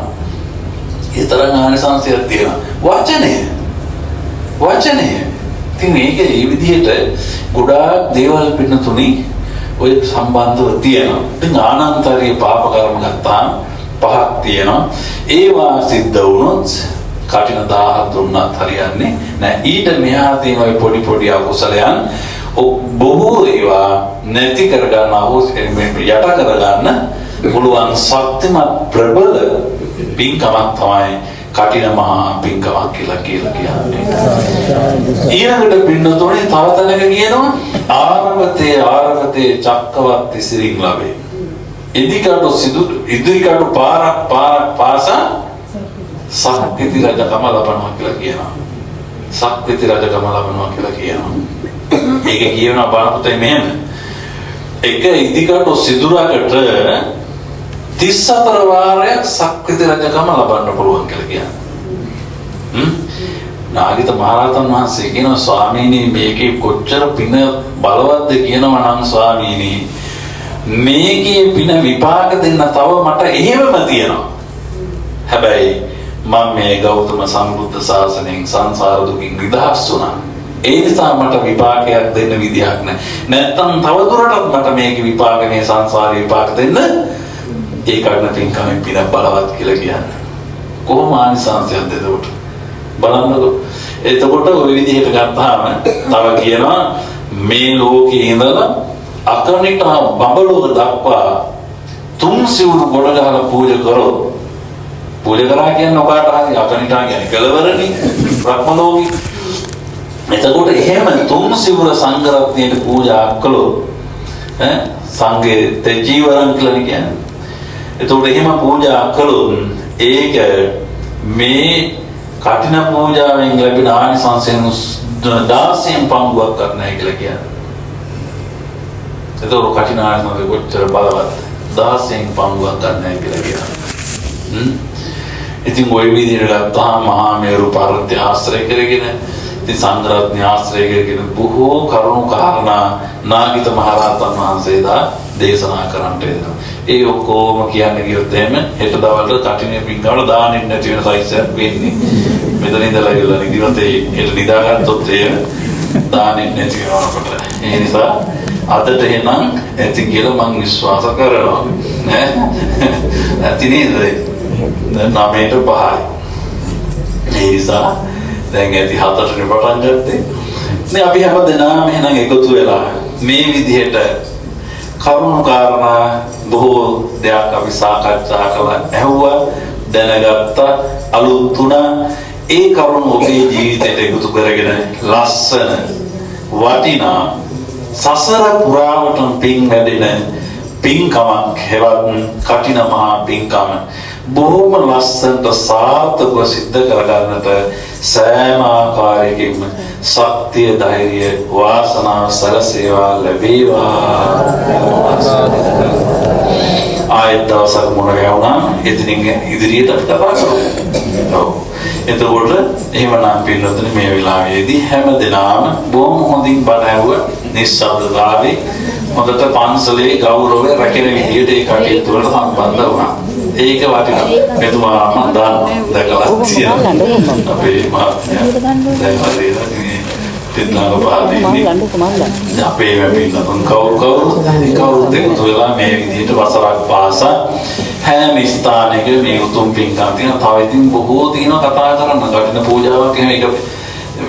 ඒ තරම් ආනිසංසයක් තියෙනවා. වචනේ. ඉතින් මේක මේ විදිහට ගොඩාක් දේවල් පින්නතුනි ඔය සම්බන්ධව තියෙනවා. ඉතින් ආනන්තරීය පාප කර්ම ගත්තාම 5ක් තියෙනවා. ඒවා සිද්ධ වුණොත් කටින 1000 දුන්නත් හරියන්නේ නැහැ. ඊට මෙහා තියෙන ඔය පොඩි අකුසලයන් බොහෝ ඒවා නැති කරගන්න යට කරගන්න පුළුවන් ශක්තිමත් ප්‍රබල පින්කමක් තමයි කටින මහා පින්කමක් කියලා කියන්නේ. ඊළඟට පින්නතෝනේ තව තැනක කියනවා ආරවතේ චක්කවර්ති සිරින් ලැබේ. ඉදිරිකට පාරක් පාසා සක්විති රජකම ලබනවා කියලා කියනවා. සක්විති රජකම ලබනවා කියලා කියනවා. ඒක කියනවා බලපොතේ මෙහෙම. එක ඉදිරිකට සිදුරකට 34 වාරයක් සක්විති රජකම ලබන්න පුළුවන් කියලා කියනවා. නාගිත මහරහතන් වහන්සේ කියනවා ස්වාමීනි මේකේ කොච්චර පින බලවත්ද කියනවා නම් ස්වාමීනි මේකේ පින විපාක දෙන්න තව මට එහෙමම තියෙනවා. හැබැයි මම මේ ගෞතම සම්බුද්ධ ශාසනයෙන් සංසාර දුකින් නිදහස් වුණා. ඒ නිසා මට විපාකයක් දෙන්න විදියක් නැහැ. නැත්තම් තව දුරටත් මට මේකේ විපාක මේ සංසාරේ විපාක දෙන්න ඒ කර්ණ පින්කමෙන් පින බලවත් කියලා කියන්නේ. කොහොම ආනිසංසයක්ද එතකොට? බලන්නකෝ. එතකොට ওই විදිහට ගත්තාම තව කියනවා මේ ලෝකේ ඉඳලා අකනිට බඹලෝක දක්වා තුන් සිවුරු ගොඩ ගහලා පූජා කරොත් පූජා කරා කියන්නේ ඔකාට හරි අකනිටා කියන්නේ කෙලවරනේ බ්‍රහ්ම ලෝකේ. එතකොට එහෙම තුන් සිවුර සංඝරත්නයට පූජා කළොත් සංඝේ තෙජීවරන් කියලා කියන්නේ. එතකොට එහෙම පූජා කළොත් ඒක මේ කටින පූජාවෙන් ලැබෙන ආනිසංසයෙන් 16න් පංගුවක් කරන්නයි කියලා කියන්නේ. එතකොට කටින ආනිසංසය කොච්චර බලවත් 16න් පංගුවක් කරන්නයි කියලා කියනවා. ඉතින් ওই විදිහට ගත්තාම මහා මේරු පර්වතය ආශ්‍රය කරගෙන ඉතින් සංඝරත්නය ආශ්‍රය කරගෙන බොහෝ කරුණු කාරණා නාගිත මහරහතන් වහන්සේලා දේශනා කරන්නට එනවා. ඒ ඔක්කොම කියන්නේ කියොත් එහෙම හෙට දවල්ට කටිනේ පින්කවල දාන්නේ නැති වෙන සයිසයක් වෙන්නේ. මෙතන ඉඳලා ඉල්ලන ඉදිරියට හෙට නිදාගත්තොත් එහෙම දාන්නේ නැති වෙනකොට. ඒ නිසා අදට එහෙනම් ඇති කියලා මම විශ්වාස කරනවා. ඈ ඇති නේද? දැන් 9ට 5යි. ඒ නිසා දැන් ඇති 4ට පටන් ගත්තේ. මේ අපි හැමදෙනාම එහෙනම් එකතු වෙලා මේ විදිහට කරුණු කාරණා බොහෝ දෙයක් අපි සාකච්ඡා කළා, ඇහුවා, දැනගත්තා, අලුත් තුනා. ඒ කරුණු ඔබේ ජීවිතයට එකතු කරගෙන ලස්සන වටිනා සසර පුරාවටම පින් වැඩෙන පින්කමක් හෙවත් කටින මහා පින්කම බොහොම ලස්සනට සාර්ථකව සිද්ධ කරගන්නට සෑම ආකාරයකින්ම ශක්තිය, ධෛර්යය, වාසනාව සැලසේවා ලැබේවා. ආයත දවසක් මොන ගාවුණා එතනින් ඉදිරියට අපි කතා කරමු. ඔව්. එතකොට එහෙමනම් පින්නතුනි මේ වෙලාවේදී හැම දිනම බොහොම හොඳින් බණ ඇහුවා. නිශ්ශබ්දතාවේ හොඳට පන්සලේ ගෞරවය රැකෙන විදිහට ඒ කටයුතු වලට සම්බන්ධ වුණා. ඒක වටිනවා. මෙතුමා මම දැකලා තියෙනවා. අපේ මහත්මයා දැකලා තියෙනවා. අපේ වෙමින් කවුරුත් එකතු වෙලා මේ විදිහට වසරක් පාසා හැම ස්ථානයක මේ උතුම් පින්කම් තියෙනවා. තව ඉතින් බොහෝ තියෙනවා කතා කරන්න. කටින පූජාවක් එහෙම එක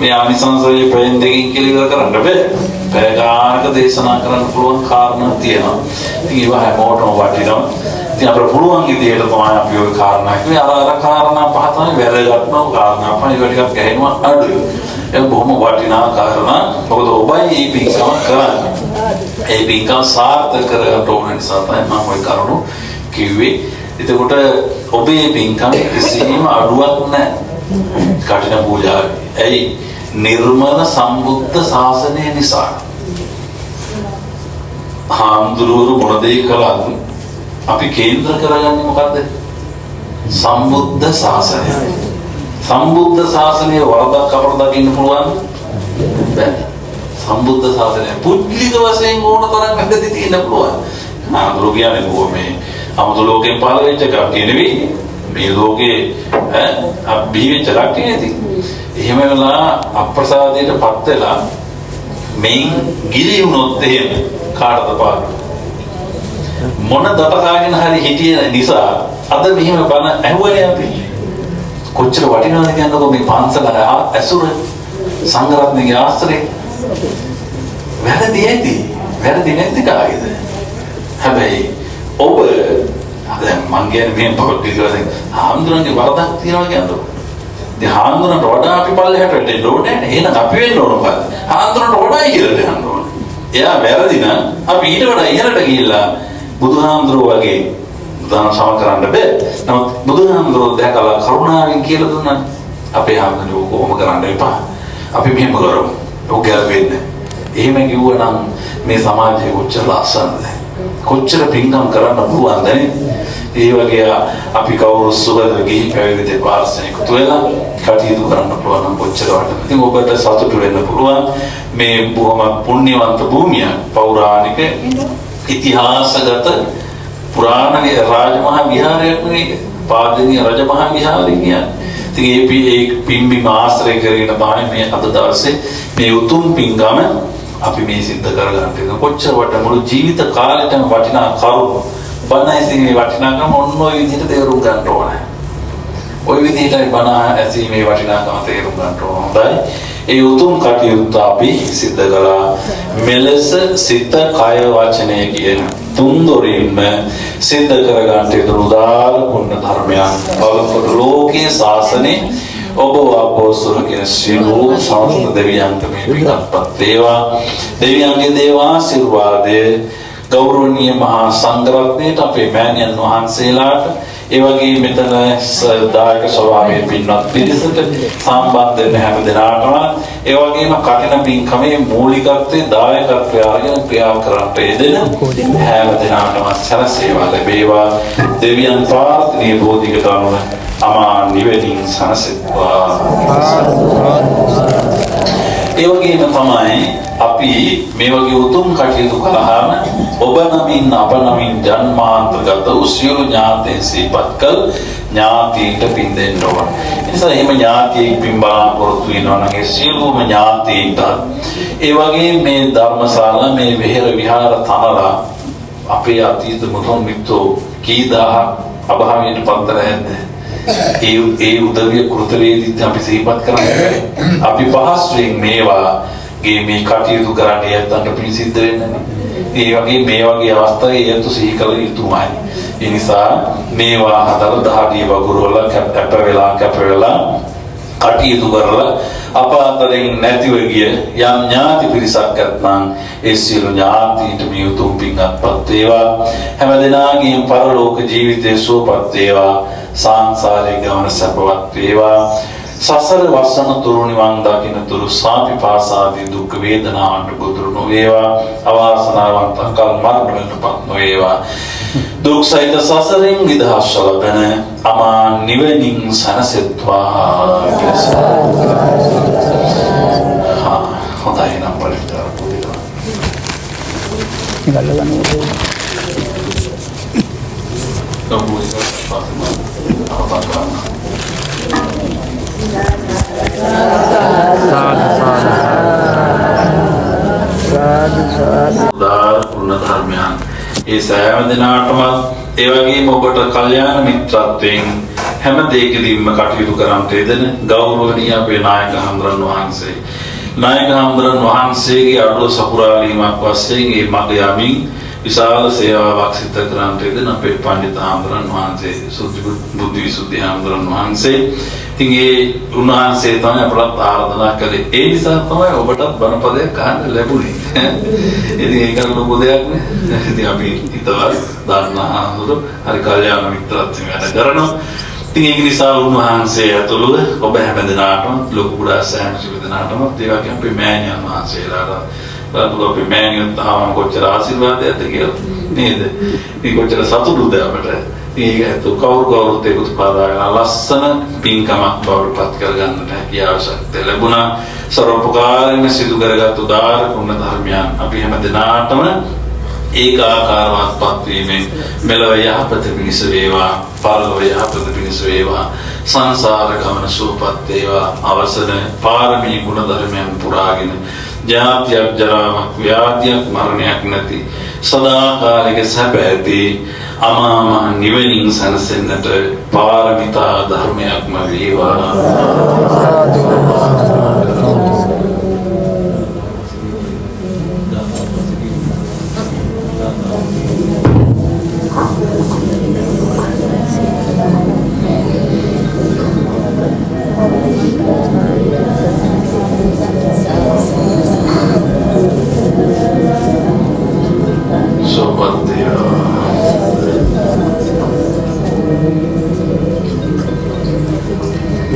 මේ ආනිසංසයේ ප්‍රේම දෙකකින් කියලා ඉවර කරන්න බෑ. පැයකාරක දේශනා කරන්න පුළුවන් කාරණා තියෙනවා. ඉතින් ඒවා හැමෝටම වටිනවා. ඉතින් අපිට පුළුවන් විදිහට තමයි අපි ওই කාරණා කිව්වේ. අර කාරණා පහ තමයි වැදගත්ම කාරණා පහ. ඒවා ටිකක් ගැහෙනවා අඩුයි. ඒක බොහොම වටිනා කාරණා. මොකද ඔබයි මේ පින්කම කරන්නේ. ඒ පින්කම සාර්ථක කරගන්න ඕන නිසා තමයි මම ওই කරුණු කිව්වේ. එතකොට ඔබේ පින්කම කිසිම අඩුවක් නැහැ. කටින පූජාවේ. ඇයි? නිර්මල සම්බුද්ධ ශාසනය නිසා. හාමුදුරුවෝ මොන දේ කළත් අපි කේන්ද්‍ර කරගන්නේ මොකද්ද? සම්බුද්ධ ශාසනය. සම්බුද්ධ ශාසනයේ වරදක් අපට දකින්න පුළුවන් බෑ. සම්බුද්ධ ශාසනය පුද්ගලික වශයෙන් ඕන තරම් හැදෙති තියෙන්න පුළුවන්. හාමුදුරුවෝ කියන්නේ මේ අමුතු ලෝකෙන් පහළ වෙච්ච කට්ටිය නෙවෙයි. මේ ලෝකේ බිහිවෙච්ච කට්ටිය නෙති. එහෙම වෙලා අප්‍රසාදයට පත් වෙලා මේන් ගිලි වුණොත් එහෙම කාටද පාඩු? මොන දතකාගෙන හරි හිටිය නිසා අද මෙහෙම බණ ඇහුවනේ අපි. කොච්චර වටිනවද කියන්නකො මේ පන්සල ඇසුර සංඝරත්නයේ ආශ්‍රය. වැරදි නැති කාගේද? හැබැයි ඔබ දැන් මං කියන්නේ මේ පොඩ්ඩක් හාමුදුරන්ගේ වරදක් තියනවා කියන්නකො. ඉතින් හාමුදුරන්ට වඩා අපි පල්ලෙහාට වෙන්න ඕනේ නැහැ. එහෙනම් අපි වෙන්න ඕන මොකද? හාමුදුරන්ට වඩා ඉහළට යන්න ඕනේ. එයා වැරදි නම් අපි ඊට වඩා ඉහළට ගිහිල්ලා බුදුහාමුදුරුවෝ වගේ දාන සම කරන්න බෑ. නමුත් බුදුහාමුදුරුවෝ දැකලා කරුණාවෙන් කියලා දුන්නා අපේ හාමුදුරුවෝ කොහොම කරන්න එපා. අපි මෙහෙම කරමු. ඔක ගැලපෙන්නේ. එහෙම කිව්වනම් මේ සමාජයේ කොච්චර ලස්සනද? කොච්චර පින්කම් කරන්න පුළුවන්ද නේ? ඒ වගේ අපි කවුරු සුබද ගිහි පැවිදි දෙපාර්ශ්වයක තුලා කටයුතු කරන්න පුළුවන් නම් කොච්චර වටිනවද? ඉතින් ඔබට සතුටු වෙන්න පුළුවන් මේ බොහොම පුණ්‍යවන්ත භූමිය පෞරාණික ඉතිහාසගත පුරාණ රාජමහා විහාරයක් නෙවෙයි පාදනීය රජමහා විහාරය කියන්නේ. ඉතින් ඒ පින්බිම ආශ්‍රය කරගෙන තමයි මේ අද දවසේ මේ උතුම් පින්කම අපි මේ සිද්ධ කරගන්න තියෙන. කොච්චර වටින මුළු ජීවිත කාලෙටම වටිනා කරුණු බණ ඇසීමේ වටිනාකම ඔන්න ඔය විදිහට තේරුම් ගන්න ඕනේ. ඔය විදිහටයි බණ ඇසීමේ වටිනාකම තේරුම් ගන්න ඕන. හොඳයි. ඒ උතුම් කටයුත්ත අපි සිද්ධ කළා. මෙලෙස සිත, කය, වචනය කියන තුන් දොරින්ම සිද්ධ කරගන්න යුතු උදාර පුණ්‍ය ධර්මයන් බලපොත ලෝකයේ ශාසනේ ඔබ වාපෝසුර කියන සියලු සමස්ත දෙවියන්ට මේ පිටපත් වේවා. දෙවියන්ගේ දේවාශිර්වාදයේ ගෞරවනීය මහා සංඝරත්නයට අපේ මෑණියන් වහන්සේලාට ඒ වගේ මෙතන දායක ස්වභාවයේ පින්වත් පිරිසට සම්බන්ධ වෙන හැම දෙනාටම ඒ වගේම කටින පින්කමේ මූලිකත්වයේ දායකත්වය අරගෙන ක්‍රියා කරන්නට යෙදෙන හැම දෙනාටම සැනසේවා ලැබේවා. දෙවියන් ප්‍රාර්ථනීය බෝධිකට අනුව අමා නිවෙනින් සනසෙත්වා. ඒ වගේම තමයි අපි මේ වගේ උතුම් කටයුතු කළාම ඔබ නමින් අප නමින් ජන්මාන්තරගත උසියලු ඥාතීන් සිහිපත් කළ ඥාතීන්ට පින් දෙන්න ඕන. ඒ නිසා එහෙම ඥාතීන් පින් බලාපොරොත්තු වෙනවා නම් ඒ සියලුම ඥාතීන්ට ඒ වගේ මේ ධර්මශාලා මේ විහෙර විහාර තනලා අපේ අතීත මුතුන් මිත්තෝ කී දහහක් අභාවයට පත් නැද්ද? ඒ උදවිය කෘතවේදීත් අපි සිහිපත් කරන්නේ. අපි පහස්වෙන් මේවාගේ මේ කටයුතු කරන්නේ යත්තන්ට පිළිසිද්ධ වෙන්නේ. ඒ වගේ මේ වගේ අවස්ථාවේ යතු සිහි කළ යුතුමයි. ඒ නිසා මේවා හතර දහඩිය වගුරුවලා කැප වෙලා කටයුතු කරලා අප අතරින් නැතිව ගිය යම් ඥාති පිරිසක් නැත්නම් ඒ සියලු ඥාතීන්ට මේ උතුම් පින්කම්පත් වේවා. හැම දිනාගේම පරලෝක ජීවිතයේ සුවපත් වේවා. සංසාරේ ගමන සපවත් වේවා. සසර වසන තුරු නිවන් දකින්න තුරු සාපිපාසාදී දුක් වේදනාවන්ට ගොදුරු නොවේවා. අවාසනාවන්ත කල් මරණයටපත් නොවේවා. දුක් සහිත සසරෙන් නිදහස් ලබන අමා නිවනින් සනසෙත්වා. හොඳයි නම් පරිත්‍යාග පුදිනවා. ඒ සෑම දිනාටම ඒ වගේම ඔබට කල්යාණ මිත්‍රත්වයෙන් හැම දෙයකදීම කටයුතු කරන්නට යෙදෙන ගෞරවනීය අපේ නායක හඳුරන් වහන්සේ. නායක හඳුරන් වහන්සේගේ අඩුව සපුරාලීමක් වශයෙන් මේ මග යමින් විශාල සේවාවක් සිදු කරන්නට යෙදෙන අපේ පඬිත හඳුරන් වහන්සේ බුද්ධ විසුද්ධි හඳුරන් වහන්සේ. ඉතින් ඒ උන්වහන්සේ තමයි අපට ආරාධනා කළේ. ඒ නිසා තමයි ඔබටත් බණපදයක් අහන්න ලැබුණේ. ඉතින් ඒක ලොකු දෙයක් නේ. ඉතින් අපි හිතලා දන්නා හරි කල්යාණ මිත්‍රත්වයෙන් වැඩ කරනවා. ඉතින් ඒක නිසා උන්වහන්සේ ඇතුළුව ඔබ හැම දෙනාටම ලොකු කුඩා සෑම සිල් දෙනාටම ඒ වගේම අපි මෑණියන් වහන්සේලාට බලන්න අපි මෑණියන් තාම කොච්චර ආශිර්වාදයක්ද කියලා නේද? මේ කොච්චර සතුටුද අපට. ඒක කවුරුත් ඒකත් පාදාගෙන ලස්සන පින්කමක් බවට පත් කරගන්නට හැකියාව ශක්තිය ලැබුණා. සර්වපකාරයෙන් සිදු කරගත් උදාාර පුණ්‍ය ධර්මයන් අපි හැම දිනාටම ඒකාකාරවත් වීමෙන් මෙලව යහපත පිණිස වේවා, පරලොව යහපත පිණිස වේවා, සංසාර ගමන සුවපත් වේවා. අවසන පාරමී ගුණ ධර්මයන් පුරාගෙන ජාතියක් ජරාවක් ව්‍යාධියක් මරණයක් නැති සදාකාලික සැප ඇති අමා මහ නිවනින් සැනසෙන්නට පාරමිතා ධර්මයක්ම වේවා.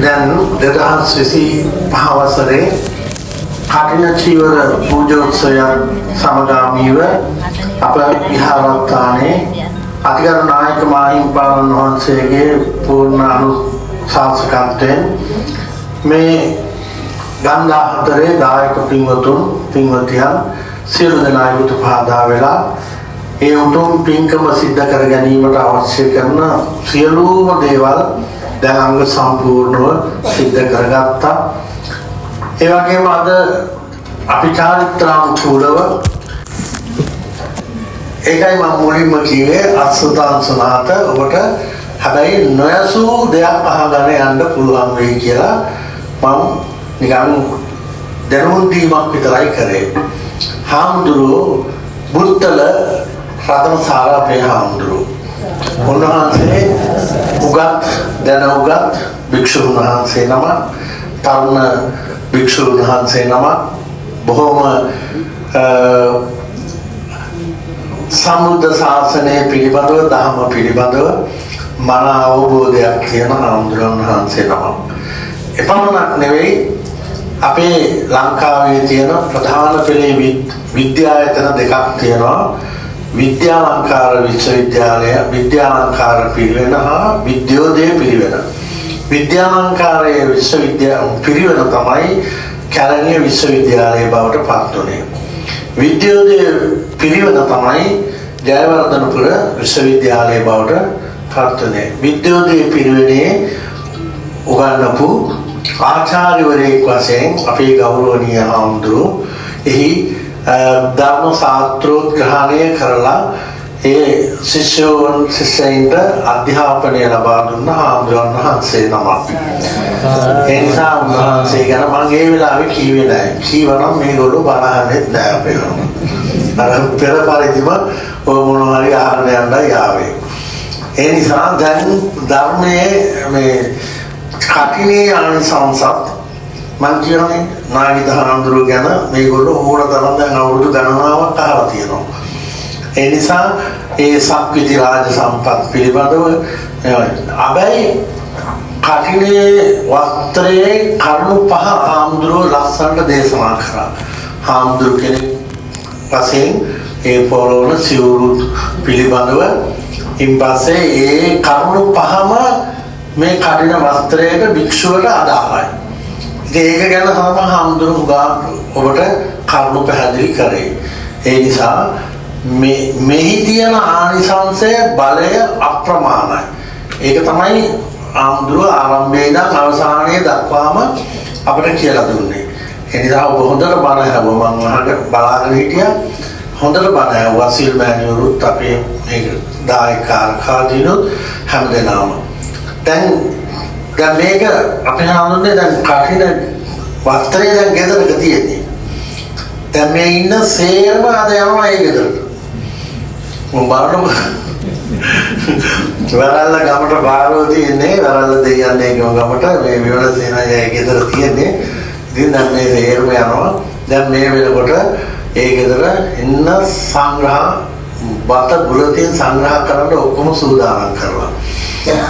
Dan 2025 වසරේ කඨින චීවර පූජෝත්සවය සමගාමීව අප විහාරස්ථානයේ අතිගරු නායක මාහිමිපාණන් වහන්සේගේ පූර්ණ අනුශාසකත්වයෙන් මේ ගන්ධා හතරේ දායක පින්වතුන් පින්වතියන් සියලු දෙනා එකතු පහදා වෙලා ඒ උතුම් පින්කම සිද්ධ කර ගැනීමට අවශ්‍ය කරන සියලුම දේවල් දැන් අංග සම්පූර්ණව සිද්ධ කරගත්තා. ඒ වගේම අද අපි චාරිත්‍රානුකූලව ඒකයි මම මුලින්ම කිව්වේ අසුතාංශනාත ඔබට හැබැයි නොයසූ දෙයක් අහගෙන යන්න පුළුවන් වෙයි කියලා මම නිකන් දැනුම් දීමක් විතරයි කරේ. හාමුදුරුවෝ බුත්තල රතන සාරාපේ හාමුදුරුවෝ උන්වහන්සේ උගත් දැන උගත් භික්ෂුන් වහන්සේ නම තරුණ භික්ෂුන් වහන්සේ නම බොහොම සම්බුද්ධ ශාසනය පිළිබඳව ධර්ම පිළිබඳව මන අවබෝධයක් තියෙන හාමුදුරුවන් වහන්සේ නම. එපමණක් නෙවෙයි අපේ ලංකාවේ තියෙන ප්‍රධාන පෙළේ විද්‍යායතන දෙකක් තියෙනවා. විද්‍යාලංකාර විශ්වවිද්‍යාලය විද්‍යාලංකාර පිරිවෙන හා විද්‍යෝදය පිරිවෙන. විද්‍යාලංකාරයේ පිරිවෙන තමයි කැලණිය විශ්වවිද්‍යාලය බවට පත් වුණේ. විද්‍යෝදය පිරිවෙන තමයි ජයවර්ධනපුර විශ්වවිද්‍යාලය බවට පත් වුණේ. විද්‍යෝදය පිරිවෙනේ උගන්වපු ආචාර්යවරයෙක් වශයෙන් අපේ ගෞරවනීය හාමුදුරුවෝ එහි ධර්ම ශාස්ත්‍රෝත්ග්‍රහණය කරලා ඒ ශිෂ්‍යයින්ට අධ්‍යාපනය ලබා දුන්න හාමුදුරන් වහන්සේ නමක්. ඒ නිසා උන්වහන්සේ ගැන මම ඒ වෙලාවේ කීවේ නැහැ. කීවනම් මේගොල්ලෝ බලහන්නෙත් නැහැ අපේ. අර පෙර පරිදිම ඔය මොනවා හරි ආහාර යන්නයි ආවේ. ඒ නිසා දැන් ධර්මයේ මේ කටිනේ ආනිසංසත් මම කියන්නේ නාගිත හාමුදුරුවෝ ගැන මේගොල්ලෝ ඕන තරම් දැන් අවුරුදු ගණනාවක් අහලා තියෙනවා. ඒ නිසා ඒ සක්විති රාජ සම්පත් පිළිබඳව හැබැයි කටිනේ වස්ත්‍රයේ කරුණු පහ හාමුදුරුවෝ ලස්සනට දේශනා කරා. හාමුදුරුවෝ කෙනෙක් වශයෙන් ඒ පොරොන සිවුරු පිළිබඳව ඉන්පස්සේ ඒ කරුණු පහම මේ කටින වස්ත්‍රයට භික්ෂුවට අදාළයි. ඒක ගැන තමයි හාමුදුරුවෝ ඔබට කරුණු පැහැදිලි කරේ. ඒ නිසා මෙහි තියෙන ආනිසංසය බලය අප්‍රමාණයි. ඒක තමයි හාමුදුරුවෝ ආරම්භයේ ඉඳන් අවසානයේ දක්වාම අපිට කියලා දුන්නේ. ඒ නිසා ඔබ හොඳට බණ ඇහුවා. මම අහකට බලාගෙන හිටියා. හොඳට බණ ඇහුවා. සිල් මෑණිවරුත් අපේ මේක දායකාරකාදීනුත් හැමදෙනාම. දැන් මේක අපි හඳුන්නේ දැන් කටින වස්ත්‍රය දැන් ගෙදරක තියෙන්නේ. දැන් මේ ඉන්න සේරම අද යනවා ඒ ගෙදරට. මම බලනවා වරල්ල ගමට බාරෝ තියෙන්නේ වරල්ල දෙයන්නේ ගමට මේ විවල සේනාවේ ගෙදර තියෙන්නේ. ඉතින් දැන් මේ සේරම යනවා. දැන් මේ වෙනකොට ඒ ගෙදර ඉන්න සංග්‍රහ බත බුලතින් සංග්‍රහ කරන්න ඔක්කොම සූදානම් කරලා.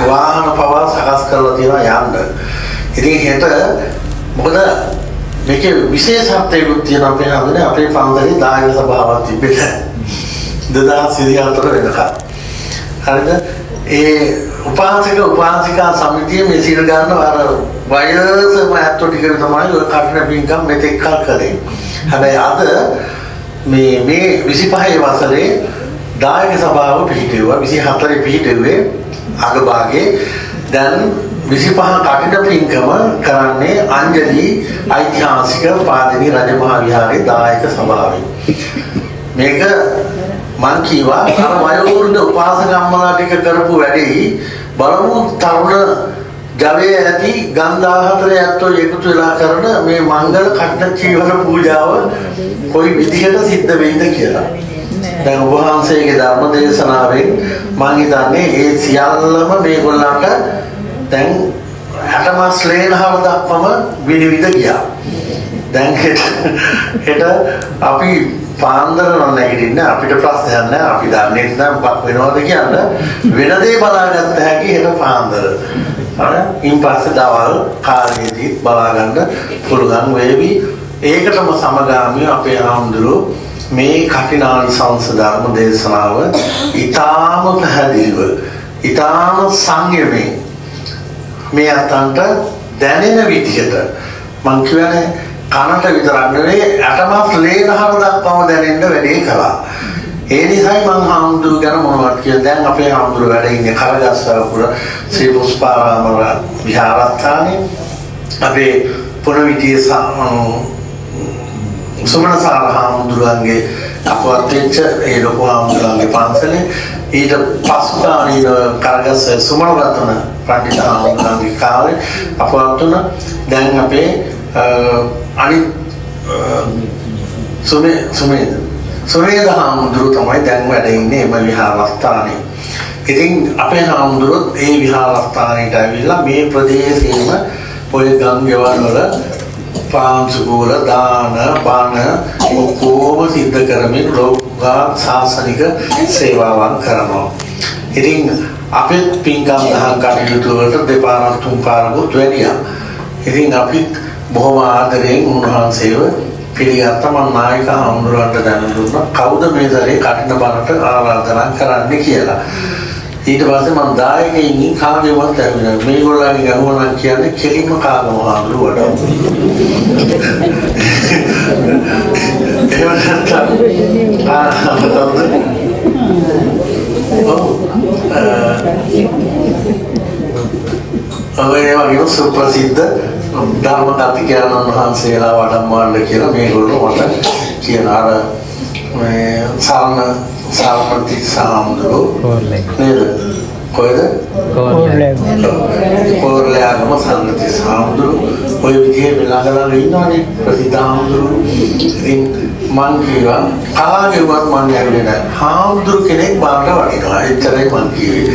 වාහන පවා සකස් කරලා තියෙනවා යන්න. ඉතින් හෙට මොකද මේකේ විශේෂත්වයක් තියෙනවා අපේ හඳුනේ අපේ පන්සලේ දායක සභාවක් තිබෙන්නේ 2024 වෙනකම්. හරිද? ඒ උපාසිකා සමිතිය මේ සිල් ගන්න අර වයසම ඇත්තෝ ටික තමයි ඔය කටින පින්කම් මෙතෙක් කල් කරේ. හැබැයි අද මේ 25 වසරේ දායක සභාව පිහිටුවා 24 පිහිටුවේ අගභාගයේ දැන් 25 කටින පින්කම කරන්නේ අංජලි ඓතිහාසික පාදිනී රජමහා විහාරයේ දායක සභාවෙන්. මේක මං කීවා අර වයෝවෘද්ධ උපාසකම්මලා ටික කරපු වැඩේ බලමු තරුණ ජවයේ ඇති ගන්ධාහතර ඇත්තෝ එකතු වෙලා කරන මේ මංගල කට්න චීවර පූජාව කොයි විදිහට සිද්ධ වෙයිද කියලා. දැන් ඔබ වහන්සේගේ ධර්ම දේශනාවෙන් මං හිතන්නේ ඒ සියල්ලම මේගොල්ලන්ට දැන් අටමස් ලේනහව දක්වම විනිවිද ගියා. දැන් හෙට අපි පාන්දර නැගිටින්න අපිට ප්‍රශ්නයක් නැහැ. අපි දන්නේ නැහැ මොකක් වෙනවද කියන්න. වෙන දේ බලාගත්ත හැකි හෙට පාන්දර. හරි? ඉන්පස්සේ දවල් කාලයේදී බලාගන්න පුළුවන් වේවි. ඒකටම සමගාමීව අපේ ආම්දුරු මේ කටිනානිසංස ධර්ම දේශනාව ඊටාම පැහැදිලිව ඊටාම සංයමයෙන් මේ අතන්ට දැනෙන විදිහට මං කියන්නේ කනට විතරක් නෙවෙයි අටමස් ලේනහර දක්වාම දැනෙන්න වැඩේ කළා. ඒ නිසායි මං හාමුදුරු ගැන මොනවද කියන්නේ. දැන් අපේ හාමුදුරු වැඩ ඉන්නේ කරගස්සවපුර ශ්‍රී පුෂ්පාරාම විහාරස්ථානයේ අපේ පුරවිතියේ සුමනසාර හාමුදුරුවන්ගේ අපවත් වෙච්ච ඒ ලොකු හාමුදුරුවන්ගේ පන්සලේ ඊට පසුකාලීන කරගස්ස සුමනරත්න පණ්ඩිත හාමුදුරුවන්ගේ කාලේ අපවත් වුණ දැන් අපේ අනිත් සුමේද හාමුදුරුව තමයි දැන් වැඩ ඉන්නේ එම විහාරස්ථානයේ. ඉතින් අපේ හාමුදුරුවොත් ඒ විහාරස්ථානයට ඇවිල්ලා මේ ප්‍රදේශයේම ඔය ගම් ගෙවල් වල පාංශුකූල දාන බණ ඔක්කොම සිද්ධ කරමින් ලෝකා ශාසනික සේවාවන් කරනවා. ඉතින් අපේ පින්කම් දහම් කටයුතු වලට දෙපාරක් තුන් පාරකුත් වැඩියා. ඉතින් අපි බොහොම ආදරයෙන් උන්වහන්සේව පිළිගත්ත මම නායක හාමුදුරුවන්ට දැනුම් දුන්නා කවුද මේ දරේ කටින බණට ආරාධනා කරන්න කියලා. ඊට පස්සේ මම දායකයින් කාගේවත් ඇවිල්ලා මේගොල්ලන්ගේ ගහුවනම් කියන්නේ කෙලින්ම කාගම හාමුදුරුවට. එහෙම නැත්නම් ඔය සුප්‍රසිද්ධ ධර්ම කතිකයන්න් වහන්සේලා වඩම්මවන්න කියලා මේගොල්ලෝ මට කියන අර මේ සාමර්ථි සාමුදුරු නේද කොහෙද කොරළයාගම සාමර්ථි සාමුදුරු ඔය විදිහේ ළඟ ඉන්නවනේ ප්‍රසිද්ධ හාමුදුරු. ඉතින් මං කියවා කාගේවත් මං ඇරුවේ නැහැ. හාමුදුරු කෙනෙක් බාට වඩිනවා එච්චරයි මං කිව්වේ.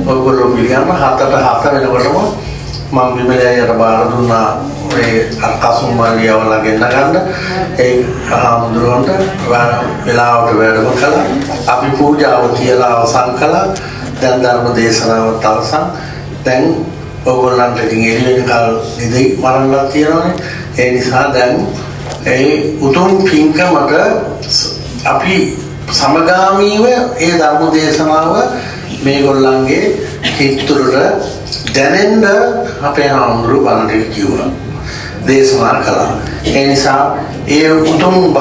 ඔයගොල්ලෝ පිළිගන්න 7ට 7 වෙනකොටම මම විමලයට බාර දුන්නා මේ අකසුම් මාලියවල ගෙන්න ගන්න. ඒ හාමුදුරුවන්ට වෙලාවට වැඩම කළා. අපි පූජාව කියලා අවසන් කළා. දැන් ධර්ම දේශනාවත් අවසන්. දැන් ඔයගොල්ලන්ට ඉතින් එළියෙන් කල් නිදි මරන්නලා තියෙනවානේ. ඒ නිසා දැන් ඒ උතුම් පින්කමට අපි සමගාමීව ඒ ධර්ම දේශනාව මේගොල්ලන්ගේ හිතුරට දැනෙන්න අපේ හාමුදුරුවෝ බණට කිව්වා. දේශනා කළා. ඒ නිසා ඒ උතුම්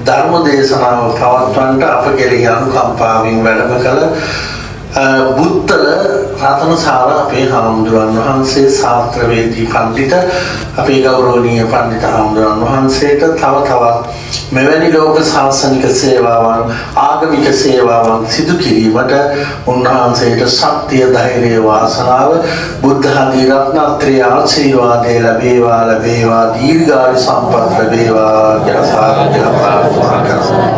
ධර්ම දේශනාව පවත්වන්නට අප කෙරෙහි අනුකම්පාවෙන් වැඩම කළ බුත්තල රතනසාර අපේ හාමුදුරන් වහන්සේ ශාස්ත්‍රවේදී පඬිත අපේ ගෞරවනීය පඬිත හාමුදුරන් වහන්සේට තව තවත් මෙවැනි ලෝක ශාසනික සේවාවන් ආගමික සේවාවන් සිදු කිරීමට උන්වහන්සේට ශක්තිය ධෛර්යය වාසනාව බුද්ධ ආදී රත්නත්‍රය ආශිර්වාදය ලැබේවා දීර්ඝායු සම්පත් ලැබේවා කියලා සාදු ප්‍රාර්ථනා කරනවා.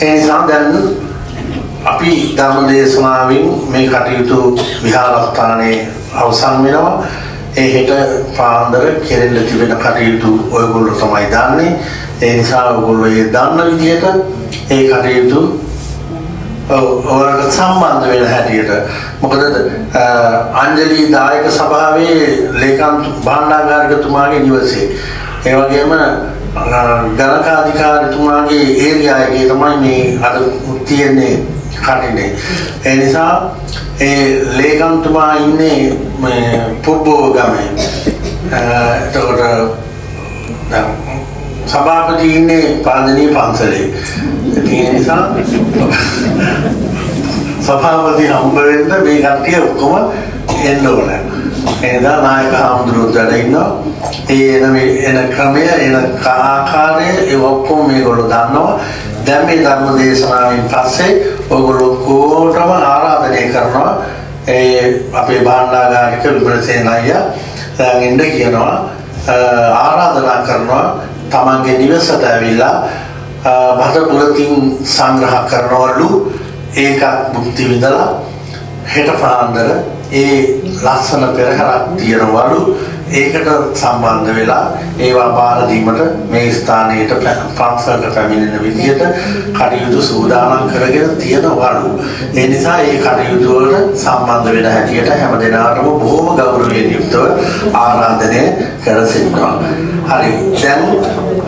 ඒ නිසා දැන් අපි ධර්ම දේශනාවෙන් මේ කටයුතු විහාරස්ථානයේ අවසන් වෙනවා. ඒ හෙට පාන්දර කෙරෙන්න තිබෙන කටයුතු ඔයගොල්ලෝ තමයි දන්නේ. ඒ නිසා ඔයගොල්ලෝ ඒ දන්න විදිහට ඒ කටයුතු ඔයාලට සම්බන්ධ වෙන හැටියට මොකද අංජලි දායක සභාවේ ලේකම් භාණ්ඩාගාරිකතුමාගේ නිවසේ ඒ වගේම ගණකාධිකාරිතුමාගේ ඒරියා එකේ තමයි මේ අද තියෙන්නේ කටිනේ. ඒ නිසා ඒ ලේකම්තුමා ඉන්නේ මේ පුබ්බෝ ගමේ. එතකොට සභාපති ඉන්නේ පාන්දනී පන්සලේ. ඒ නිසා සභාපති හම්බ වෙන්න මේ කට්ටිය ඔක්කොම එන්න ඕනේ. එදා නායක හාමුදුරුවෝ දැන ඉන්නවා. එන ක්‍රමය එන ආකාරය ඒ ඔක්කොම මේගොල්ලෝ දන්නවා. දැන් මේ ධර්ම දේශනාවෙන් පස්සේ ඔයගොල්ලෝ කොටම ආරාධනය කරනවා අපේ භාණ්ඩාගාරික විමලසේන අයියා දැන් ඉන්න කියනවා ආරාධනා කරනවා තමන්ගේ නිවසට ඇවිල්ලා බඩ පුරකින් සංග්‍රහ කරනවලු ඒකත් මුක්ති විඳලා හෙට පාන්දර ඒ ලස්සන පෙරහැරක් තියනවලු ඒකට සම්බන්ධ වෙලා ඒවා බාර දීමට මේ ස්ථානයට පන්සලට පැමිණෙන විදිහට කටයුතු සූදානම් කරගෙන තියෙනවලු. ඒ නිසා ඒ කටයුතු වලට සම්බන්ධ වෙන හැටියට හැම දිනකටම බොහොම ගෞරවයෙන් යුක්තව ආරාධනය කර සිටිනවා. හරි. දැන්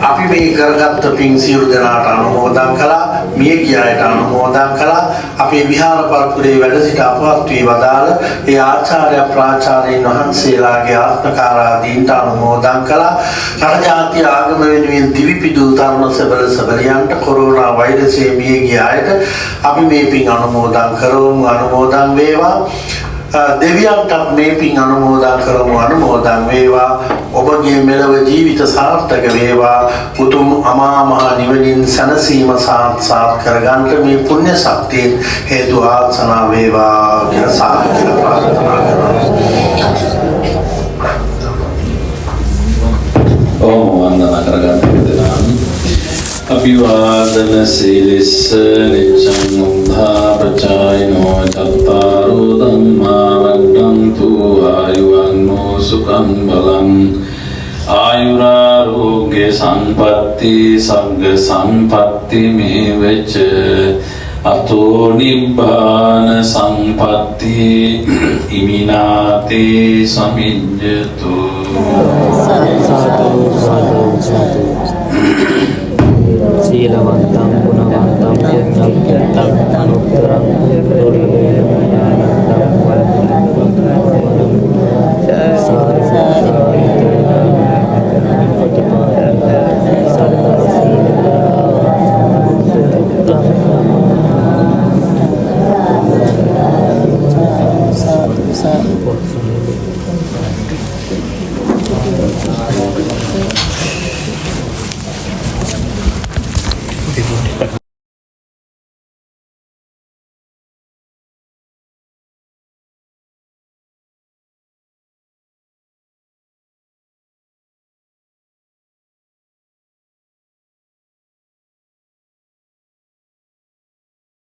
අපි මේ කරගත්ත පින් සියලු දෙනාට අනුමෝදන් කළා. මිය ගිය අයට අනුමෝදන් කළා. අපේ විහාර පරපුරේ වැඩ සිට අපවත් වී වදාළ ඒ ආචාර්ය ප්‍රාචාර්යයන් වහන්සේලාගේ ආත්මකාරාදීන්ට අනුමෝදන් කළා. රට ජාතිය ආගම වෙනුවෙන් දිවිපිදු තරුණ සබරියන්ට කොරෝනා වෛරසයේ මිය ගිය අයට අපි මේ පින් අනුමෝදන් කරමු. අනුමෝදන් වේවා. දෙවියන්ට මේ පින් අනුමෝදන් කරමු. අනුමෝදන් වේවා. ඔබගේ මෙලව ජීවිත සාර්ථක වේවා. උතුම් අමා මහ නිවනින් සැනසීම සාක්ෂාත් කරගන්නට මේ පුණ්‍ය ශක්තිය හේතු ආසනා වේවා කියලා සාදු ප්‍රාර්ථනා කරනවා. ඕම වන්දනා කරගන්න දෙනවා. අභිවාදන සීලිස්ස නිච්ඡං උද්ධා පචායිනෝ චත්තාරෝ ධම්මා වඩ්ඩන්තු ආයුවන්නෝ සුඛං බලං ආයුරාෝග්‍ය සම්පatti සග්ග සම්පatti මේ වෙච්ච අතෝ නිබ්බාන සම්පatti ඉමිනාතේ සමිඤ්ඤතු සීලවන්තං